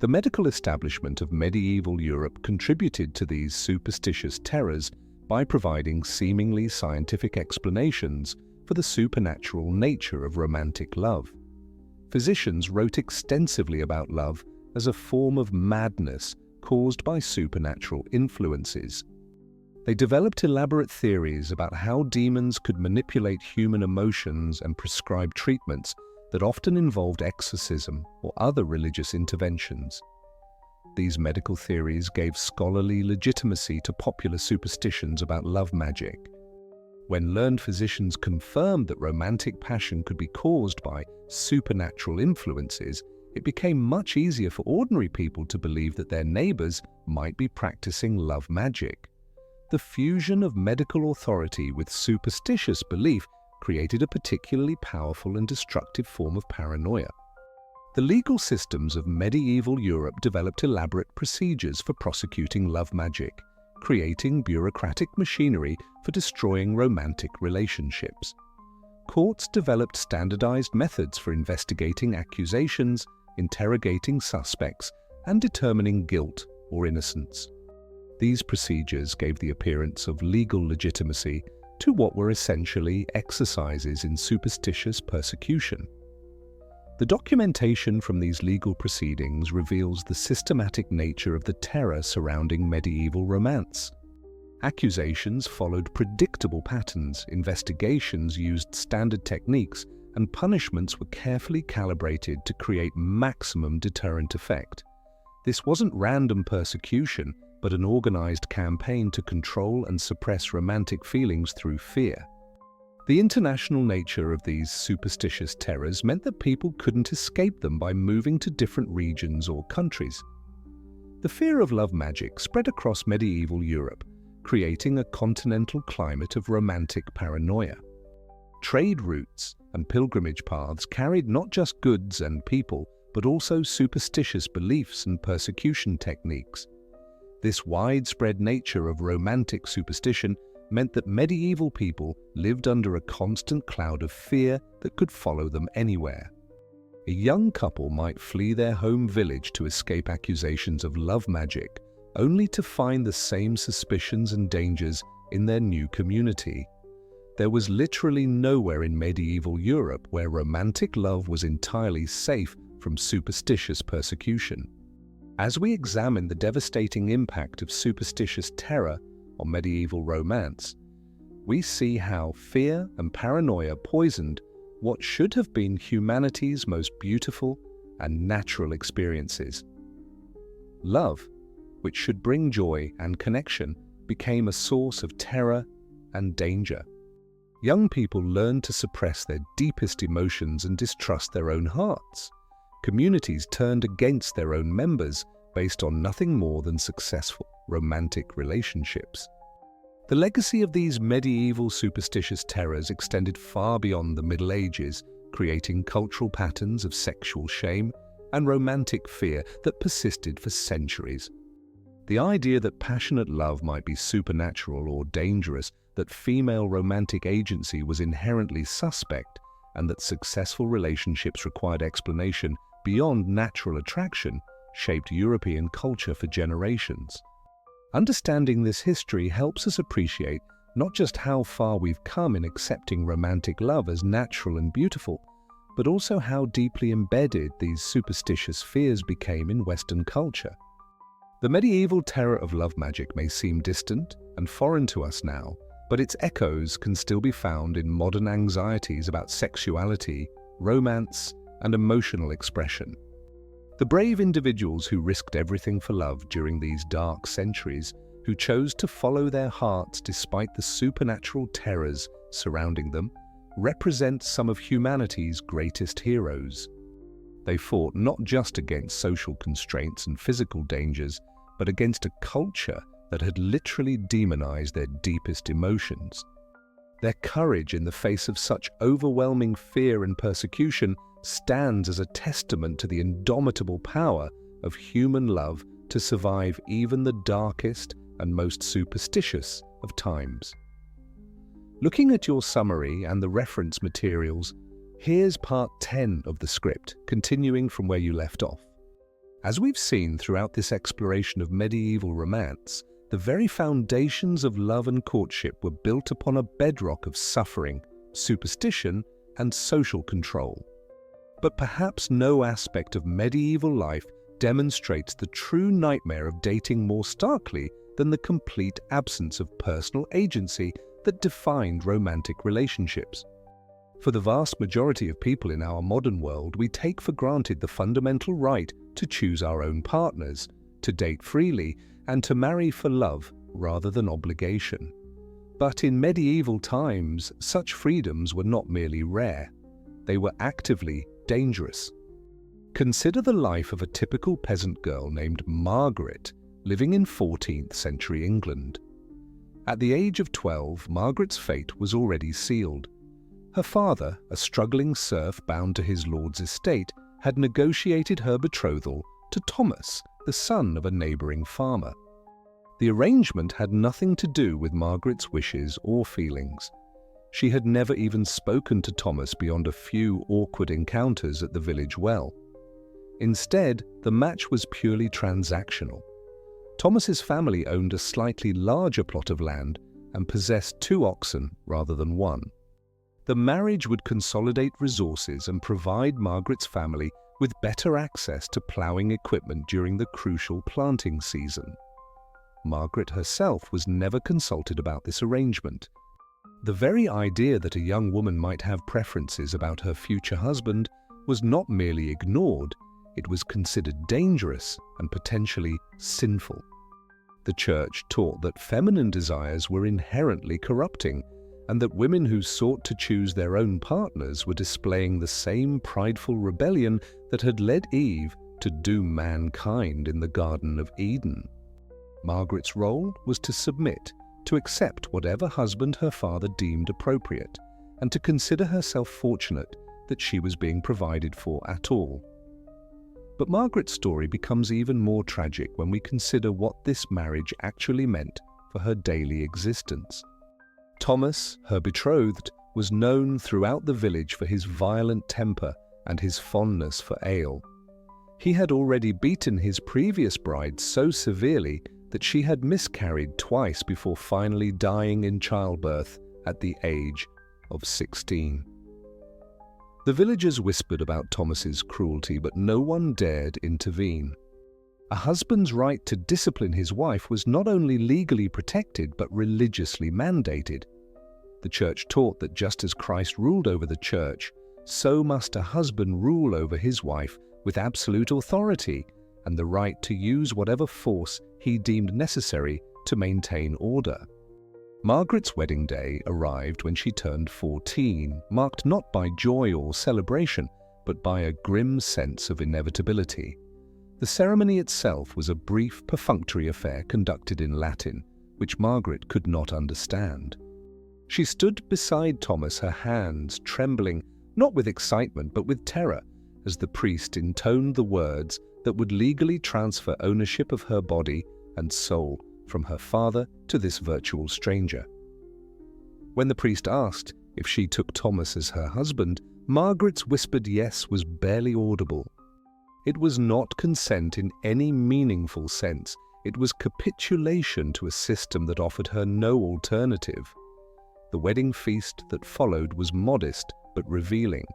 A: The medical establishment of medieval Europe contributed to these superstitious terrors by providing seemingly scientific explanations for the supernatural nature of romantic love. Physicians wrote extensively about love as a form of madness caused by supernatural influences. They developed elaborate theories about how demons could manipulate human emotions and prescribe treatments that often involved exorcism or other religious interventions. These medical theories gave scholarly legitimacy to popular superstitions about love magic. When learned physicians confirmed that romantic passion could be caused by supernatural influences, it became much easier for ordinary people to believe that their neighbors might be practicing love magic. The fusion of medical authority with superstitious belief created a particularly powerful and destructive form of paranoia. The legal systems of medieval Europe developed elaborate procedures for prosecuting love magic, creating bureaucratic machinery for destroying romantic relationships. Courts developed standardized methods for investigating accusations, interrogating suspects, and determining guilt or innocence. These procedures gave the appearance of legal legitimacy to what were essentially exercises in superstitious persecution. The documentation from these legal proceedings reveals the systematic nature of the terror surrounding medieval romance. Accusations followed predictable patterns, investigations used standard techniques, and punishments were carefully calibrated to create maximum deterrent effect. This wasn't random persecution, but an organized campaign to control and suppress romantic feelings through fear. The international nature of these superstitious terrors meant that people couldn't escape them by moving to different regions or countries. The fear of love magic spread across medieval Europe, creating a continental climate of romantic paranoia. Trade routes and pilgrimage paths carried not just goods and people, but also superstitious beliefs and persecution techniques. This widespread nature of romantic superstition meant that medieval people lived under a constant cloud of fear that could follow them anywhere. A young couple might flee their home village to escape accusations of love magic, only to find the same suspicions and dangers in their new community. There was literally nowhere in medieval Europe where romantic love was entirely safe from superstitious persecution. As we examine the devastating impact of superstitious terror on medieval romance, we see how fear and paranoia poisoned what should have been humanity's most beautiful and natural experiences. Love, which should bring joy and connection, became a source of terror and danger. Young people learned to suppress their deepest emotions and distrust their own hearts. Communities turned against their own members based on nothing more than successful romantic relationships. The legacy of these medieval superstitious terrors extended far beyond the Middle Ages, creating cultural patterns of sexual shame and romantic fear that persisted for centuries. The idea that passionate love might be supernatural or dangerous, that female romantic agency was inherently suspect, and that successful relationships required explanation beyond natural attraction shaped European culture for generations. Understanding this history helps us appreciate not just how far we've come in accepting romantic love as natural and beautiful, but also how deeply embedded these superstitious fears became in Western culture. The medieval terror of love magic may seem distant and foreign to us now, but its echoes can still be found in modern anxieties about sexuality, romance, and emotional expression. The brave individuals who risked everything for love during these dark centuries, who chose to follow their hearts despite the supernatural terrors surrounding them, represent some of humanity's greatest heroes. They fought not just against social constraints and physical dangers, but against a culture that had literally demonized their deepest emotions. Their courage in the face of such overwhelming fear and persecution stands as a testament to the indomitable power of human love to survive even the darkest and most superstitious of times. Looking at your summary and the reference materials, here's part 10 of the script, continuing from where you left off. As we've seen throughout this exploration of medieval romance, the very foundations of love and courtship were built upon a bedrock of suffering, superstition, and social control. But perhaps no aspect of medieval life demonstrates the true nightmare of dating more starkly than the complete absence of personal agency that defined romantic relationships. For the vast majority of people in our modern world, we take for granted the fundamental right to choose our own partners, to date freely, and to marry for love rather than obligation. But in medieval times, such freedoms were not merely rare, they were actively dangerous. Consider the life of a typical peasant girl named Margaret, living in 14th century England. At the age of 12, Margaret's fate was already sealed. Her father, a struggling serf bound to his lord's estate, had negotiated her betrothal to Thomas, the son of a neighbouring farmer. The arrangement had nothing to do with Margaret's wishes or feelings. She had never even spoken to Thomas beyond a few awkward encounters at the village well. Instead, the match was purely transactional. Thomas's family owned a slightly larger plot of land and possessed 2 oxen rather than 1. The marriage would consolidate resources and provide Margaret's family with better access to ploughing equipment during the crucial planting season. Margaret herself was never consulted about this arrangement. The very idea that a young woman might have preferences about her future husband was not merely ignored, it was considered dangerous and potentially sinful. The Church taught that feminine desires were inherently corrupting, and that women who sought to choose their own partners were displaying the same prideful rebellion that had led Eve to doom mankind in the Garden of Eden. Margaret's role was to submit, to accept whatever husband her father deemed appropriate, and to consider herself fortunate that she was being provided for at all. But Margaret's story becomes even more tragic when we consider what this marriage actually meant for her daily existence. Thomas, her betrothed, was known throughout the village for his violent temper and his fondness for ale. He had already beaten his previous bride so severely that she had miscarried twice before finally dying in childbirth at the age of 16. The villagers whispered about Thomas's cruelty, but no one dared intervene. A husband's right to discipline his wife was not only legally protected but religiously mandated. The Church taught that just as Christ ruled over the Church, so must a husband rule over his wife with absolute authority and the right to use whatever force he deemed necessary to maintain order. Margaret's wedding day arrived when she turned 14, marked not by joy or celebration, but by a grim sense of inevitability. The ceremony itself was a brief, perfunctory affair conducted in Latin, which Margaret could not understand. She stood beside Thomas, her hands trembling, not with excitement but with terror, as the priest intoned the words that would legally transfer ownership of her body and soul from her father to this virtual stranger. When the priest asked if she took Thomas as her husband, Margaret's whispered yes was barely audible. It was not consent in any meaningful sense. It was capitulation to a system that offered her no alternative. The wedding feast that followed was modest but revealing.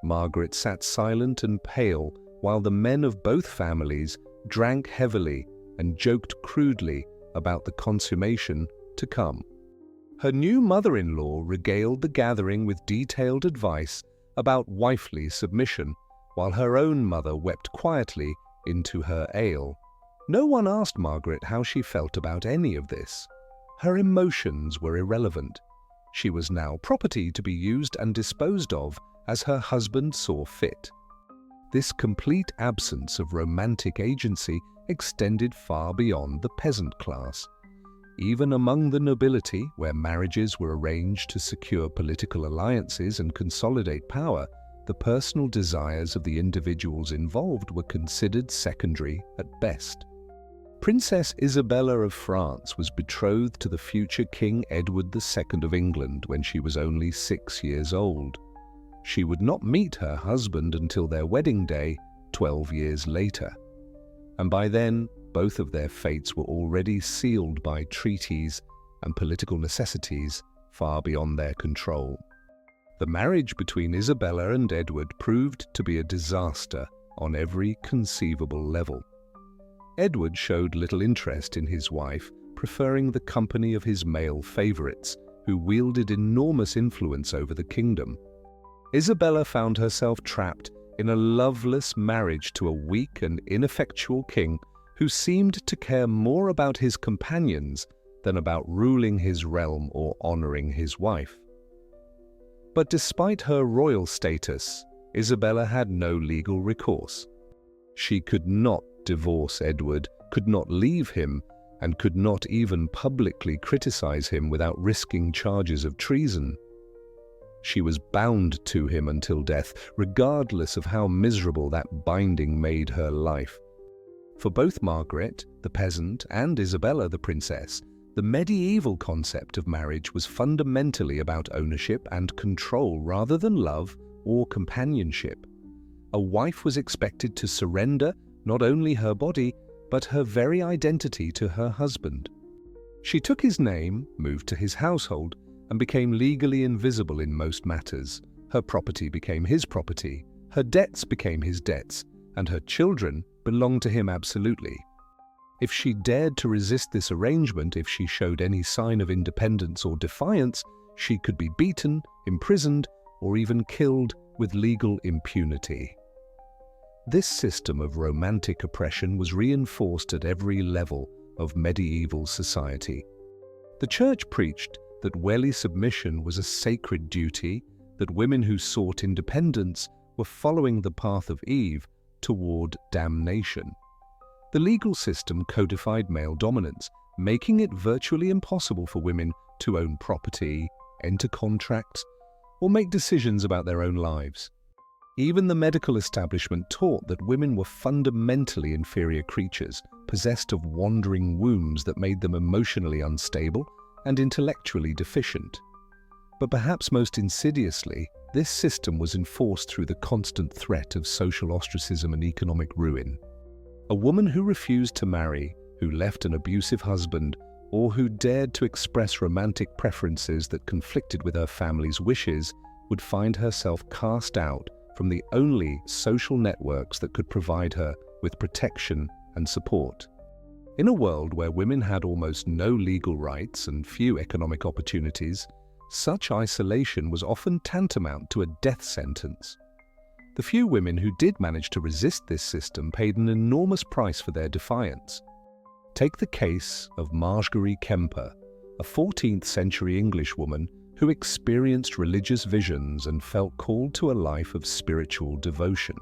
A: Margaret sat silent and pale while the men of both families drank heavily and joked crudely about the consummation to come. Her new mother-in-law regaled the gathering with detailed advice about wifely submission, while her own mother wept quietly into her ale. No one asked Margaret how she felt about any of this. Her emotions were irrelevant. She was now property to be used and disposed of as her husband saw fit. This complete absence of romantic agency extended far beyond the peasant class. Even among the nobility, where marriages were arranged to secure political alliances and consolidate power, the personal desires of the individuals involved were considered secondary at best. Princess Isabella of France was betrothed to the future King Edward II of England when she was only 6 years old. She would not meet her husband until their wedding day 12 years later. And by then, both of their fates were already sealed by treaties and political necessities far beyond their control. The marriage between Isabella and Edward proved to be a disaster on every conceivable level. Edward showed little interest in his wife, preferring the company of his male favorites, who wielded enormous influence over the kingdom. Isabella found herself trapped in a loveless marriage to a weak and ineffectual king who seemed to care more about his companions than about ruling his realm or honoring his wife. But despite her royal status, Isabella had no legal recourse. She could not divorce Edward, could not leave him, and could not even publicly criticize him without risking charges of treason. She was bound to him until death, regardless of how miserable that binding made her life. For both Margaret, the peasant, and Isabella, the princess, the medieval concept of marriage was fundamentally about ownership and control rather than love or companionship. A wife was expected to surrender not only her body, but her very identity to her husband. She took his name, moved to his household, and became legally invisible in most matters. Her property became his property, her debts became his debts, and her children belonged to him absolutely. If she dared to resist this arrangement, if she showed any sign of independence or defiance, she could be beaten, imprisoned, or even killed with legal impunity. This system of romantic oppression was reinforced at every level of medieval society. The Church preached that wary submission was a sacred duty, that women who sought independence were following the path of Eve toward damnation. The legal system codified male dominance, making it virtually impossible for women to own property, enter contracts, or make decisions about their own lives. Even the medical establishment taught that women were fundamentally inferior creatures, possessed of wandering wombs that made them emotionally unstable and intellectually deficient. But perhaps most insidiously, this system was enforced through the constant threat of social ostracism and economic ruin. A woman who refused to marry, who left an abusive husband, or who dared to express romantic preferences that conflicted with her family's wishes would find herself cast out from the only social networks that could provide her with protection and support. In a world where women had almost no legal rights and few economic opportunities, such isolation was often tantamount to a death sentence. The few women who did manage to resist this system paid an enormous price for their defiance. Take the case of Margery Kemper, a 14th century Englishwoman who experienced religious visions and felt called to a life of spiritual devotion.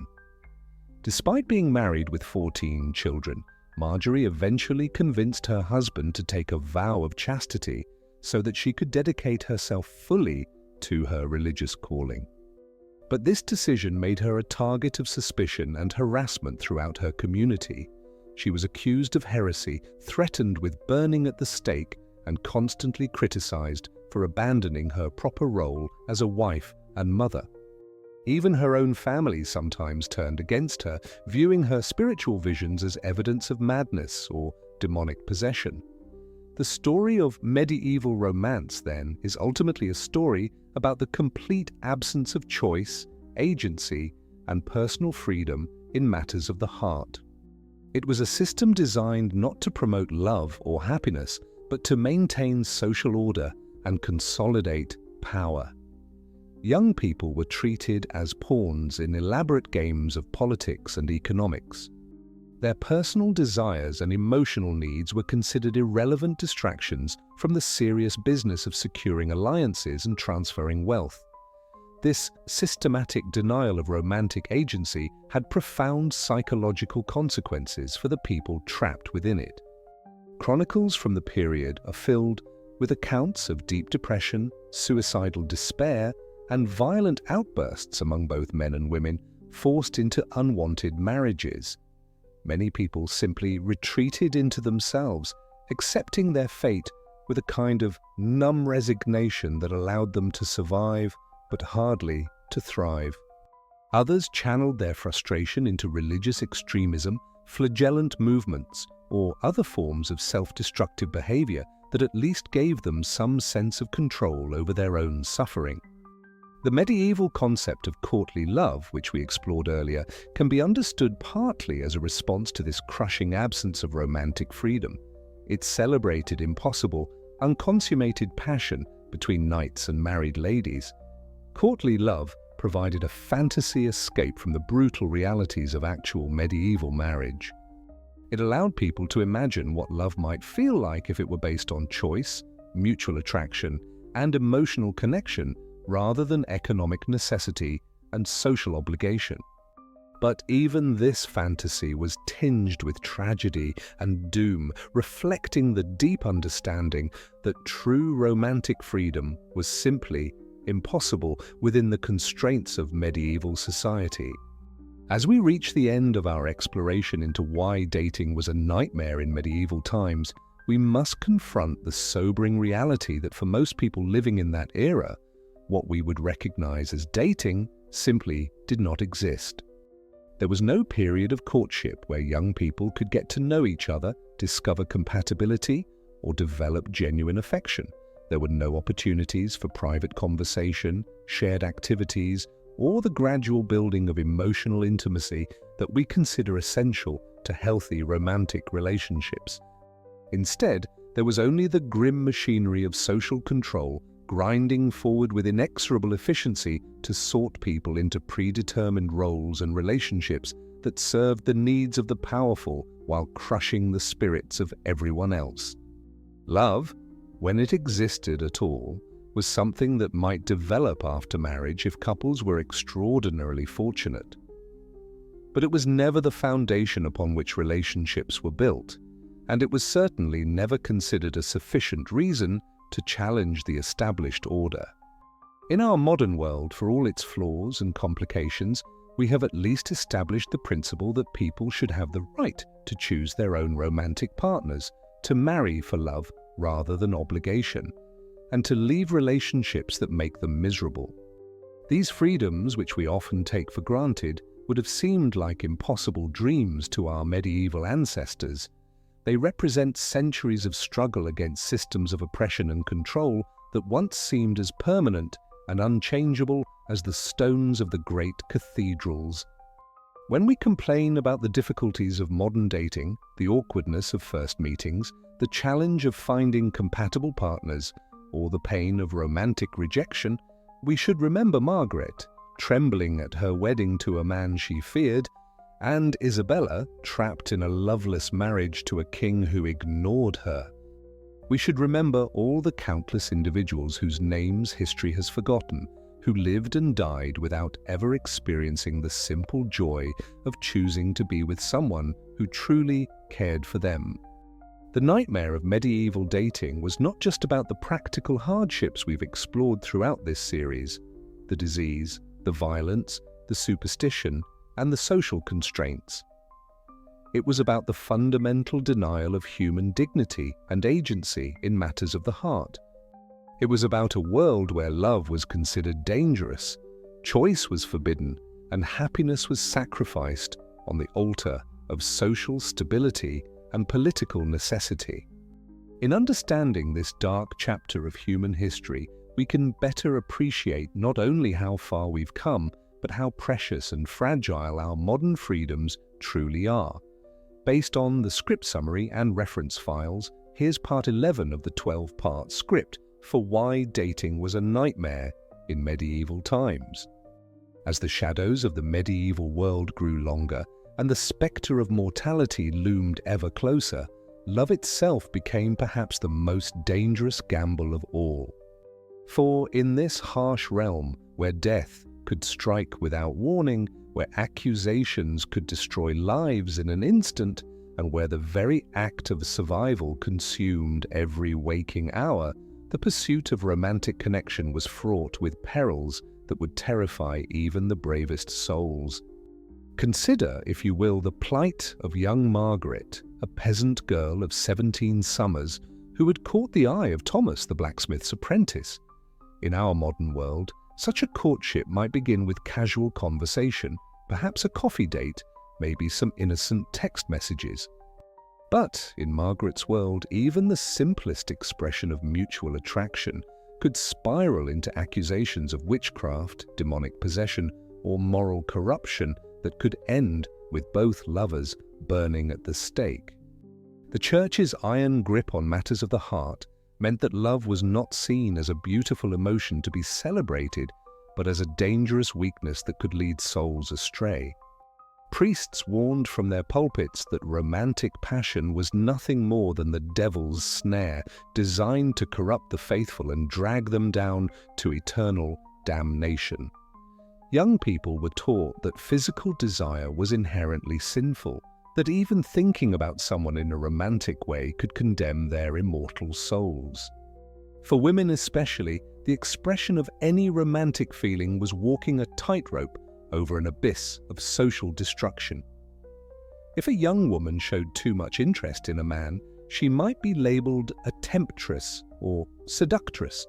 A: Despite being married with 14 children, Margery eventually convinced her husband to take a vow of chastity so that she could dedicate herself fully to her religious calling. But this decision made her a target of suspicion and harassment throughout her community. She was accused of heresy, threatened with burning at the stake, and constantly criticized for abandoning her proper role as a wife and mother. Even her own family sometimes turned against her, viewing her spiritual visions as evidence of madness or demonic possession. The story of medieval romance, then, is ultimately a story about the complete absence of choice, agency, and personal freedom in matters of the heart. It was a system designed not to promote love or happiness, but to maintain social order and consolidate power. Young people were treated as pawns in elaborate games of politics and economics. Their personal desires and emotional needs were considered irrelevant distractions from the serious business of securing alliances and transferring wealth. This systematic denial of romantic agency had profound psychological consequences for the people trapped within it. Chronicles from the period are filled with accounts of deep depression, suicidal despair, and violent outbursts among both men and women forced into unwanted marriages. Many people simply retreated into themselves, accepting their fate with a kind of numb resignation that allowed them to survive, but hardly to thrive. Others channeled their frustration into religious extremism, flagellant movements, or other forms of self-destructive behavior that at least gave them some sense of control over their own suffering. The medieval concept of courtly love, which we explored earlier, can be understood partly as a response to this crushing absence of romantic freedom. It celebrated impossible, unconsummated passion between knights and married ladies. Courtly love provided a fantasy escape from the brutal realities of actual medieval marriage. It allowed people to imagine what love might feel like if it were based on choice, mutual attraction, and emotional connection, rather than economic necessity and social obligation. But even this fantasy was tinged with tragedy and doom, reflecting the deep understanding that true romantic freedom was simply impossible within the constraints of medieval society. As we reach the end of our exploration into why dating was a nightmare in medieval times, we must confront the sobering reality that for most people living in that era, what we would recognize as dating simply did not exist. There was no period of courtship where young people could get to know each other, discover compatibility, or develop genuine affection. There were no opportunities for private conversation, shared activities, or the gradual building of emotional intimacy that we consider essential to healthy romantic relationships. Instead, there was only the grim machinery of social control grinding forward with inexorable efficiency to sort people into predetermined roles and relationships that served the needs of the powerful while crushing the spirits of everyone else. Love, when it existed at all, was something that might develop after marriage if couples were extraordinarily fortunate. But it was never the foundation upon which relationships were built, and it was certainly never considered a sufficient reason to challenge the established order. In our modern world, for all its flaws and complications, we have at least established the principle that people should have the right to choose their own romantic partners, to marry for love rather than obligation, and to leave relationships that make them miserable. These freedoms, which we often take for granted, would have seemed like impossible dreams to our medieval ancestors. They represent centuries of struggle against systems of oppression and control that once seemed as permanent and unchangeable as the stones of the great cathedrals. When we complain about the difficulties of modern dating, the awkwardness of first meetings, the challenge of finding compatible partners, or the pain of romantic rejection, we should remember Margaret, trembling at her wedding to a man she feared, and Isabella, trapped in a loveless marriage to a king who ignored her. We should remember all the countless individuals whose names history has forgotten, who lived and died without ever experiencing the simple joy of choosing to be with someone who truly cared for them. The nightmare of medieval dating was not just about the practical hardships we've explored throughout this series: the disease, the violence, the superstition, and the social constraints. It was about the fundamental denial of human dignity and agency in matters of the heart. It was about a world where love was considered dangerous, choice was forbidden, and happiness was sacrificed on the altar of social stability and political necessity. In understanding this dark chapter of human history, we can better appreciate not only how far we've come, but how precious and fragile our modern freedoms truly are. Based on the script summary and reference files, here's part 11 of the 12-part script for why dating was a nightmare in medieval times. As the shadows of the medieval world grew longer and the spectre of mortality loomed ever closer, love itself became perhaps the most dangerous gamble of all. For in this harsh realm, where death could strike without warning, where accusations could destroy lives in an instant, and where the very act of survival consumed every waking hour, the pursuit of romantic connection was fraught with perils that would terrify even the bravest souls. Consider, if you will, the plight of young Margaret, a peasant girl of 17 summers who had caught the eye of Thomas the blacksmith's apprentice. In our modern world, such a courtship might begin with casual conversation, perhaps a coffee date, maybe some innocent text messages. But in Margaret's world, even the simplest expression of mutual attraction could spiral into accusations of witchcraft, demonic possession, or moral corruption that could end with both lovers burning at the stake. The Church's iron grip on matters of the heart meant that love was not seen as a beautiful emotion to be celebrated, but as a dangerous weakness that could lead souls astray. Priests warned from their pulpits that romantic passion was nothing more than the devil's snare, designed to corrupt the faithful and drag them down to eternal damnation. Young people were taught that physical desire was inherently sinful, that even thinking about someone in a romantic way could condemn their immortal souls. For women especially, the expression of any romantic feeling was walking a tightrope over an abyss of social destruction. If a young woman showed too much interest in a man, she might be labeled a temptress or seductress.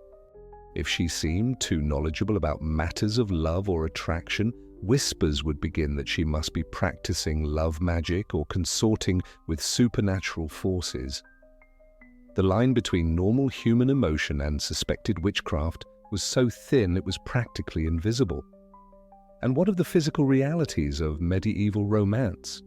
A: If she seemed too knowledgeable about matters of love or attraction, whispers would begin that she must be practicing love magic or consorting with supernatural forces. The line between normal human emotion and suspected witchcraft was so thin it was practically invisible. And what of the physical realities of medieval romance?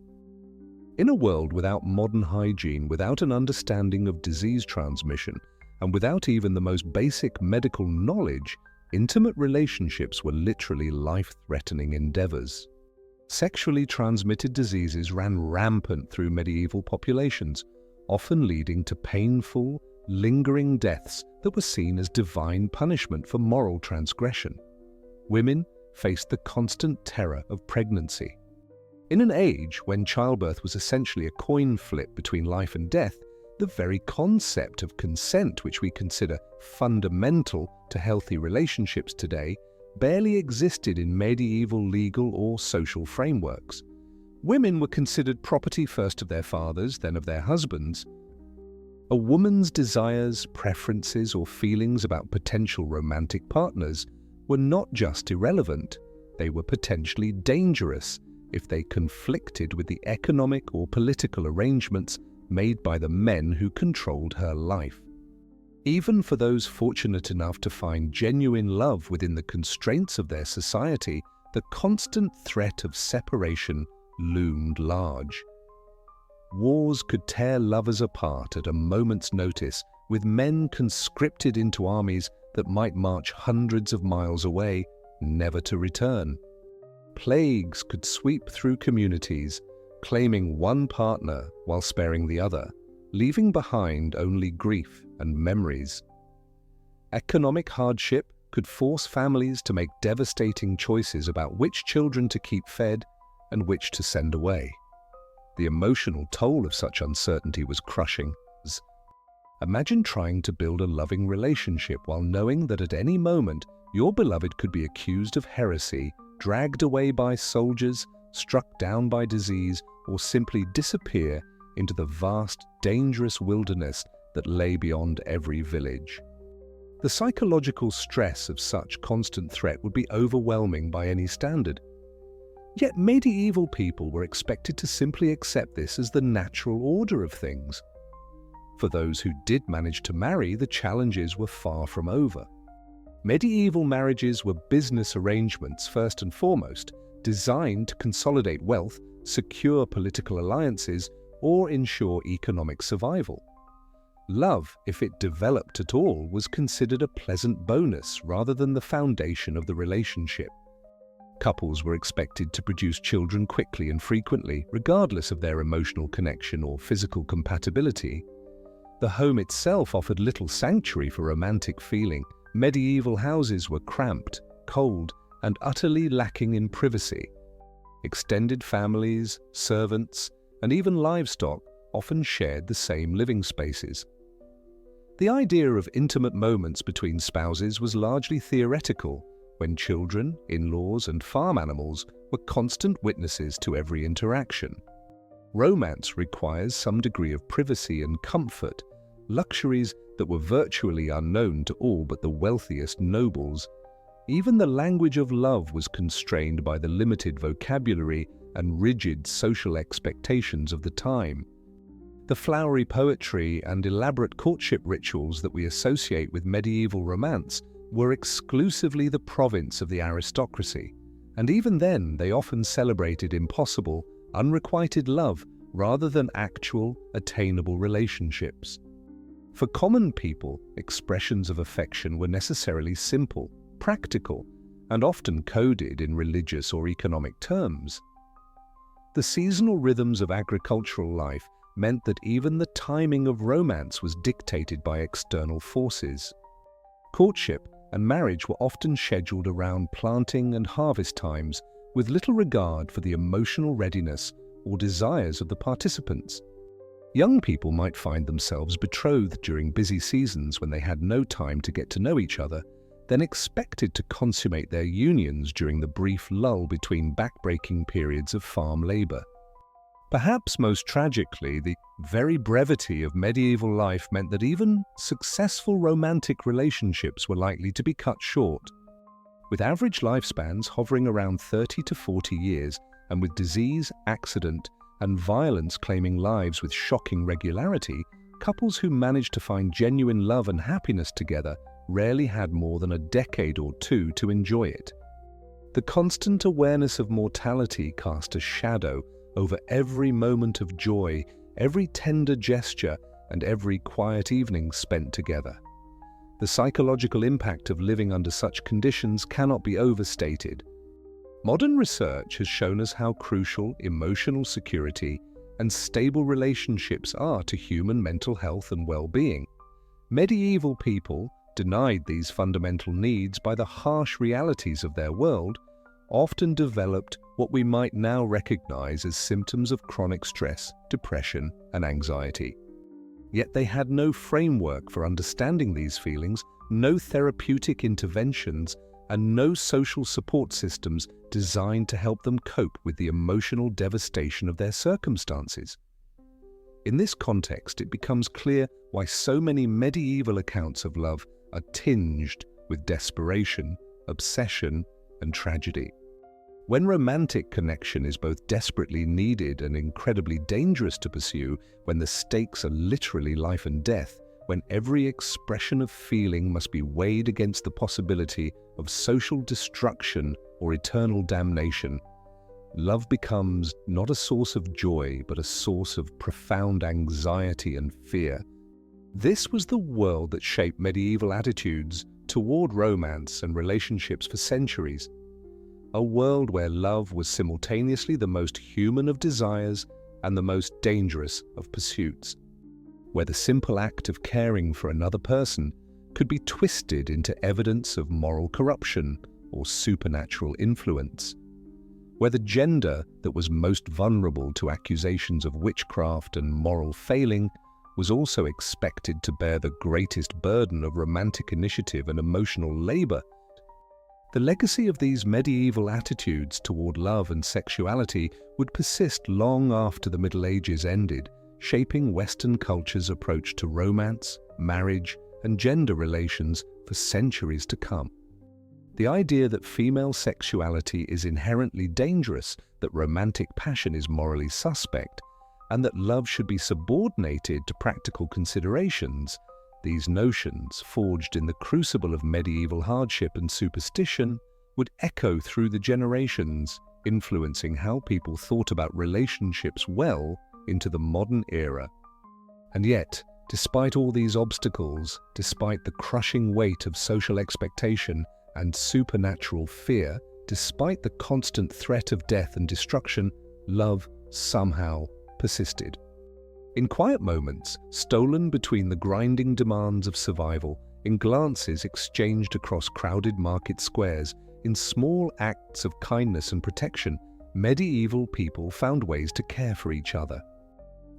A: In a world without modern hygiene, without an understanding of disease transmission, and without even the most basic medical knowledge, intimate relationships were literally life-threatening endeavors. Sexually transmitted diseases ran rampant through medieval populations, often leading to painful, lingering deaths that were seen as divine punishment for moral transgression. Women faced the constant terror of pregnancy. In an age when childbirth was essentially a coin flip between life and death, the very concept of consent, which we consider fundamental to healthy relationships today, barely existed in medieval legal or social frameworks. Women were considered property first of their fathers, then of their husbands. A woman's desires, preferences, or feelings about potential romantic partners were not just irrelevant, they were potentially dangerous if they conflicted with the economic or political arrangements made by the men who controlled her life. Even for those fortunate enough to find genuine love within the constraints of their society, the constant threat of separation loomed large. Wars could tear lovers apart at a moment's notice, with men conscripted into armies that might march hundreds of miles away, never to return. Plagues could sweep through communities, claiming one partner while sparing the other, leaving behind only grief and memories. Economic hardship could force families to make devastating choices about which children to keep fed and which to send away. The emotional toll of such uncertainty was crushing. Imagine trying to build a loving relationship while knowing that at any moment your beloved could be accused of heresy, dragged away by soldiers, struck down by disease, or simply disappear into the vast, dangerous wilderness that lay beyond every village. The psychological stress of such constant threat would be overwhelming by any standard. Yet medieval people were expected to simply accept this as the natural order of things. For those who did manage to marry, the challenges were far from over. Medieval marriages were business arrangements first and foremost, designed to consolidate wealth, secure political alliances, or ensure economic survival. Love, if it developed at all, was considered a pleasant bonus rather than the foundation of the relationship. Couples were expected to produce children quickly and frequently, regardless of their emotional connection or physical compatibility. The home itself offered little sanctuary for romantic feeling. Medieval houses were cramped, cold, and utterly lacking in privacy. Extended families, servants, and even livestock often shared the same living spaces. The idea of intimate moments between spouses was largely theoretical, when children, in-laws, and farm animals were constant witnesses to every interaction. Romance requires some degree of privacy and comfort, luxuries that were virtually unknown to all but the wealthiest nobles. Even the language of love was constrained by the limited vocabulary and rigid social expectations of the time. The flowery poetry and elaborate courtship rituals that we associate with medieval romance were exclusively the province of the aristocracy, and even then they often celebrated impossible, unrequited love rather than actual, attainable relationships. For common people, expressions of affection were necessarily simple, practical, and often coded in religious or economic terms. The seasonal rhythms of agricultural life meant that even the timing of romance was dictated by external forces. Courtship and marriage were often scheduled around planting and harvest times, with little regard for the emotional readiness or desires of the participants. Young people might find themselves betrothed during busy seasons when they had no time to get to know each other, then expected to consummate their unions during the brief lull between backbreaking periods of farm labor. Perhaps most tragically, the very brevity of medieval life meant that even successful romantic relationships were likely to be cut short. With average lifespans hovering around 30 to 40 years, and with disease, accident, and violence claiming lives with shocking regularity, couples who managed to find genuine love and happiness together rarely had more than a decade or two to enjoy it. The constant awareness of mortality cast a shadow over every moment of joy, every tender gesture, and every quiet evening spent together. The psychological impact of living under such conditions cannot be overstated. Modern research has shown us how crucial emotional security and stable relationships are to human mental health and well-being. Medieval people, denied these fundamental needs by the harsh realities of their world, often developed what we might now recognize as symptoms of chronic stress, depression, and anxiety. Yet they had no framework for understanding these feelings, no therapeutic interventions, and no social support systems designed to help them cope with the emotional devastation of their circumstances. In this context, it becomes clear why so many medieval accounts of love are tinged with desperation, obsession, and tragedy. When romantic connection is both desperately needed and incredibly dangerous to pursue, when the stakes are literally life and death, when every expression of feeling must be weighed against the possibility of social destruction or eternal damnation, love becomes not a source of joy, but a source of profound anxiety and fear. This was the world that shaped medieval attitudes toward romance and relationships for centuries. A world where love was simultaneously the most human of desires and the most dangerous of pursuits. Where the simple act of caring for another person could be twisted into evidence of moral corruption or supernatural influence. Where the gender that was most vulnerable to accusations of witchcraft and moral failing was also expected to bear the greatest burden of romantic initiative and emotional labor. The legacy of these medieval attitudes toward love and sexuality would persist long after the Middle Ages ended, shaping Western culture's approach to romance, marriage, and gender relations for centuries to come. The idea that female sexuality is inherently dangerous, that romantic passion is morally suspect, and that love should be subordinated to practical considerations, these notions, forged in the crucible of medieval hardship and superstition, would echo through the generations, influencing how people thought about relationships well into the modern era. And yet, despite all these obstacles, despite the crushing weight of social expectation and supernatural fear, despite the constant threat of death and destruction, love somehow persisted. In quiet moments, stolen between the grinding demands of survival, in glances exchanged across crowded market squares, in small acts of kindness and protection, medieval people found ways to care for each other.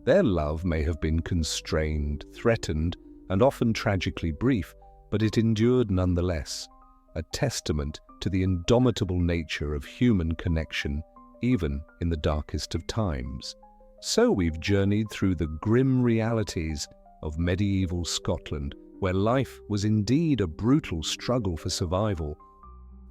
A: Their love may have been constrained, threatened, and often tragically brief, but it endured nonetheless, a testament to the indomitable nature of human connection, even in the darkest of times. So we've journeyed through the grim realities of medieval Scotland, where life was indeed a brutal struggle for survival.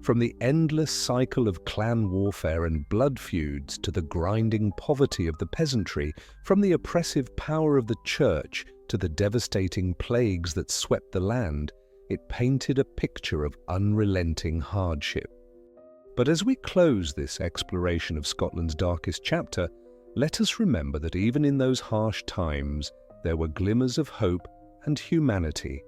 A: From the endless cycle of clan warfare and blood feuds to the grinding poverty of the peasantry, from the oppressive power of the church to the devastating plagues that swept the land, it painted a picture of unrelenting hardship. But as we close this exploration of Scotland's darkest chapter, let us remember that even in those harsh times, there were glimmers of hope and humanity.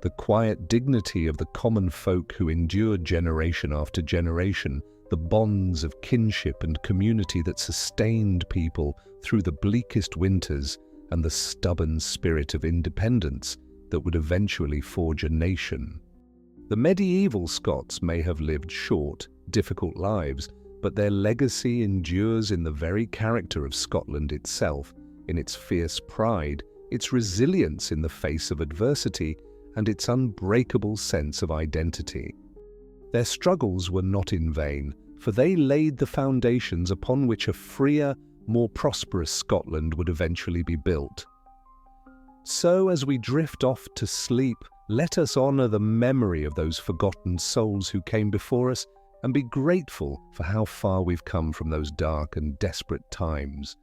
A: The quiet dignity of the common folk who endured generation after generation, the bonds of kinship and community that sustained people through the bleakest winters, and the stubborn spirit of independence that would eventually forge a nation. The medieval Scots may have lived short, difficult lives, but their legacy endures in the very character of Scotland itself, in its fierce pride, its resilience in the face of adversity, and its unbreakable sense of identity. Their struggles were not in vain, for they laid the foundations upon which a freer, more prosperous Scotland would eventually be built. So as we drift off to sleep, let us honor the memory of those forgotten souls who came before us and be grateful for how far we've come from those dark and desperate times.